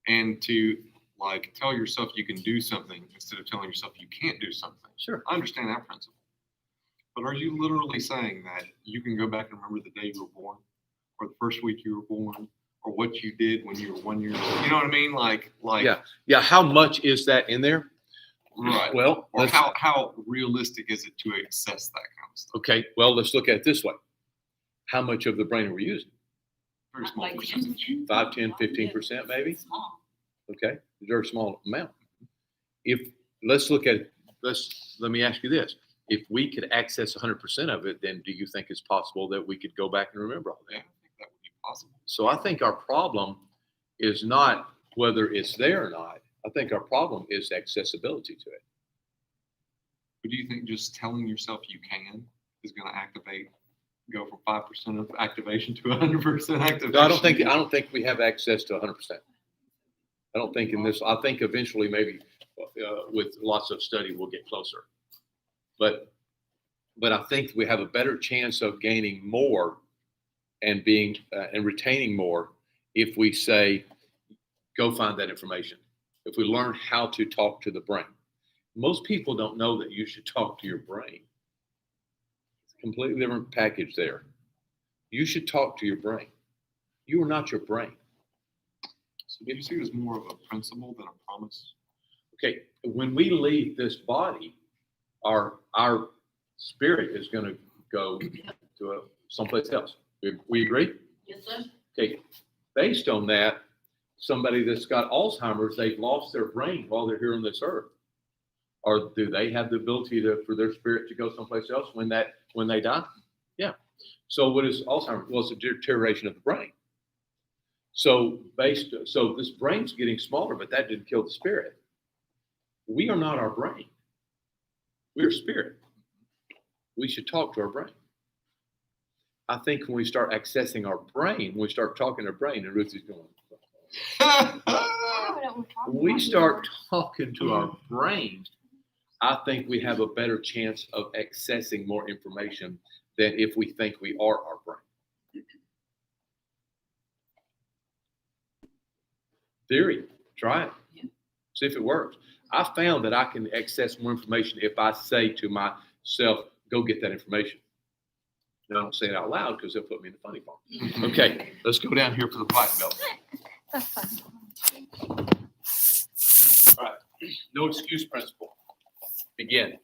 And to tell yourself you can do something instead of telling yourself you can't do something. Sure. I understand that principle. But are you literally saying that you can go back and remember the day you were born, or the first week you were born, or what you did when you were 1 year old? You know what I mean? Yeah. How much is that in there? Right. Well, or how realistic is it to access that kind of stuff? Okay. Well, let's look at it this way. How much of the brain are we using? Very small percentage. 5, 10, 15% maybe? Small. Okay. Very small amount. Let me ask you this. If we could access 100% of it, then do you think it's possible that we could go back and remember all that? Yeah, I think that would be possible. So I think our problem is not whether it's there or not. I think our problem is accessibility to it. But do you think just telling yourself you can is going to go from 5% of activation to 100% activation? No, I don't think we have access to 100%. I don't think I think eventually maybe with lots of study we'll get closer. But I think we have a better chance of gaining more and being and retaining more if we say, go find that information. If we learn how to talk to the brain. Most people don't know that you should talk to your brain. It's a completely different package there. You should talk to your brain. You are not your brain. So do you see it as more of a principle than a promise? Okay, when we leave this body, our spirit is going to go to someplace else. We agree? Yes, sir. Okay, based on that, somebody that's got Alzheimer's, they've lost their brain while they're here on this earth. Or do they have the ability for their spirit to go someplace else when they die? Yeah. So what is Alzheimer's? Well, it's a deterioration of the brain. So this brain's getting smaller, but that didn't kill the spirit. We are not our brain. We are spirit. We should talk to our brain. I think when we start accessing our brain, when we start talking to our brain, and Ruthie's going, when we start talking to our brain, I think we have a better chance of accessing more information than if we think we are our brain. Theory, try it. Yeah. See if it works. I found that I can access more information if I say to myself, go get that information. And I don't say it out loud because they'll put me in the funny farm. Okay, let's go down here for the black belt. All right, no excuse principle. Begin.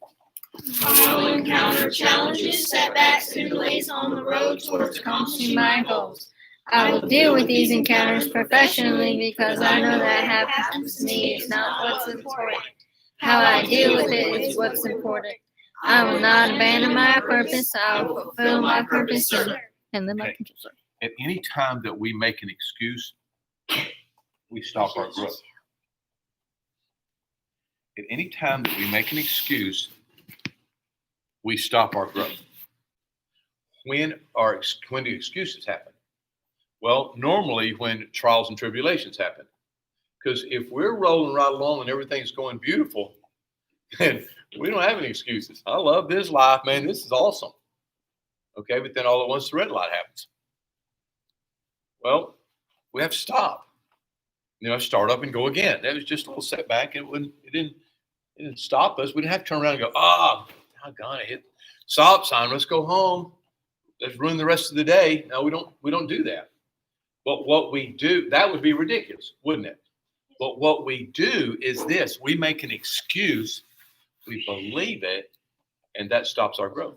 I will encounter challenges, setbacks, and delays on the road towards accomplishing my goals. I will deal with these encounters professionally because I know that what happens to me is not what's important. How I deal with it is what's important. I will not abandon my purpose. I will fulfill my purpose and live my purpose. At any time that we make an excuse, we stop our growth. At any time that we make an excuse, we stop our growth. When do excuses happen? Well, normally when trials and tribulations happen. Because if we're rolling right along and everything's going beautiful, then we don't have any excuses. I love this life, man. This is awesome. Okay, but then all at once the red light happens. Well, we have to stop. Start up and go again. That was just a little setback. It didn't stop us. We didn't have to turn around and go, doggone, I hit stop sign. Let's go home. Let's ruin the rest of the day. No, we don't do that. But what we do, that would be ridiculous, wouldn't it? But what we do is this. We make an excuse, we believe it, and that stops our growth.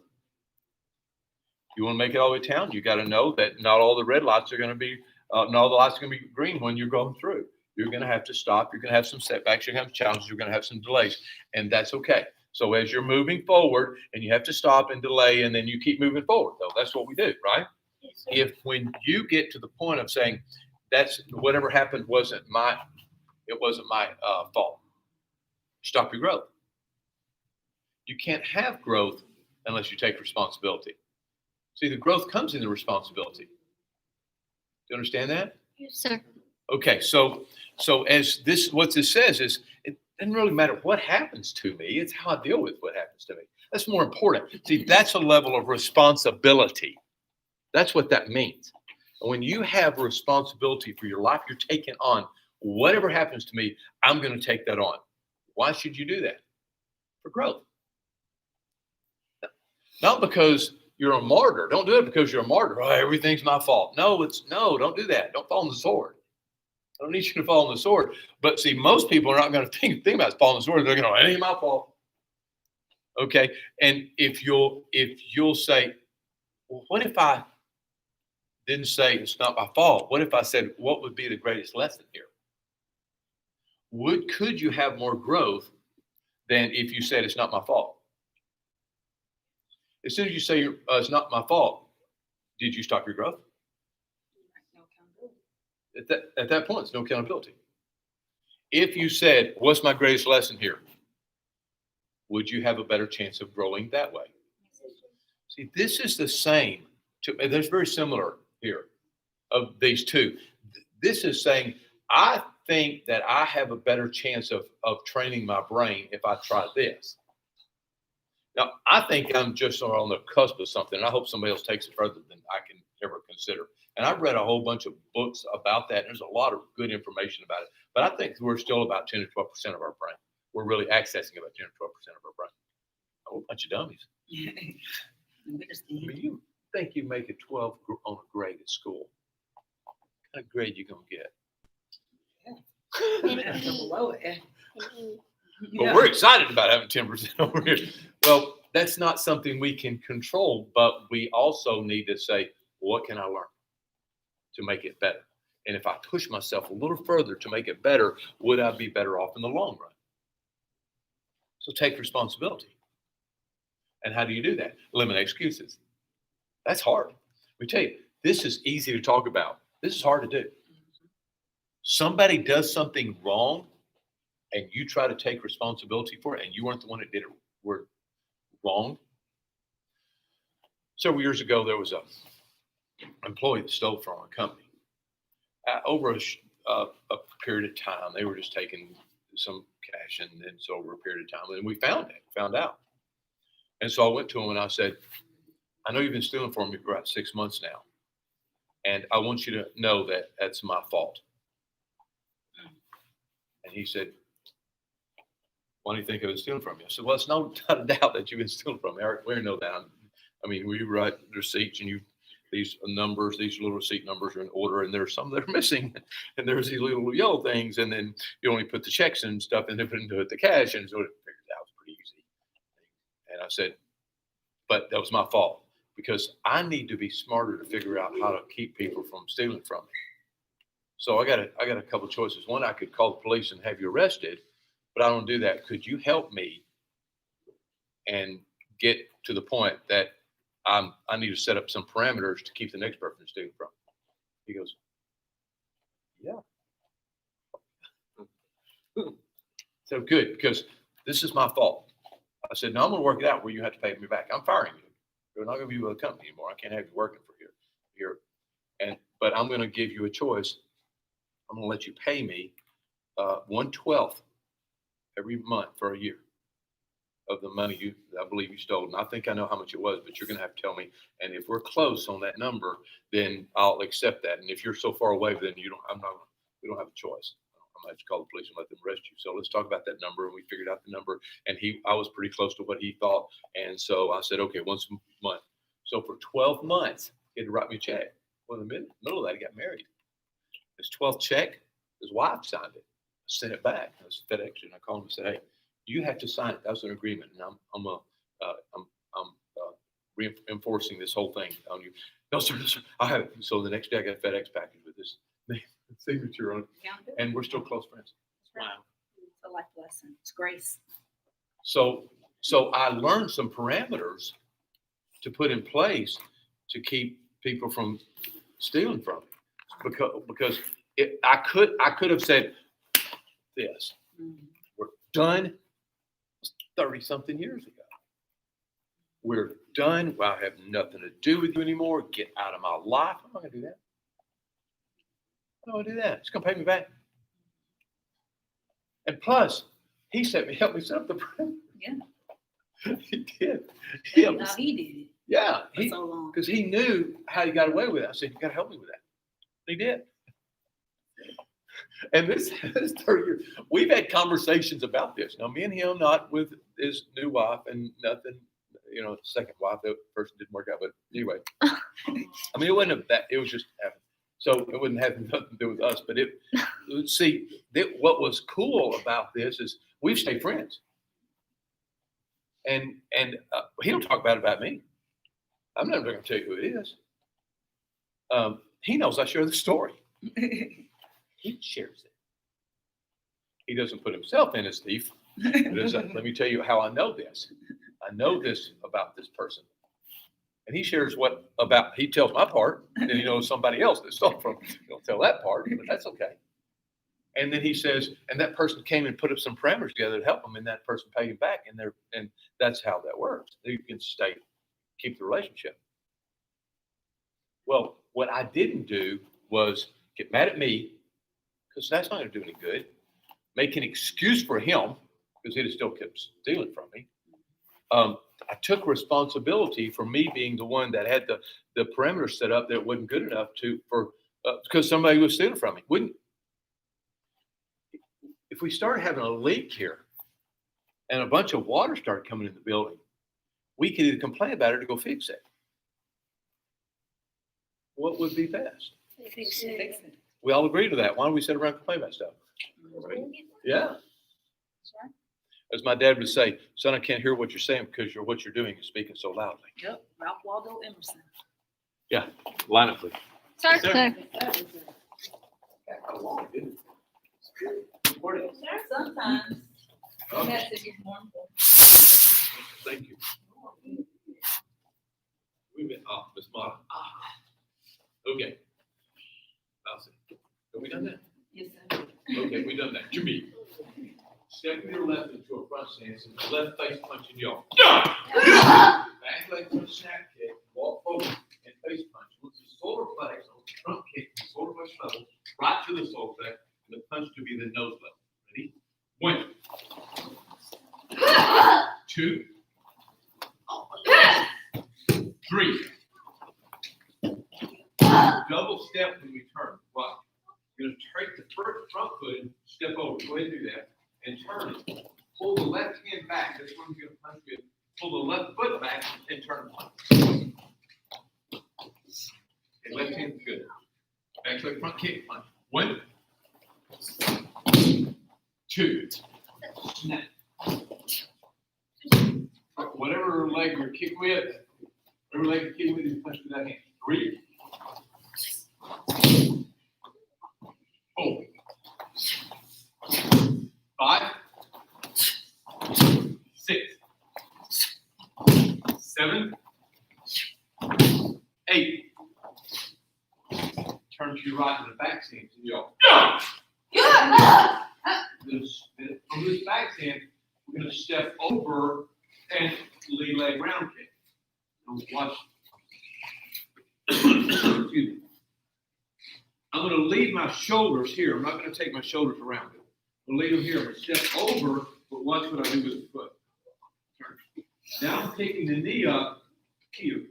You want to make it all the way to town, you got to know that not all the red lights are going to be, not all the lights are going to be green when you're going through. You're going to have to stop. You're going to have some setbacks. You're going to have challenges. You're going to have some delays, and that's okay. So as you're moving forward, and you have to stop and delay, and then you keep moving forward, though. That's what we do, right? If when you get to the point of saying, that's whatever happened wasn't my fault, stop your growth. You can't have growth unless you take responsibility. See, the growth comes in the responsibility. Do you understand that? Yes, sir. Okay, so as this, what this says is, it doesn't really matter what happens to me. It's how I deal with what happens to me. That's more important. See, that's a level of responsibility. That's what that means. And when you have responsibility for your life, you're taking on whatever happens to me, I'm going to take that on. Why should you do that? For growth. Not because you're a martyr. Don't do it because you're a martyr. Oh, everything's my fault. No, don't do that. Don't fall on the sword. I don't need you to fall on the sword. But see, most people are not going to think about falling on the sword. They're going to, it ain't my fault. Okay. And if you'll say, well, what if I didn't say it's not my fault? What if I said, what would be the greatest lesson here? Could you have more growth than if you said it's not my fault? As soon as you say it's not my fault, did you stop your growth? At that point, it's no accountability. If you said, what's my greatest lesson here? Would you have a better chance of growing that way? See, this is the same. There's very similar here of these two. This is saying, I think that I have a better chance of training my brain if I try this. Now, I think I'm just on the cusp of something, and I hope somebody else takes it further than I can ever consider. And I've read a whole bunch of books about that, and there's a lot of good information about it. But I think we're still about 10 to 12% of our brain. We're really accessing about 10 to 12% of our brain. A whole bunch of dummies. I mean, you think you make a 12 on a grade at school. What kind of grade you going to get? But we're excited about having 10% over here. Well, that's not something we can control, but we also need to say, what can I learn to make it better? And if I push myself a little further to make it better, would I be better off in the long run? So take responsibility. And how do you do that? Eliminate excuses. That's hard. Let me tell you, this is easy to talk about. This is hard to do. Somebody does something wrong and you try to take responsibility for it and you weren't the one that did it were wrong. Several years ago, there was an employee that stole from our company. Over a period of time, they were just taking some cash and then so over a period of time, and we found out. And so I went to him and I said, I know you've been stealing from me for about 6 months now. And I want you to know that that's my fault. And he said, why do you think I was stealing from you? I said, well, it's no doubt that you've been stealing from me. We know that. I mean, we write receipts and these numbers, these little receipt numbers are in order and there's some that are missing and there's these little yellow things. And then you only put the checks and stuff and then put into the cash. And so it figured it out. It was pretty easy. And I said, but that was my fault because I need to be smarter to figure out how to keep people from stealing from me. So I got a couple of choices. One, I could call the police and have you arrested, but I don't do that. Could you help me and get to the point that I need to set up some parameters to keep the next person from stealing from me? He goes, yeah. So good, because this is my fault. I said, no, I'm going to work it out where you have to pay me back. I'm firing you. You're not going to be with the company anymore. I can't have you working for here. But I'm going to give you a choice. I'm going to let you pay me 1/12 every month for a year of the money I believe you stole. And I think I know how much it was, but you're going to have to tell me. And if we're close on that number, then I'll accept that. And if you're so far away, then we don't have a choice. I'm going to have to call the police and let them arrest you. So let's talk about that number. And we figured out the number. And I was pretty close to what he thought. And so I said, okay, once a month. So for 12 months, he had to write me a check. Well, in the middle of that, he got married. His 12th check, his wife signed it. I sent it back. It was FedEx, and I called him and said, "Hey, you have to sign it. That was an agreement, and I'm reinforcing this whole thing on you." No, sir, I have it. So the next day, I got a FedEx package with this signature on it, and we're still close friends. Wow, it's a life lesson. It's grace. So I learned some parameters to put in place to keep people from stealing from me. Because I could have said this. We're done 30-something years ago. We're done. Well, I have nothing to do with you anymore. Get out of my life. I'm not going to do that. I'm not going to do that. It's going to pay me back. And plus, he helped me set up the program. Yeah. He did. He did it. Yeah. For so long. Because he knew how he got away with it. I said, you got to help me with that. He did. And this 30 years, we've had conversations about this. Now, me and him, not with his new wife and nothing, second wife, the person didn't work out. But anyway, I mean, it wasn't that. It was just happening. So it wouldn't have nothing to do with us. But what was cool about this is we've stayed friends. And he don't talk about me. I'm never going to tell you who it is. He knows I share the story. He shares it. He doesn't put himself in as thief. Let me tell you how I know this. I know this about this person. And he shares he tells my part, and then he knows somebody else that stole from him. He'll tell that part, but that's okay. And then he says, and that person came and put up some parameters together to help him, and that person paid him back, and that's how that works. You can keep the relationship. Well, what I didn't do was get mad at me, because that's not going to do any good. Make an excuse for him, because he'd have still kept stealing from me. I took responsibility for me being the one that had the perimeter set up that wasn't good enough because somebody was stealing from me. If we started having a leak here and a bunch of water started coming in the building, we could either complain about it or go fix it. What would be best? Fix it. We all agree to that. Why don't we sit around and complain about stuff? Yeah. As my dad would say, son, I can't hear what you're saying because what you're doing is speaking so loudly. Yep, Ralph Waldo Emerson. Yeah, line up, please. Sir. Sometimes. Okay. Message is more important. Thank you. We've been off, Miss Mara. Okay. I'll see. Have we done that? Yes, sir. Okay, we done that. Jimmy. Step your left into a front stance and left face punching y'all. Back leg to a snap kick, walk forward and face punch. Once the solar flex on the front kick, the solar flex level, right to the solar flex, and the punch to be the nose level. Ready? 1, 2, 3. Double step when we turn. Right. You're going to take the front foot and step over. Go ahead and do that. And turn it. Pull the left hand back. This one's going to punch good. Pull the left foot back and turn it. Okay, left hand's good. Back to the front kick punch. 1, 2. Snap. Whatever leg you're kicking with, you punch with that hand. 3, 4, 5, 6, 7, 8. Turn to your right to the back stance and y'all. From this back stance, we're going to step over and lead leg round kick. And watch. Excuse me. I'm going to lead my shoulders here. I'm not going to take my shoulders around it. I'm going to lead them here. I'm going to step over, but watch what I do with the foot. Turn. Now I'm taking the knee up here.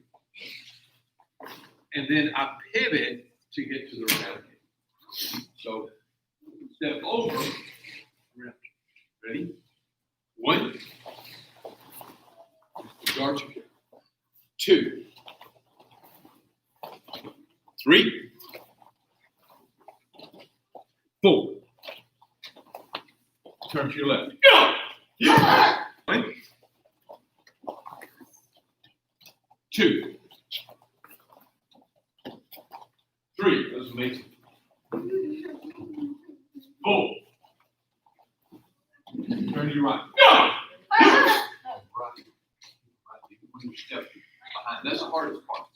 And then I pivot to get to the round kick. So step over. Ready? 1. Guard you. 2. 3. 4. Turn to your left. Go! Yeah. 1, 2. 3. That was amazing. 4. Turn to your right. Go! Right. When you step behind, that's the hardest part.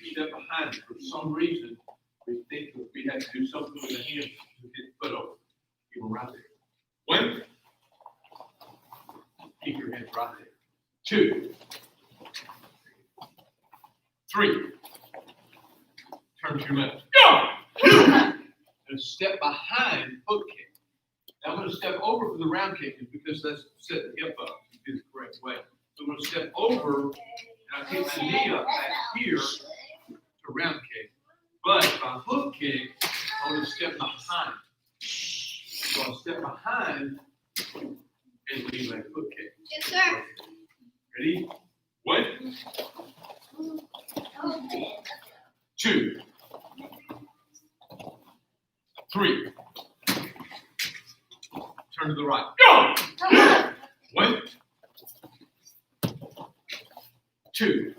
You step behind it. For some reason, we think that we have to do something with the hand to get the foot over. Keep them right there. 1. Keep your hands right there. 2. 3. Turn to your left. Go! And step behind foot kick. Now I'm going to step over for the round kick because that's set the hip up in the correct way. So I'm going to step over and I keep my knee up back here to round kick. But my hook kick, I want to step behind. So I'll step behind and lead my hook kick. Yes, sir. Ready? 1, 2, 3. Turn to the right. Go! 1, 2.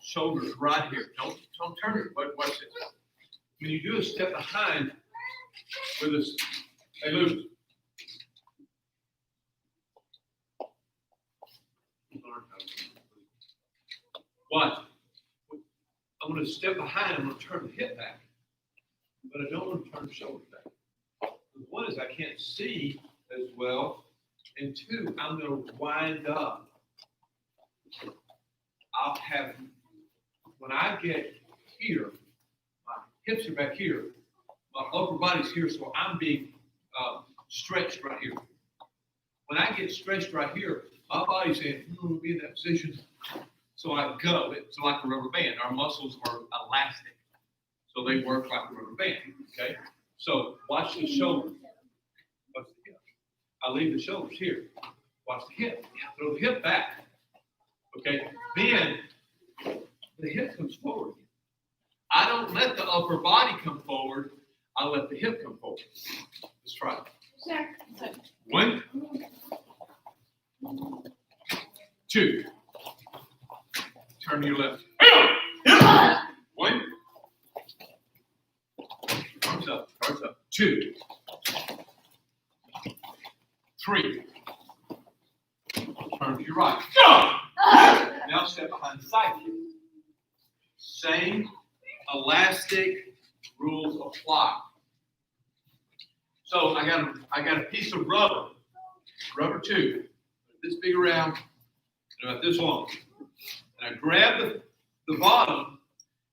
Shoulders right here. Don't turn it. Watch it. When you do a step behind with this, hey, Luke. Watch. I'm going to step behind. I'm going to turn the hip back, but I don't want to turn the shoulders back. One is I can't see as well, and 2, I'm going to wind up. I'll have, when I get here, my hips are back here, my upper body's here, so I'm being stretched right here. When I get stretched right here, my body's saying, be in that position. So I go. It's like a rubber band. Our muscles are elastic, so they work like a rubber band. Okay. So watch the shoulder. Watch the hip. I leave the shoulders here. Watch the hip. Throw the hip back. Okay. Then the hip comes forward. I don't let the upper body come forward. I let the hip come forward. Let's try it. 1, 2. Turn to your left. 1. Arms up. 2. 3. Turn to your right. Go! Now step behind the side kick. Same elastic rules apply. So I got a piece of rubber tube, this big around, about this long. And I grab the bottom,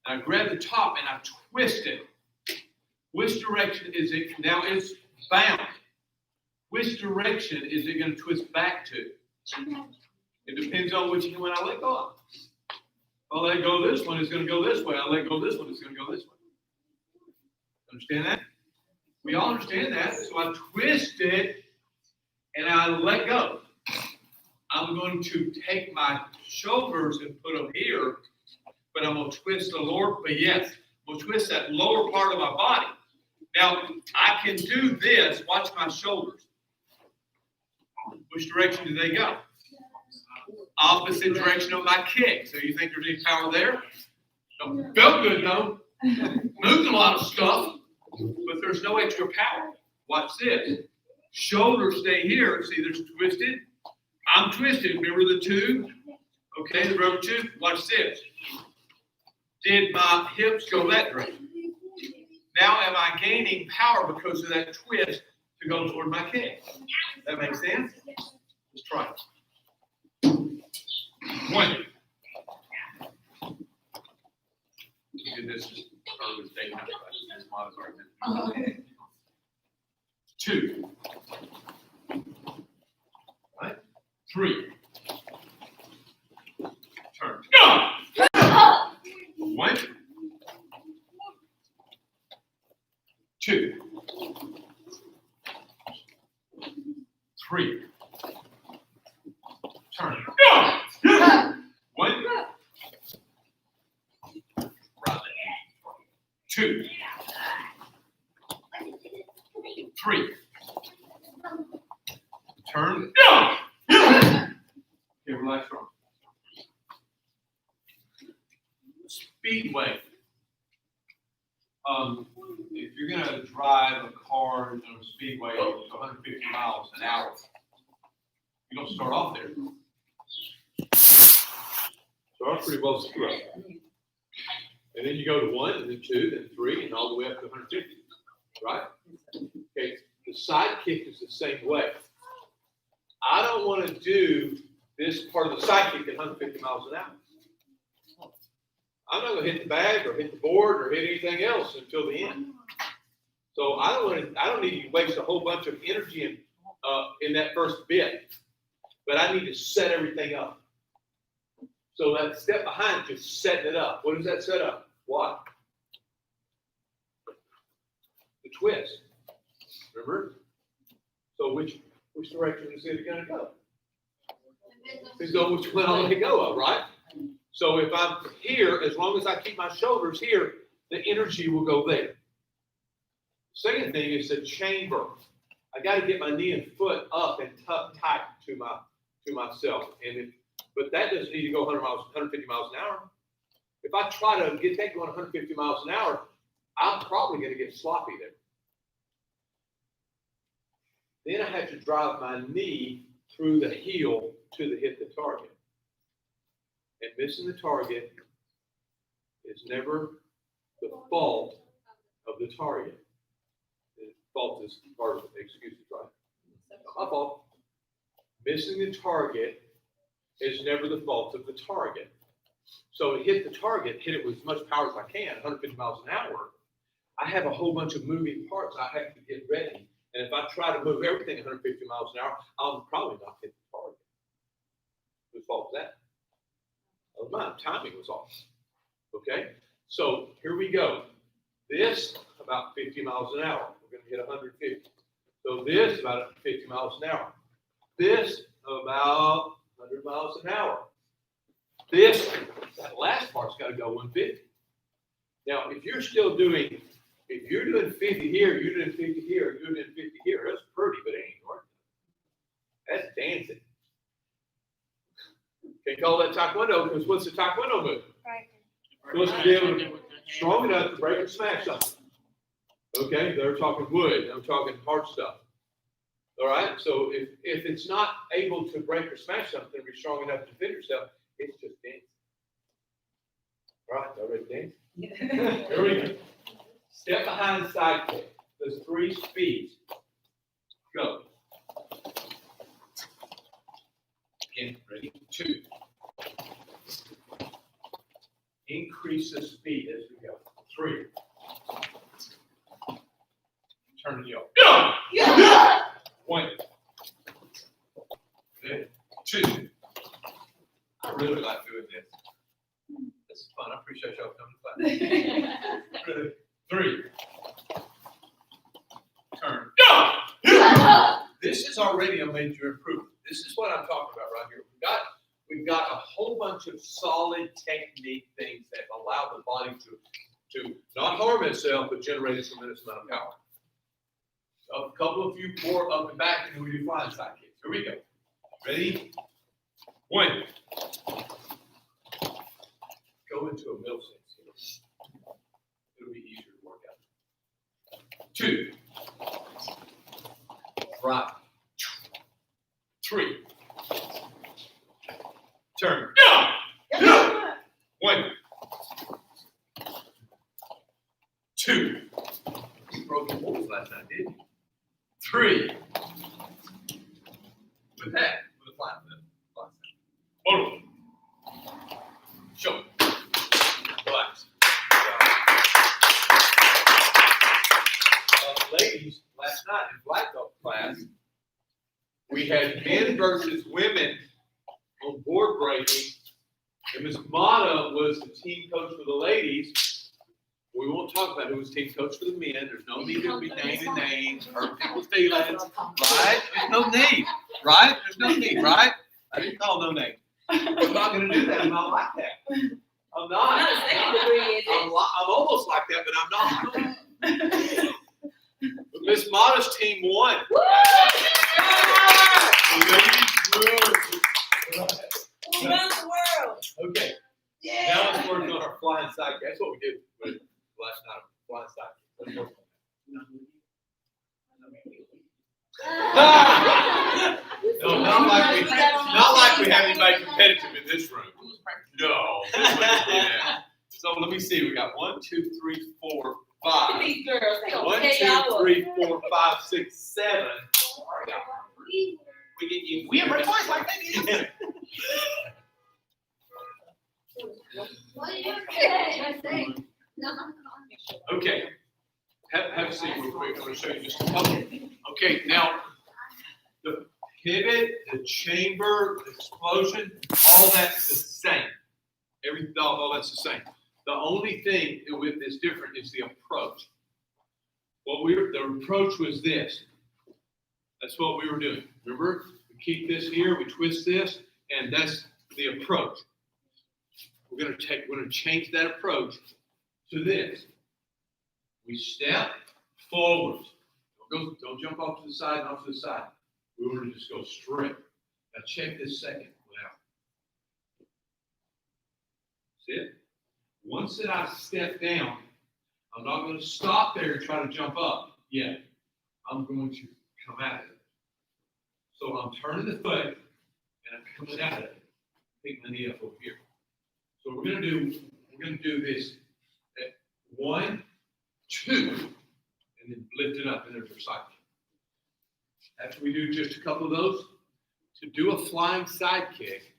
and I grab the top, and I twist it. Which direction is it? Now it's bound. Which direction is it going to twist back to? It depends on which one I let go of. If I let go this one, it's going to go this way. I let go this one, it's going to go this way. Understand that? We all understand that. So I twist it, and I let go. I'm going to take my shoulders and put them here, but I'm going to twist the lower, but yes, I'm going to twist that lower part of my body. Now, I can do this. Watch my shoulders. Which direction do they go? Opposite direction of my kick. So you think there's any power there? No. Felt good, though. Moved a lot of stuff, but there's no extra power. Watch this. Shoulders stay here. See, there's twisted. I'm twisted. Remember the tube? Okay, the rubber tube. Watch this. Did my hips go that direction? Now am I gaining power because of that twist to go toward my kick? That makes sense? Let's try it. 1. We did this early daytime. That's why I started. 2. Right? 3. Turn. Go! 1. 2. 3. Turn. Go! 1. Right. 2. 3. Turn. Go! Okay, relax from. Speedway. If you're going to drive a car on a speedway to 150 miles an hour, you don't start off there. Start off pretty well slow. And then you go to 1, and then 2, then 3, and all the way up to 150. Right? Okay. The side kick is the same way. I don't want to do this part of the side kick at 150 miles an hour. I'm not going to hit the bag or hit the board or hit anything else until the end. So I don't need to waste a whole bunch of energy in that first bit, but I need to set everything up. So that step behind just setting it up. What does that set up? What? The twist. Remember? So which direction is it going to go? Depends on which one I let go of, right? So if I'm here, as long as I keep my shoulders here, the energy will go there. Second thing is the chamber. I got to get my knee and foot up and tucked tight to myself. But that doesn't need to go 150 miles an hour. If I try to get that going 150 miles an hour, I'm probably going to get sloppy there. Then I have to drive my knee through the heel to hit the target. And missing the target is never the fault of the target. The fault is part of the excuses, right? Not my fault. Missing the target is never the fault of the target. So to hit the target, hit it with as much power as I can, 150 miles an hour. I have a whole bunch of moving parts I have to get ready. And if I try to move everything 150 miles an hour, I'll probably not hit the target. Whose fault was that? Of mine. Timing was off. Okay? So here we go. This, about 50 miles an hour. We're going to hit 150. So this, about 50 miles an hour. This, about 100 miles an hour. This, that last part's got to go 150. Now, if you're doing 50 here, you're doing 50 here, you're doing 50 here, that's pretty, but it ain't working. That's dancing. Can't call that Taekwondo, because what's the Taekwondo move? Right. Supposed to be able to strong enough to break and smash something. Okay, they're talking wood, I'm talking hard stuff. All right, so if it's not able to break or smash something, be strong enough to defend yourself, it's just dancing. All right, y'all ready to dance? Here we go. Step behind side kick. There's 3 speeds. Go. Again, ready? 2. Increase the speed as we go. 3. Turn and yell. Go! Yeah. 1. Good. 2. I really like doing this. This is fun. I appreciate y'all coming to class. 3. Turn. Go! This is already a major improvement. This is what I'm talking about right here. We've got a whole bunch of solid technique things that allow the body to not harm itself, but generate a tremendous amount of power. A couple of you more up and back, and then we do flying side kicks. Here we go. Ready? 1. Go into a middle sense here. It'll be easier to work out. 2. Right. 3. Turn. 1. 2. You broke your balls last night, didn't you? 3. With that, with a flat foot. Hold on. Show. Relax. Ladies, last night in black belt class, we had men versus women on board breaking, and Ms. Mata was the team coach for the ladies. We won't talk about who was team coach for the men. There's no need to be naming names, hurt people's feelings, right? There's no need, right? There's no need, right? I didn't call no name. I'm not going to do that. I'm not like that. I'm not. I'm almost like that, but I'm not. But Miss Mata's team won. Around the world. Okay. Now let's work on our flying side kick. That's what we did with last night. Flying side kick. Let's work on that. No, not like we have anybody competitive in this room. No. This way, yeah. So let me see. We got 1, 2, 3, 4, 5. These girls, they gonna 1, pay 2, y'all 3, 4, 5, 6, 7. We get you. We ever twice like that. What did you say? Okay. Have a seat real quick. I'm going to show you just a couple. Okay, now the pivot, the chamber, the explosion, all that's the same. Everything, all that's the same. The only thing with this different is the approach. The approach was this. That's what we were doing. Remember, we keep this here, we twist this, and that's the approach. We're going to change that approach to this. We step forward. Don't jump off to the side and off to the side. We want to just go straight. Now check this second one out. See it? Once that I step down, I'm not going to stop there and try to jump up yet. I'm going to come out of it. So I'm turning the foot and I'm coming out of it. Pick my knee up over here. So we're going to do this at 1, 2, and then lift it up and there's our side kick. After we do just a couple of those, to do a flying side kick,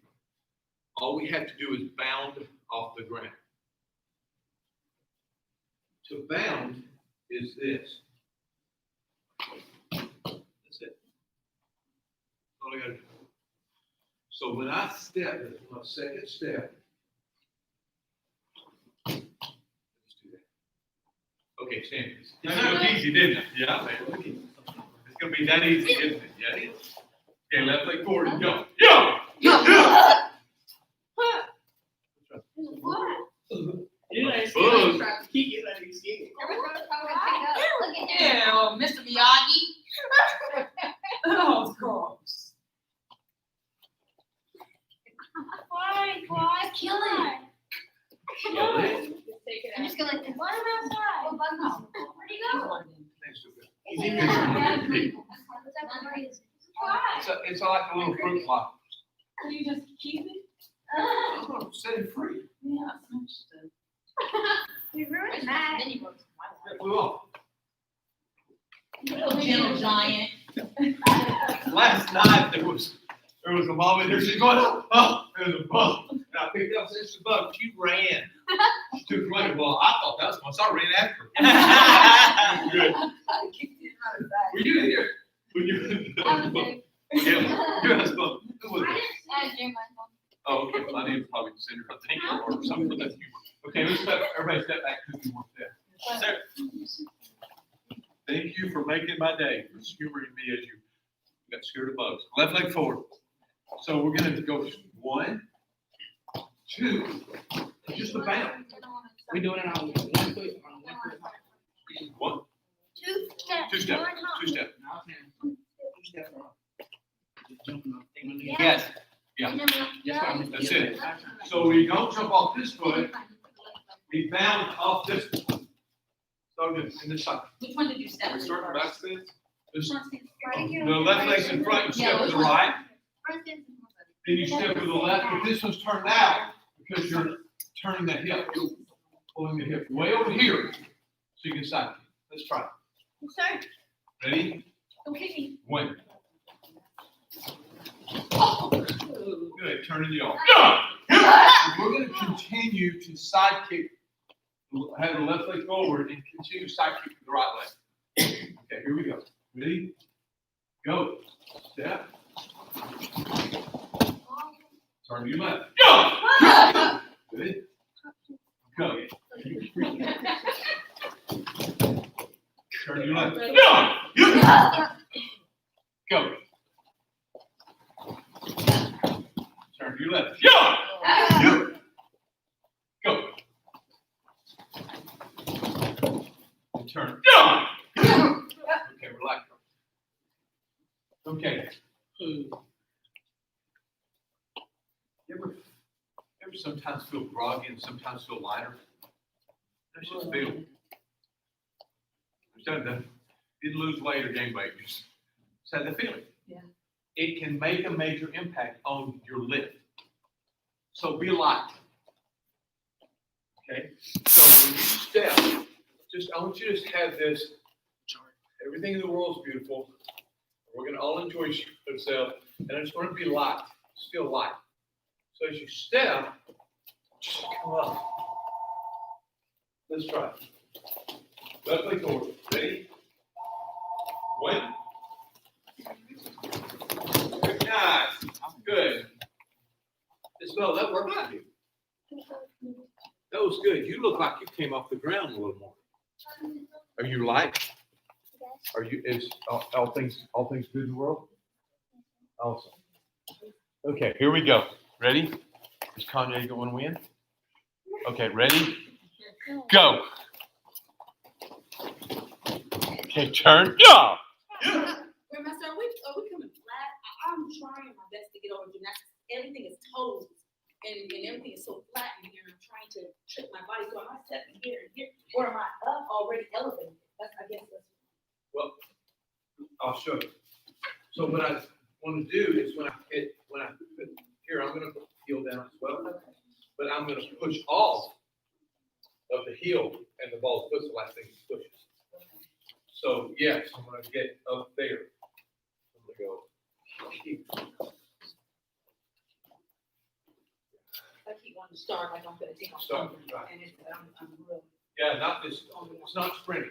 all we have to do is bound off the ground. To bound is this. That's it. All I got to do. So when I step, this is my second step. Let's do that. Okay, stand. That looked easy, didn't it? Yeah, it looked easy. It's going to be that easy, isn't it? Yeah, it is. Okay, left leg forward and go. Go! You ain't scared. Trying to keep you like you scared. Yeah, Mr. Miyagi. Oh, of course. Why? Kill it. Kill it. I'm just gonna like, what outside? Where'd he go? He's in here. It's like a little fruit fly. Will you just keep it? I'm gonna set it free. Yeah, I smashed it. You ruined that. Then you broke my Yeah, we will. little gentle giant. Last night there was a mom in there. She's going, oh, there's a bug. And I picked up this bug. She ran. She took it away. Well, I thought that was one, so I ran after her. Good. Were you here? When you were in I was the there. Yeah, your husband. Who was I it? didn't do my phone. Oh, okay. My name's probably Senator Anthony or something like that. Okay, let's step. Everybody step back to the one step. Sir, thank you for making my day, for humoring me as you got scared of bugs. Left leg forward. So we're gonna go 1, 2, just a bound. We doing it on 1 foot, on 1 foot. 1, 2 steps. 2 step, One hop. 2 step. Now, man, 2 steps up. Just jumping up, thing on the- Yeah. Yes. Yeah. Just what I'm- That's it. So we don't jump off this foot. We bound off this one. So this in this side. Which one did you step? We start from back stance? This, Right here. the left leg's in front, you step with the right. Then you step with the left, but this one's turned out because you're turning the hip, you're pulling the hip way over here. So you can side kick. Let's try it. Sir, Ready? don't kick me. 1. Good, turning you off. We're gonna continue to side kick, have the left leg forward and continue side kick with the right leg. Okay, here we go. Ready? Go. Step. Turn to your left. Go! Ready? Go. Turn to your left. Go! Go. Turn to your left. Go! Go. And turn. Go! Okay, relax. Okay. You ever sometimes feel groggy and sometimes feel lighter? That's just feel. Understand that? Didn't lose weight or gain weight. Just had the feeling. Yeah. It can make a major impact on your lift. So be light. Okay? So when you step, I want you to just have this. Everything in the world is beautiful. We're going to all enjoy ourselves. And I just want to be light. Just feel light. So as you step, just come up. Let's try it. Left leg forward. Ready? 1. Very nice. Good. Isabel, that worked out here. That was good. You look like you came off the ground a little more. Are you light? Are you? Is all things good in the world? Awesome. Okay, here we go. Ready? Is Kanye going to win? Okay, ready? Go. Okay, turn. Go. Wait, Master, are we coming flat? I'm trying my best to get over gymnastics. Everything is toes and everything is so flat in here. I'm trying to trick my body. So am I stepping here and here? Or am I up already elevated? I guess that's. Well, I'll show you. So what I want to do is when I put here, I'm going to put the heel down as well. But I'm going to push off of the heel and the ball puts the last thing it pushes. So yes, I'm going to get up there. I'm going to go. I keep wanting to start like I'm going to take off. Start, right. And I'm real. Yeah, not this. It's not sprinting.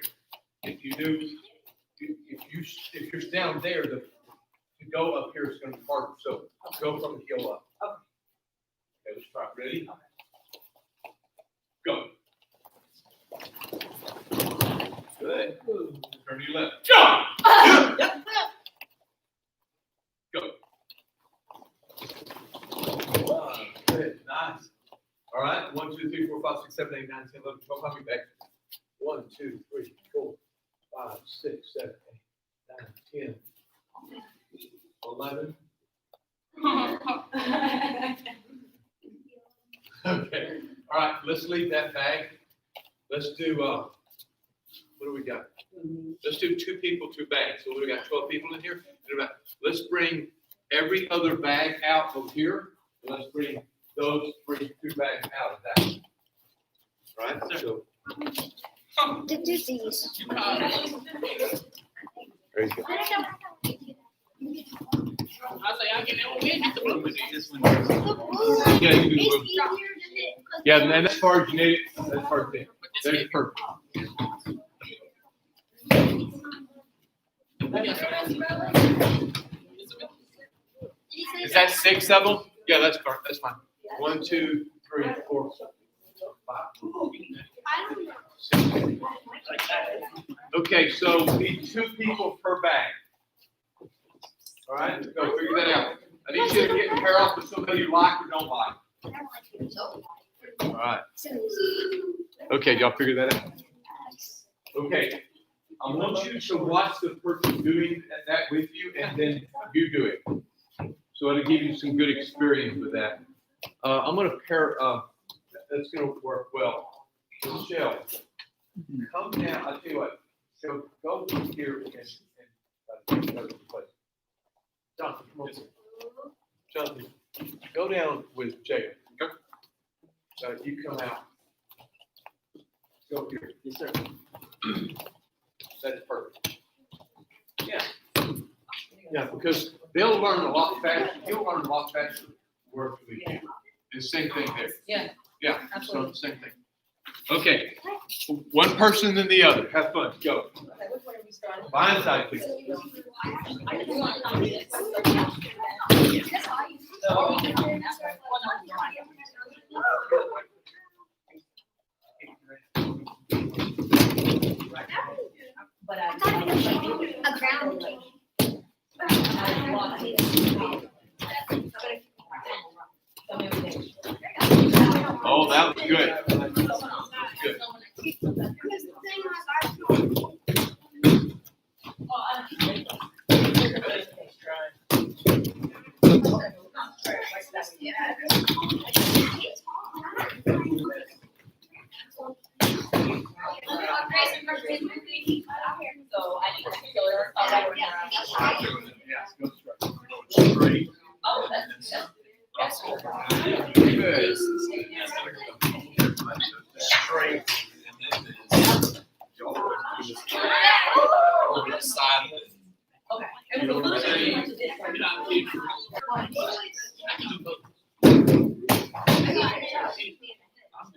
If you do, if you're down there, to go up here is going to be harder. So go from the heel up. Okay, let's try. Ready? Go. Good. Turn to your left. Go. Go. Good. Nice. All right. 1, 2, 3, 4, 5, 6, 7, 8, 9, 10, 11, 12. I'll be back. 1, 2, 3, 4, 5, 6, 7, 8, 9, 10, 11. Okay. All right. Let's leave that bag. Let's do, what do we got? Let's do 2 people, 2 bags. So we got 12 people in here. Let's bring every other bag out over here. Let's bring those 2 bags out of that. Right? So To do these. there you go. Yeah, you can do the move. Yeah, and that's far as you need it. That's far as it. There's perfect. Is that 6 of them? Yeah, that's fine. That's fine. 1, 2, 3, 4, 5. Okay, so we need 2 people per bag. All right, let's go figure that out. I need you to get a pair off with somebody you like or don't like. All right. Okay, y'all figure that out? Okay. I want you to watch the person doing that with you, and then you do it. So it'll give you some good experience with that. I'm going to pair. That's going to work well. Michelle, come down. I'll tell you what. So go here and place. Jonathan, come on. Jonathan, go down with Jacob. You come out. Go here. Yes, sir. That's perfect. Yeah. Yeah, because they'll learn a lot faster. You'll learn a lot faster work with you. And same thing there. Yeah. Yeah, so Absolutely. same thing. Okay. One person than the other. Have fun. Go. Blind side, please. But A ground game. Oh, that was good. Good. So I need particular. Yes, go straight. Oh, that's. Good. Straight. Over the side. Okay. It was a little bit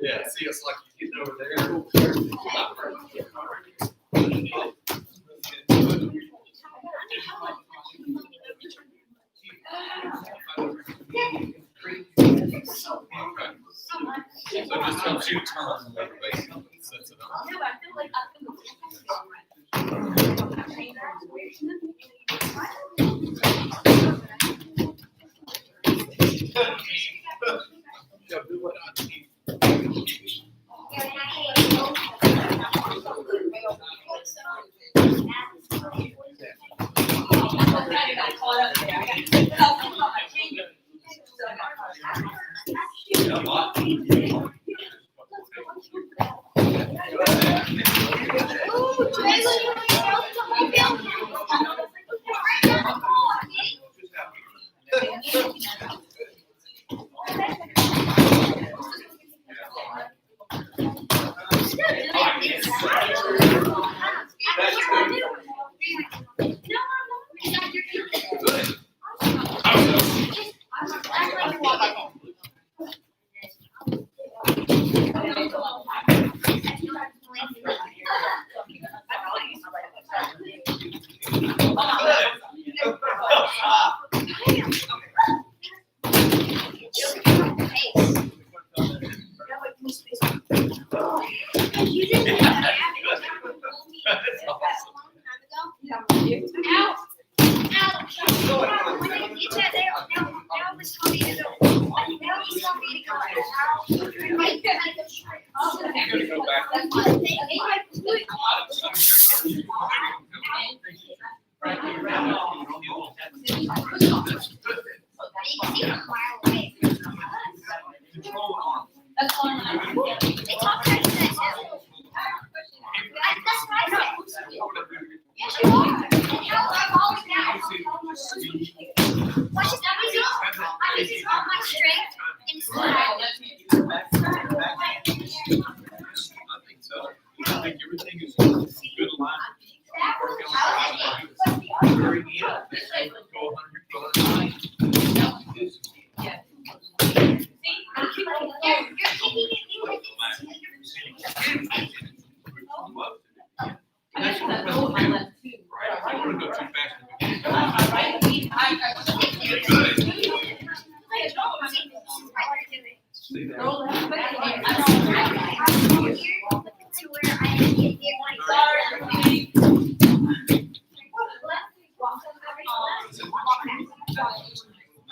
Yeah, see, it's like you're getting over there. So it just helps you turn. Basically, sets it up. Yeah, do what I need.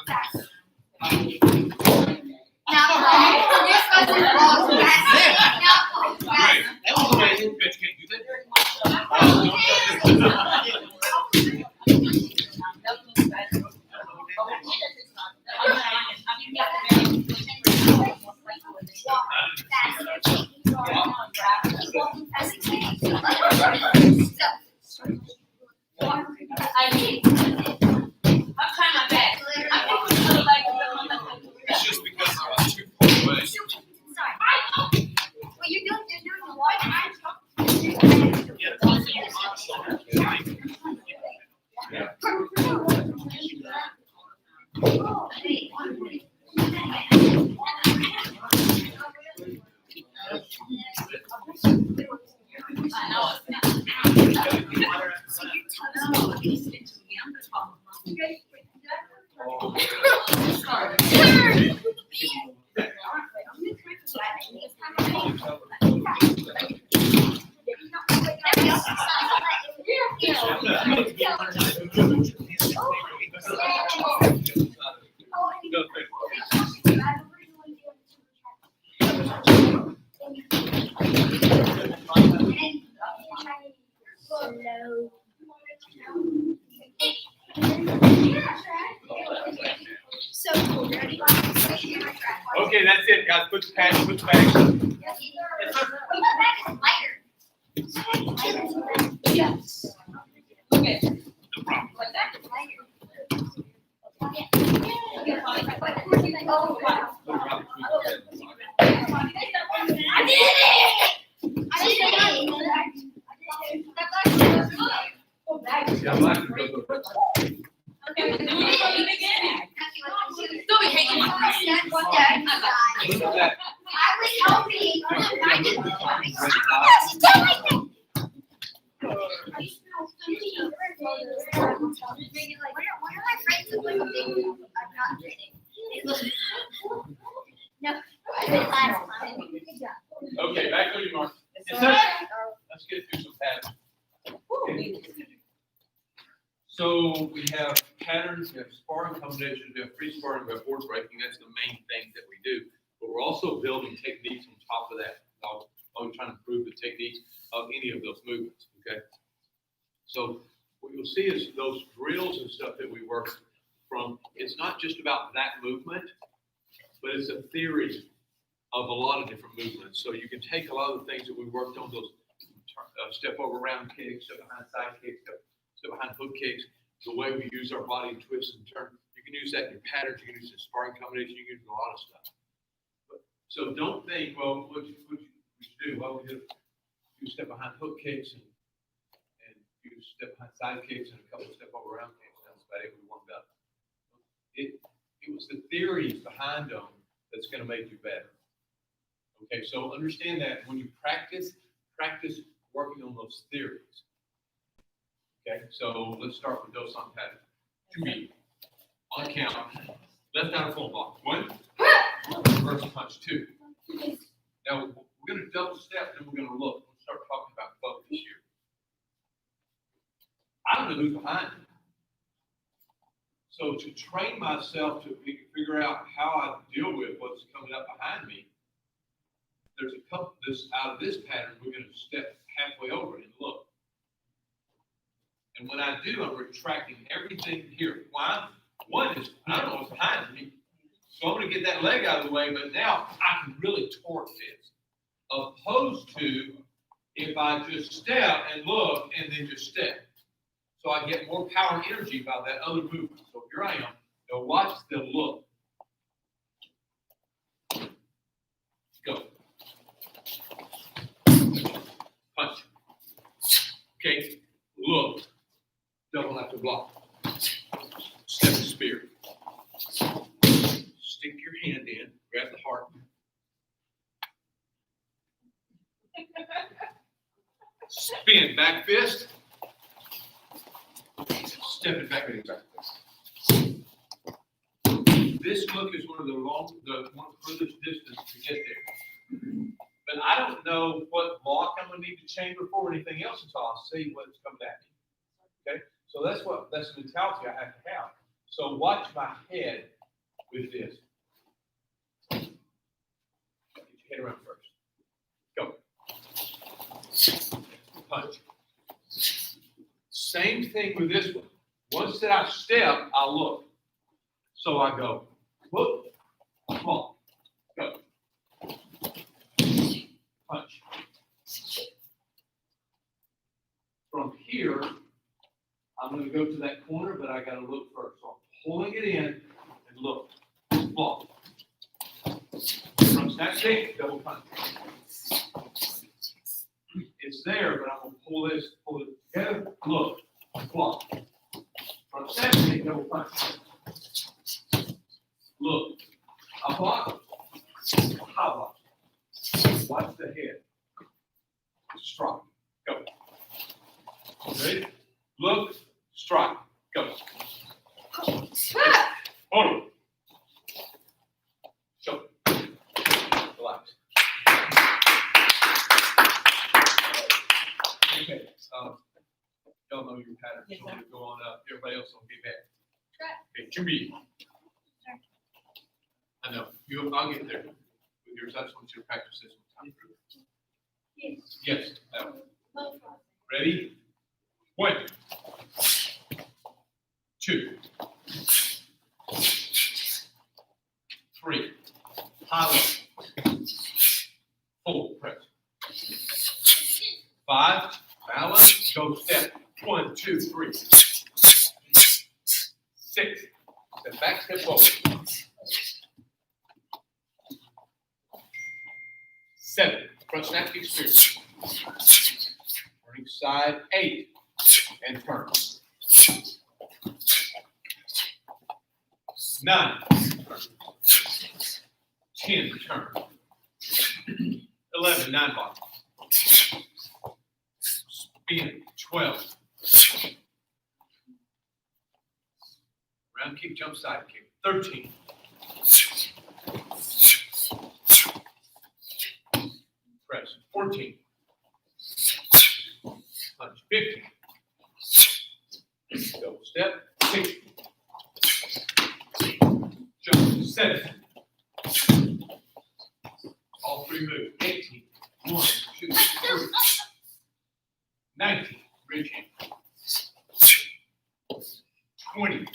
Now, you're supposed to roll fast. No, fast. That was amazing. Bet you can't do that. I'm trying my best. It's just because I was too far away. Sorry. Well, you're doing a lot. So cool, ready? Okay, that's it, guys. Put the pads, put the bags. Yes. Okay. No problem. Like that. I did it! I did it! Okay, we're doing it from the beginning. Still be hanging on. I was hoping. I didn't. One of my friends is like, I'm not kidding. No, I did last time. Okay, back to you, Mark. Let's get through some patterns. So we have patterns, we have sparring combinations, we have free sparring, we have board breaking. That's the main thing that we do. But we're also building techniques on top of that. I'm trying to improve the techniques of any of those movements, okay? So what you'll see is those drills and stuff that we work from, it's not just about that movement, but it's a theory of a lot of different movements. So you can take a lot of the things that we worked on, those step over round kicks, step behind side kicks, step behind hook kicks, the way we use our body to twist and turn. You can use that in your patterns, you can use it in sparring combination, you can use a lot of stuff. So don't think, well, what you do? Well, we do step behind hook kicks and do step behind side kicks and a couple of step over round kicks. That's about it. We warmed up. It was the theories behind them that's going to make you better. Okay, so understand that when you practice working on those theories. Okay, so let's start with those on pattern. 2 feet. On the count. Left down full block. 1. Reverse punch. 2. Now we're going to double step, then we're going to look. We'll start talking about focus here. I don't know who's behind me. So to train myself to figure out how I deal with what's coming up behind me, there's a couple. Out of this pattern, we're going to step halfway over and look. And when I do, I'm retracting everything here. Why? One is I don't know what's behind me, so I'm going to get that leg out of the way. But now I can really torque this, opposed to if I just step and look and then just step. So I get more power and energy by that other movement. So here I am. Now watch the look. Go. Punch. Okay. Look. Double after block. Step the spear. Stick your hand in. Grab the heart. Spin. Back fist. Step it back. This look is one of the furthest distance to get there. But I don't know what block I'm going to need to chamber for or anything else until I see what's coming at me. Okay, so that's the mentality I have to have. So watch my head with this. Get your head around first. Go. Punch. Same thing with this one. Once that I step, I look. So I go, whoop, come on, go. Punch. From here, I'm going to go to that corner, but I got to look first. So I'm pulling it in and look. Block. From snap kick, double punch. It's there, but I'm going to pull it together. Look. Block. From snap kick, double punch. Look. I block. I block. Watch the head. Strike. Go. Ready? Look. Strike. Go. Hold on. Show. Relax. Okay. Y'all know your pattern. Yes, So sir. go on up. Everybody else will get back. Okay, Jimmy. I know. I'll get there with yours. I just want you to practice this one time. Yes. Ready? 1, 2, 3. High low. 4. Press. 5. Balance. Go step. 1, 2, 3. 6. Step back. Step forward. 7. Front snap kick spear. Turning side. 8. And turn. 9. 10. Turn. 11. 9 block. Spin. 12. Round kick, jump side kick. 13. Press. 14. Punch. 15. Go step. 16. Jump. 17. All 3 moves. 18. 1, 2, 3. 19. Bridge hand. 20.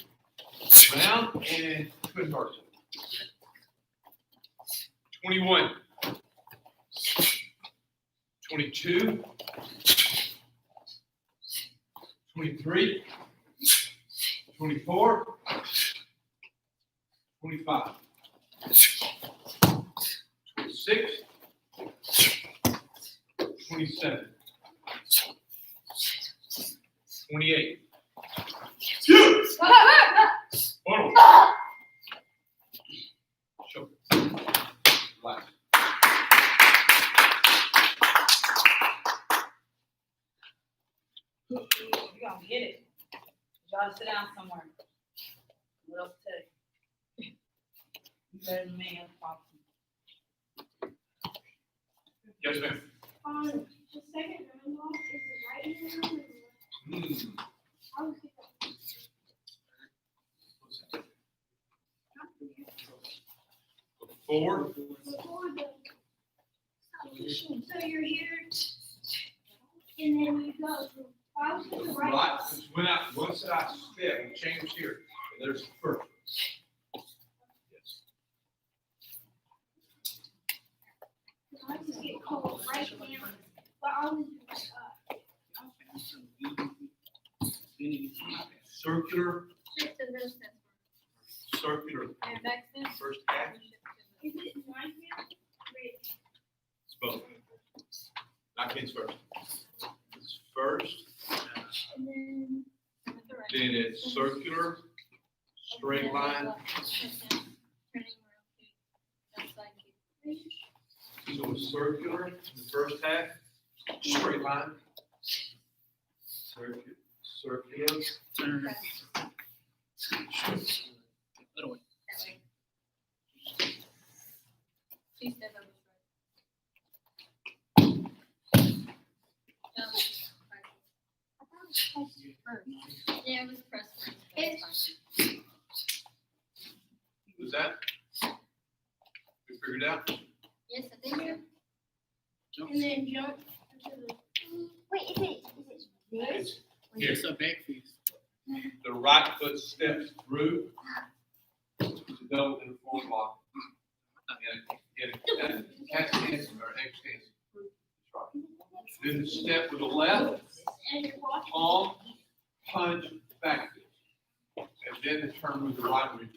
Round and twin vertical. 21. 22. 23. 24. 25. 26. 27. 28. Hold on. Show. Relax. You gonna get it. Y'all sit down somewhere. What else to tell you? You better than me, I'm talking. Yes, ma'am. The second round off is the right hand or the left? I would think Forward. before the. So you're here, and then you go. I was in the right. Right. Once I step, we change here. And there's the first. Yes. I just get called right now, but I was Circular. Shift to this. Circular. And back then. First half. Is it right now? It's both. Not kids first. It's first. And then. Then it's circular. Straight line. So it's circular in the first half. Straight line. Circular. Little way. She said that was right. Yeah, it was press first. The was that? We figured out? Yes, I think so. And then jump into the. Wait, is it this? Here. It's a back piece. The right foot steps through. It's a double in the forward block. And cast stance or X stance. That's right. Then step with the left, And you're walking. palm, punch, back fist. And then the turn with the right routine.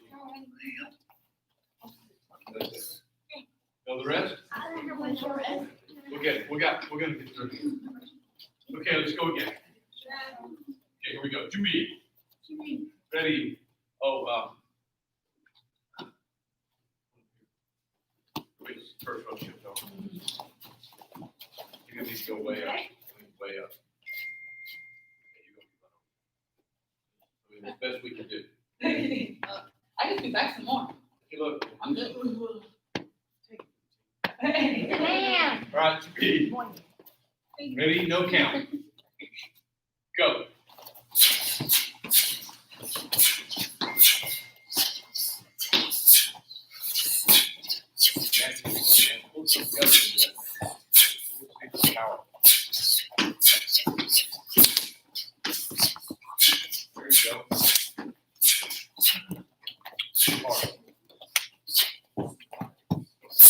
That's it. Know the rest? I don't know what you're at. Okay, we're gonna get through it. Okay, let's go again. Okay, here we go. Jimmy. Ready? Oh, wait, first one shift over. You're gonna need to go way up. Way up. Okay, you're gonna be I mean, the best we can do. I can do back some more. Okay, look. I'm good. Bam! All right, Jimmy. Ready? No count. Go. There you go. Hard.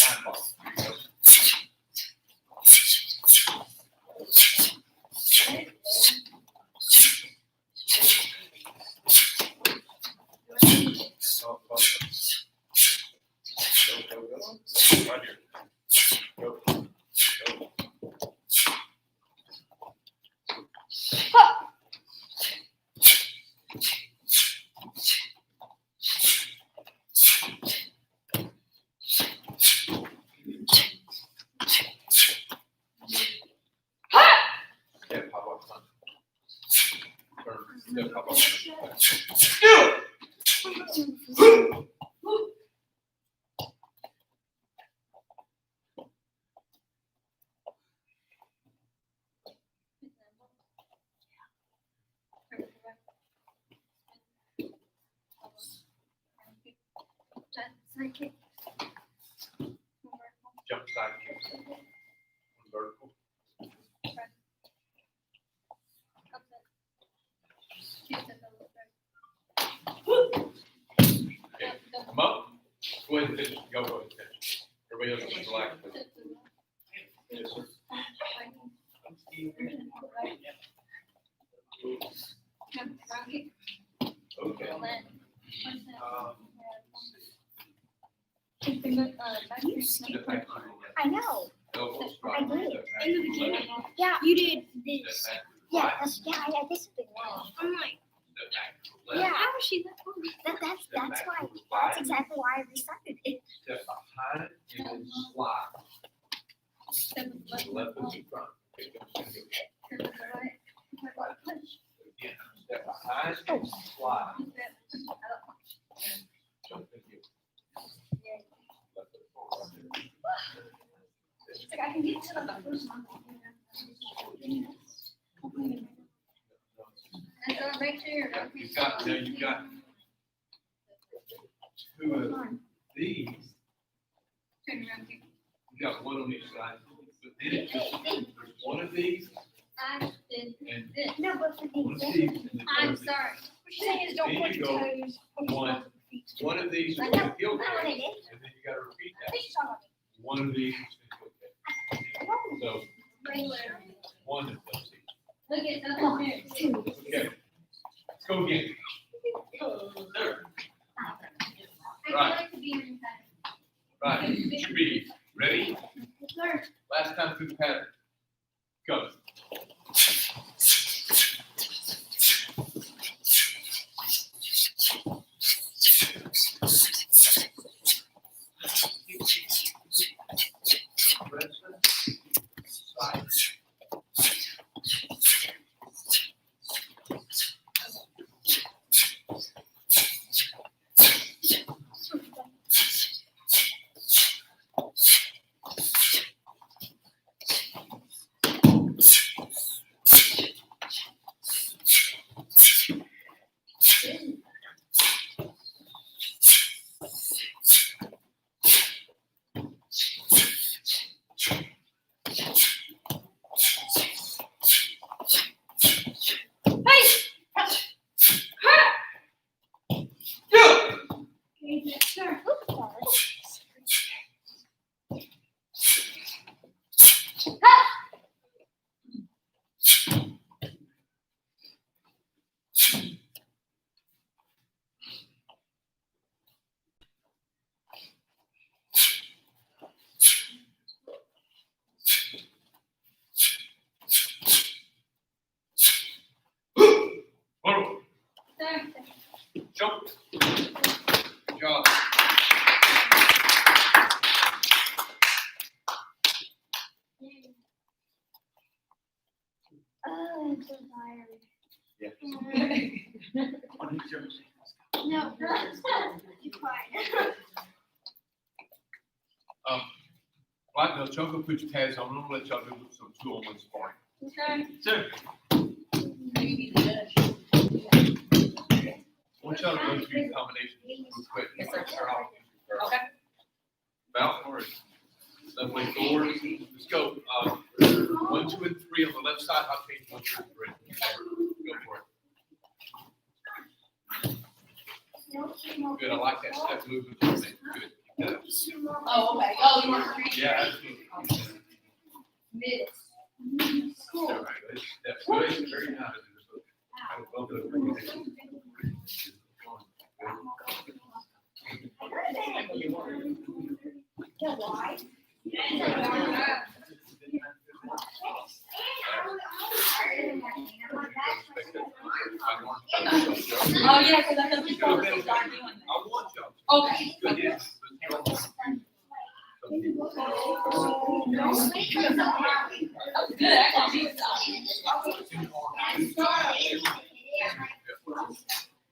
9 bar. There you go. Go. Right here. Go. Go. Step, pop up, punch. Turn, step, pop up, punch. Jump side kick. One vertical. Okay, come up. Go ahead and finish. Go ahead and finish. Everybody else just relax. Yes, sir. Okay. Step back. I know. Elbows I drop. did. Step back. In the beginning. Yeah, You did Step this. back. yeah, Right. I did something wrong. I'm like, Step back. Left. Yeah, how is she that far? that's exactly why I restarted it. Step behind and then slide. Left foot in front. Okay, go. Again, step behind and slide. And jump in here. Left foot forward. It's like I can get to the first one. And go back to your. You've got, now you've got two of these. You got one on each side. But then it's just, there's one of these I did and this. No, but for one of the. these. And then one I'm of these. sorry. What you're saying is don't Then point you your go toes. point your one. feet. One of these is I going know. to heel I know what I kick, did. and then you gotta repeat I that. think you're talking One of these is going to heel kick. So Regular. one of those. Look at that. Okay. Let's go again. There. I Right. like to be inside. Right. Should be ready? Sir. Last time through the pattern. Go. Side. Jump. Good job. Oh, I'm so tired. Yeah. No, you're fine. Right now, y'all go put your pads on. I'm gonna let y'all do some 2-on-1 sparring. Okay. Sir, Maybe the judge. I want y'all to go through your combinations real quick. Yes, sir. Start off. Okay. About or left leg forward. Let's go. 1, 2, and 3 on the left side. I'll change 1, 2, and 3. Go for it. Good. I like that step movement. Good. Keep that up. Oh, okay. Oh, you want to read? Yeah. Minutes. All right. That's good. Very nice. Well done. Oh, yeah, because I know people start doing that. I want y'all. Okay. Good. Okay. Yes. That was good. Actually,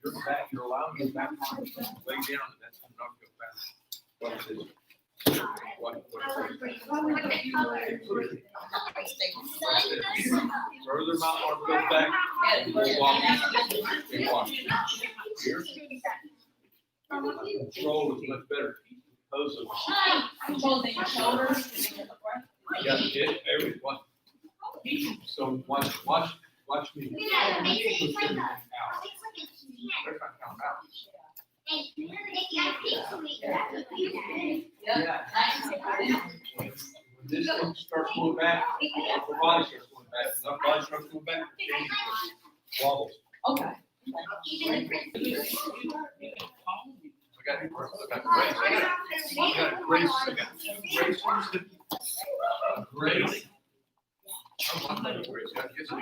Your back, you're allowing your back arm to lay down, and that's not go fast. What is it? Further my arm goes back, and we'll walk. And walk. Here. Control is much better. Pose of. controlling your shoulders. Yeah, it, everyone. So watch me. They're not counting out. When this thing starts going back, the body starts going back. When the body starts going back, it wobbles. Okay. I got grace. I got grace. I got 2 graces. Grace. I'm not grace. I guess it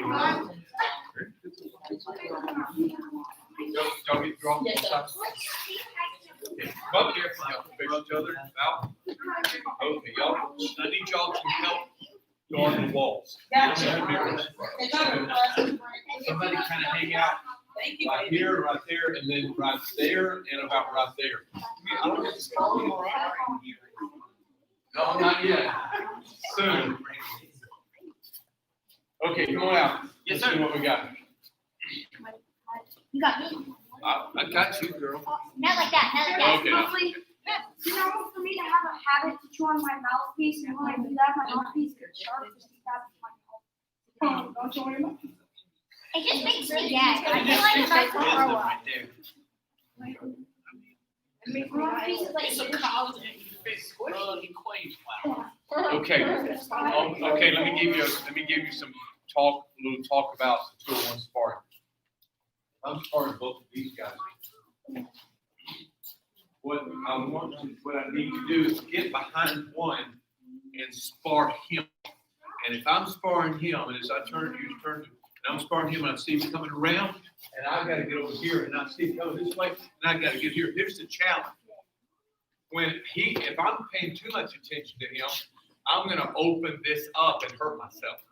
y'all get drawn. Yes, sir. Okay, come up here. Y'all face each other. Out. Okay, y'all. I need y'all to help guard the walls. Somebody kind of hang out Thank you. right here, right there, and then right there, and about right there. I don't get to spell them all right. No, not yet. Soon. Okay, come on out. Yes, Let's see sir. what we got. You got me. I got you, girl. Not like that, not like that. Okay. Hopefully, it's normal for me to have a habit to chew on my mouthpiece, and when I do that, my mouthpiece gets sharp, just stab my mouth. Don't chew on your mouth. It just makes me gag. I feel like if I throw up. My mouthpiece is like. It's a college and you face equation. Okay. Okay, let me give you some little talk about the 2-on-1 sparring. I'm sparring both of these guys. What I need to do is get behind one and spar him. And if I'm sparring him, and as I turn, you turn, and I'm sparring him, and I see him coming around, and I got to get over here, and I see him coming this way, and I got to get here. Here's the challenge. If I'm paying too much attention to him, I'm gonna open this up and hurt myself.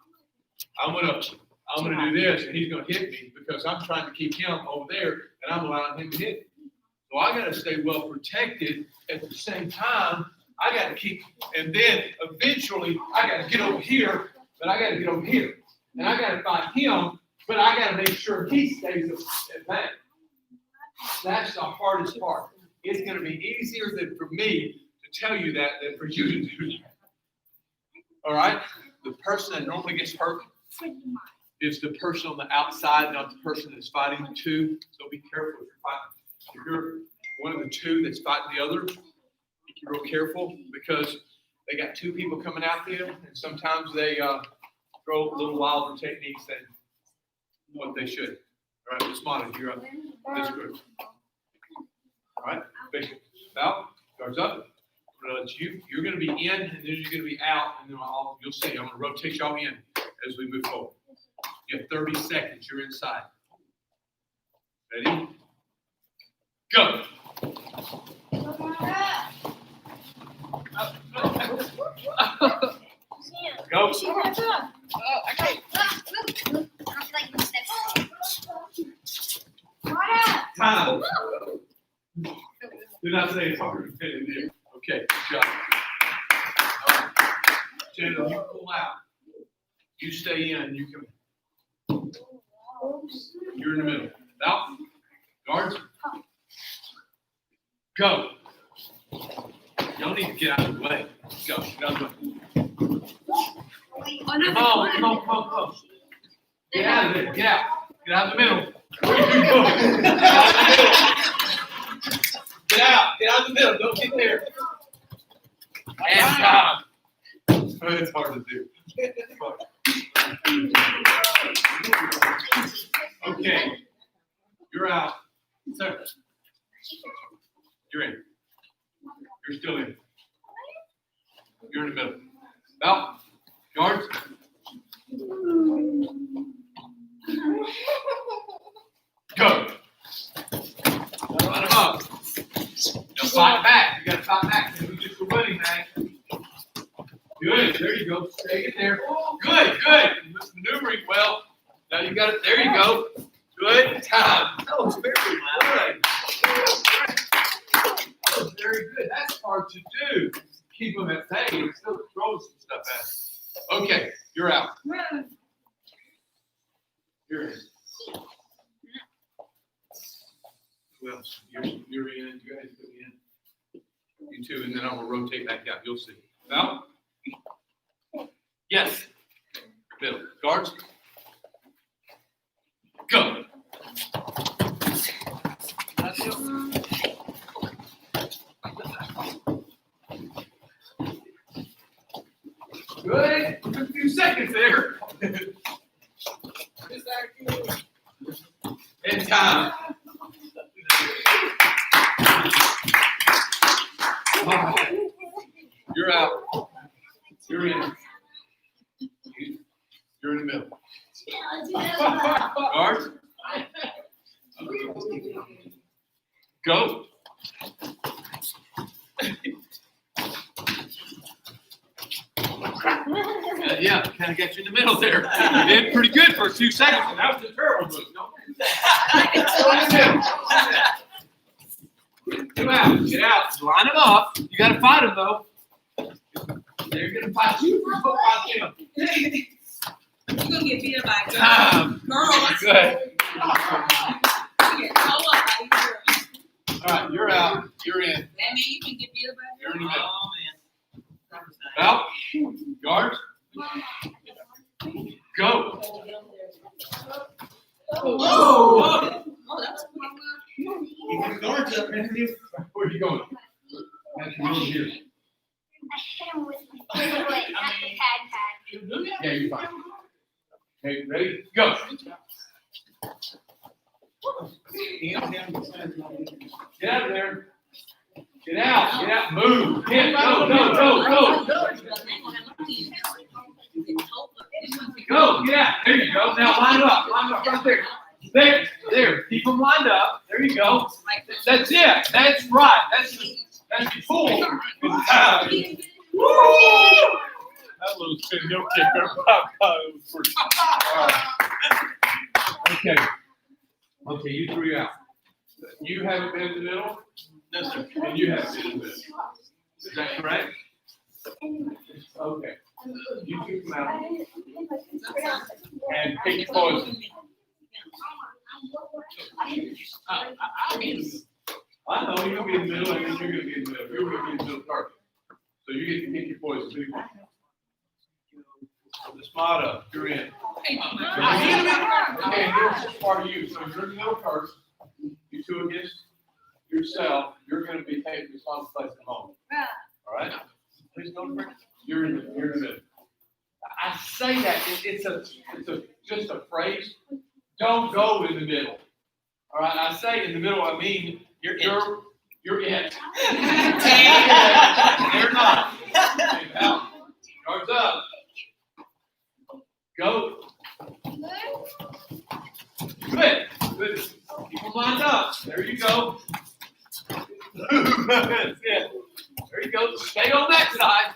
I'm gonna do this, and he's gonna hit me because I'm trying to keep him over there, and I'm allowing him to hit me. So I gotta stay well protected. At the same time, I gotta keep, and then eventually I gotta get over here, but I gotta get over here, and I gotta fight him, but I gotta make sure he stays at that. That's the hardest part. It's gonna be easier than for me to tell you that than for you to do that. All right? The person that normally gets hurt is the person on the outside, not the person that's fighting the two. So be careful if you're fighting. If you're one of the two that's fighting the other, be real careful because they got 2 people coming at them, and sometimes they throw a little wilder techniques than what they should. All right, Miss Monica, you're up. This group. All right, big out, guards up. You're going to be in, and then you're going to be out, and then you'll see. I'm going to rotate y'all in as we move forward. You have 30 seconds. You're inside. Ready? Go. Go. Time. Do not say it's hard. Okay, good job. Chandler, you pull out. You stay in. You come. You're in the middle. Out. Guards. Go. Y'all need to get out of the way. Go. Get out of the way. Come on. Get out of there. Get out. Get out of the middle. Where are you going? Get out of the middle. Get out. Get out of the middle. Don't get there. And time. It's hard to do. Okay. You're out. Sir. You're in. You're still in. You're in the middle. Out. Guards. Go. Line them up. Now fight back. You gotta fight back. This is just a running match. Good. There you go. Stay it there. Good. Maneuvering well. Now you got it. There you go. Good. Time. That was very good. That was very good. That's hard to do. Keep them at bay and still throw some stuff at them. Okay. You're out. You're in. Who else? You're in. You guys put me in. You two, and then I'm gonna rotate back out. You'll see. Out. Yes. Middle. Guards. Go. Good. Took a few seconds there. And time. You're out. You're in. You're in the middle. Guards. Go. Yeah, kind of got you in the middle there. You did pretty good for a few seconds, and that was a terrible move. Come out. Get out. Line them up. You got to fight them, though. They're going to fight you. You're going to fight them. You're going to get beat up by Time. girls. Good. All right, you're out. You're in. That means you can get beat up by You're in the middle. Oh, man. Out. Guards. Go. Oh, that was Keep your guards up, man. Where are you going? That's your middle here. I hit him with my foot, not the pad. Yeah, you're fine. Okay, ready? Go. Get out of there. Get out. Get out. Move. Get. Go. Go. Get out. There you go. Now line up. Line up right there. There. Keep them lined up. There you go. That's it. That's right. That's the pull. Good time. Woo! That little spin heel kicker. It was pretty. All right. Okay. Okay, you three out. You haven't been in the middle? No, sir. And you haven't been in the middle. Is that correct? Okay. You two come out and pick your poison. I know you're going to be in the middle, and then you're going to be in the middle. You're going to be in the middle target. So you get to pick your poison. The spot up, you're in. Okay, here's part of you. So you're in the middle first. You two against yourself. You're going to be taking responsibility at home. All right? Please don't break. You're in the middle. I say that it's just a phrase. Don't go in the middle. All right? I say in the middle. I mean you're it. They're not. Out. Guards up. Go. Good. Keep them lined up. There you go. That's it. There you go. Stay on that side.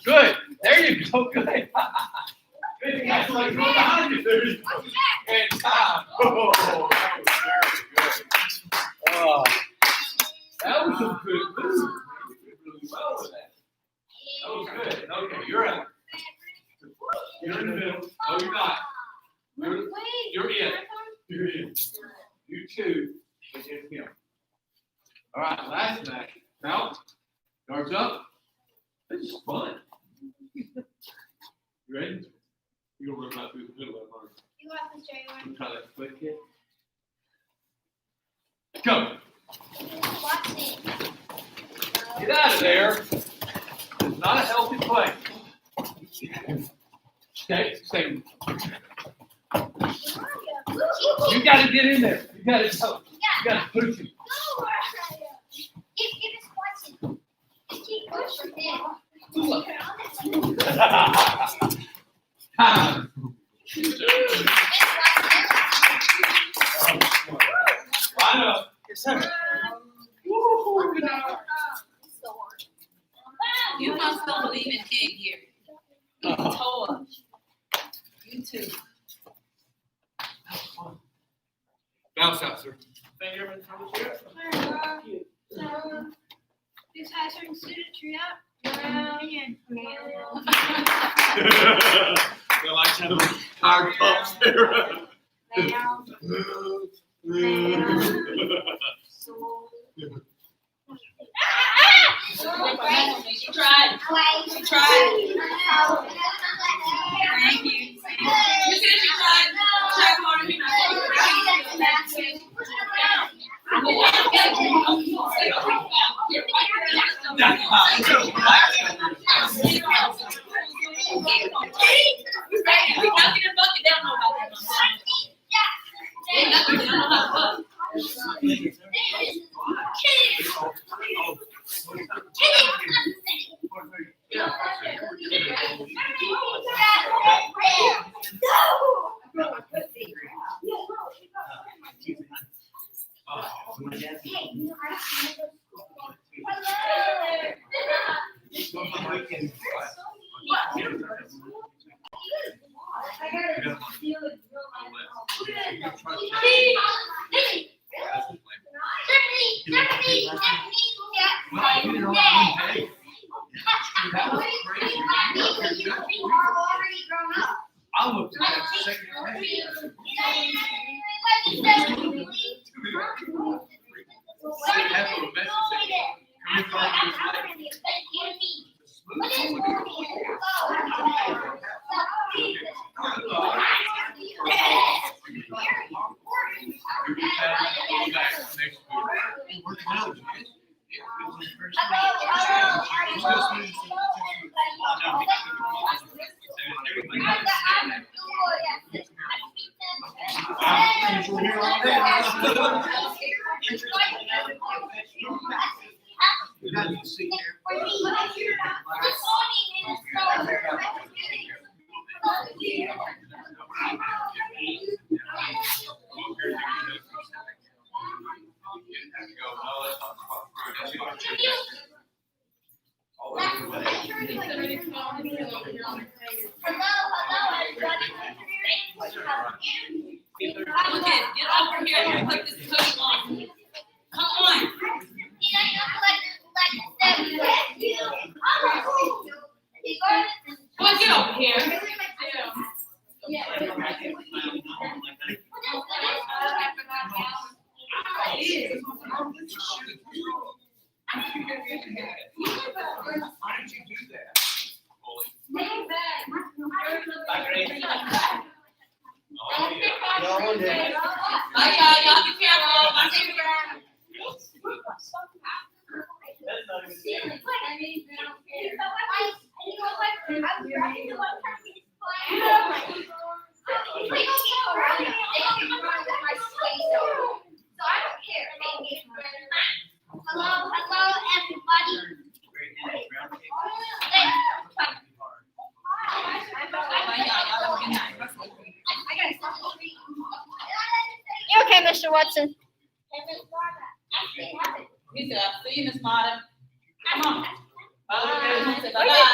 Good. There you go. Good. Good. That's like go behind you. There you go. And time. Oh, that was very good. Oh, that was a good move. You did really well with that. That was good. Okay, you're out. You're in the middle. No, you're not. You're in. You're in. You two against him. All right, last match. Now, guards up. This is fun. You ready? You're gonna run right through the middle of it. You got this, Jay. Try that quick hit. Go. Get out of there. It's not a healthy play. Okay, stay. You got to get in there. You got to tell. You got to push him. Time. Line up. Yes, sir. You must don't believe in dead here. You told us. You too. Bounce out, sir. Thank you very much. This has certain signature up. They like to have tired pups there. She tried. She tried. Thank you. You said she tried. Try harder. I looked at that second day. Get over here and put this coat on. Come on. Come on, get over here. Why did you do that? Bye, y'all be careful. Hello, everybody. Bye, y'all have a good night. You okay, Mr. Watson? He said, "See you, Miss Martin. Come on." Bye. He said, Where "Bye-bye."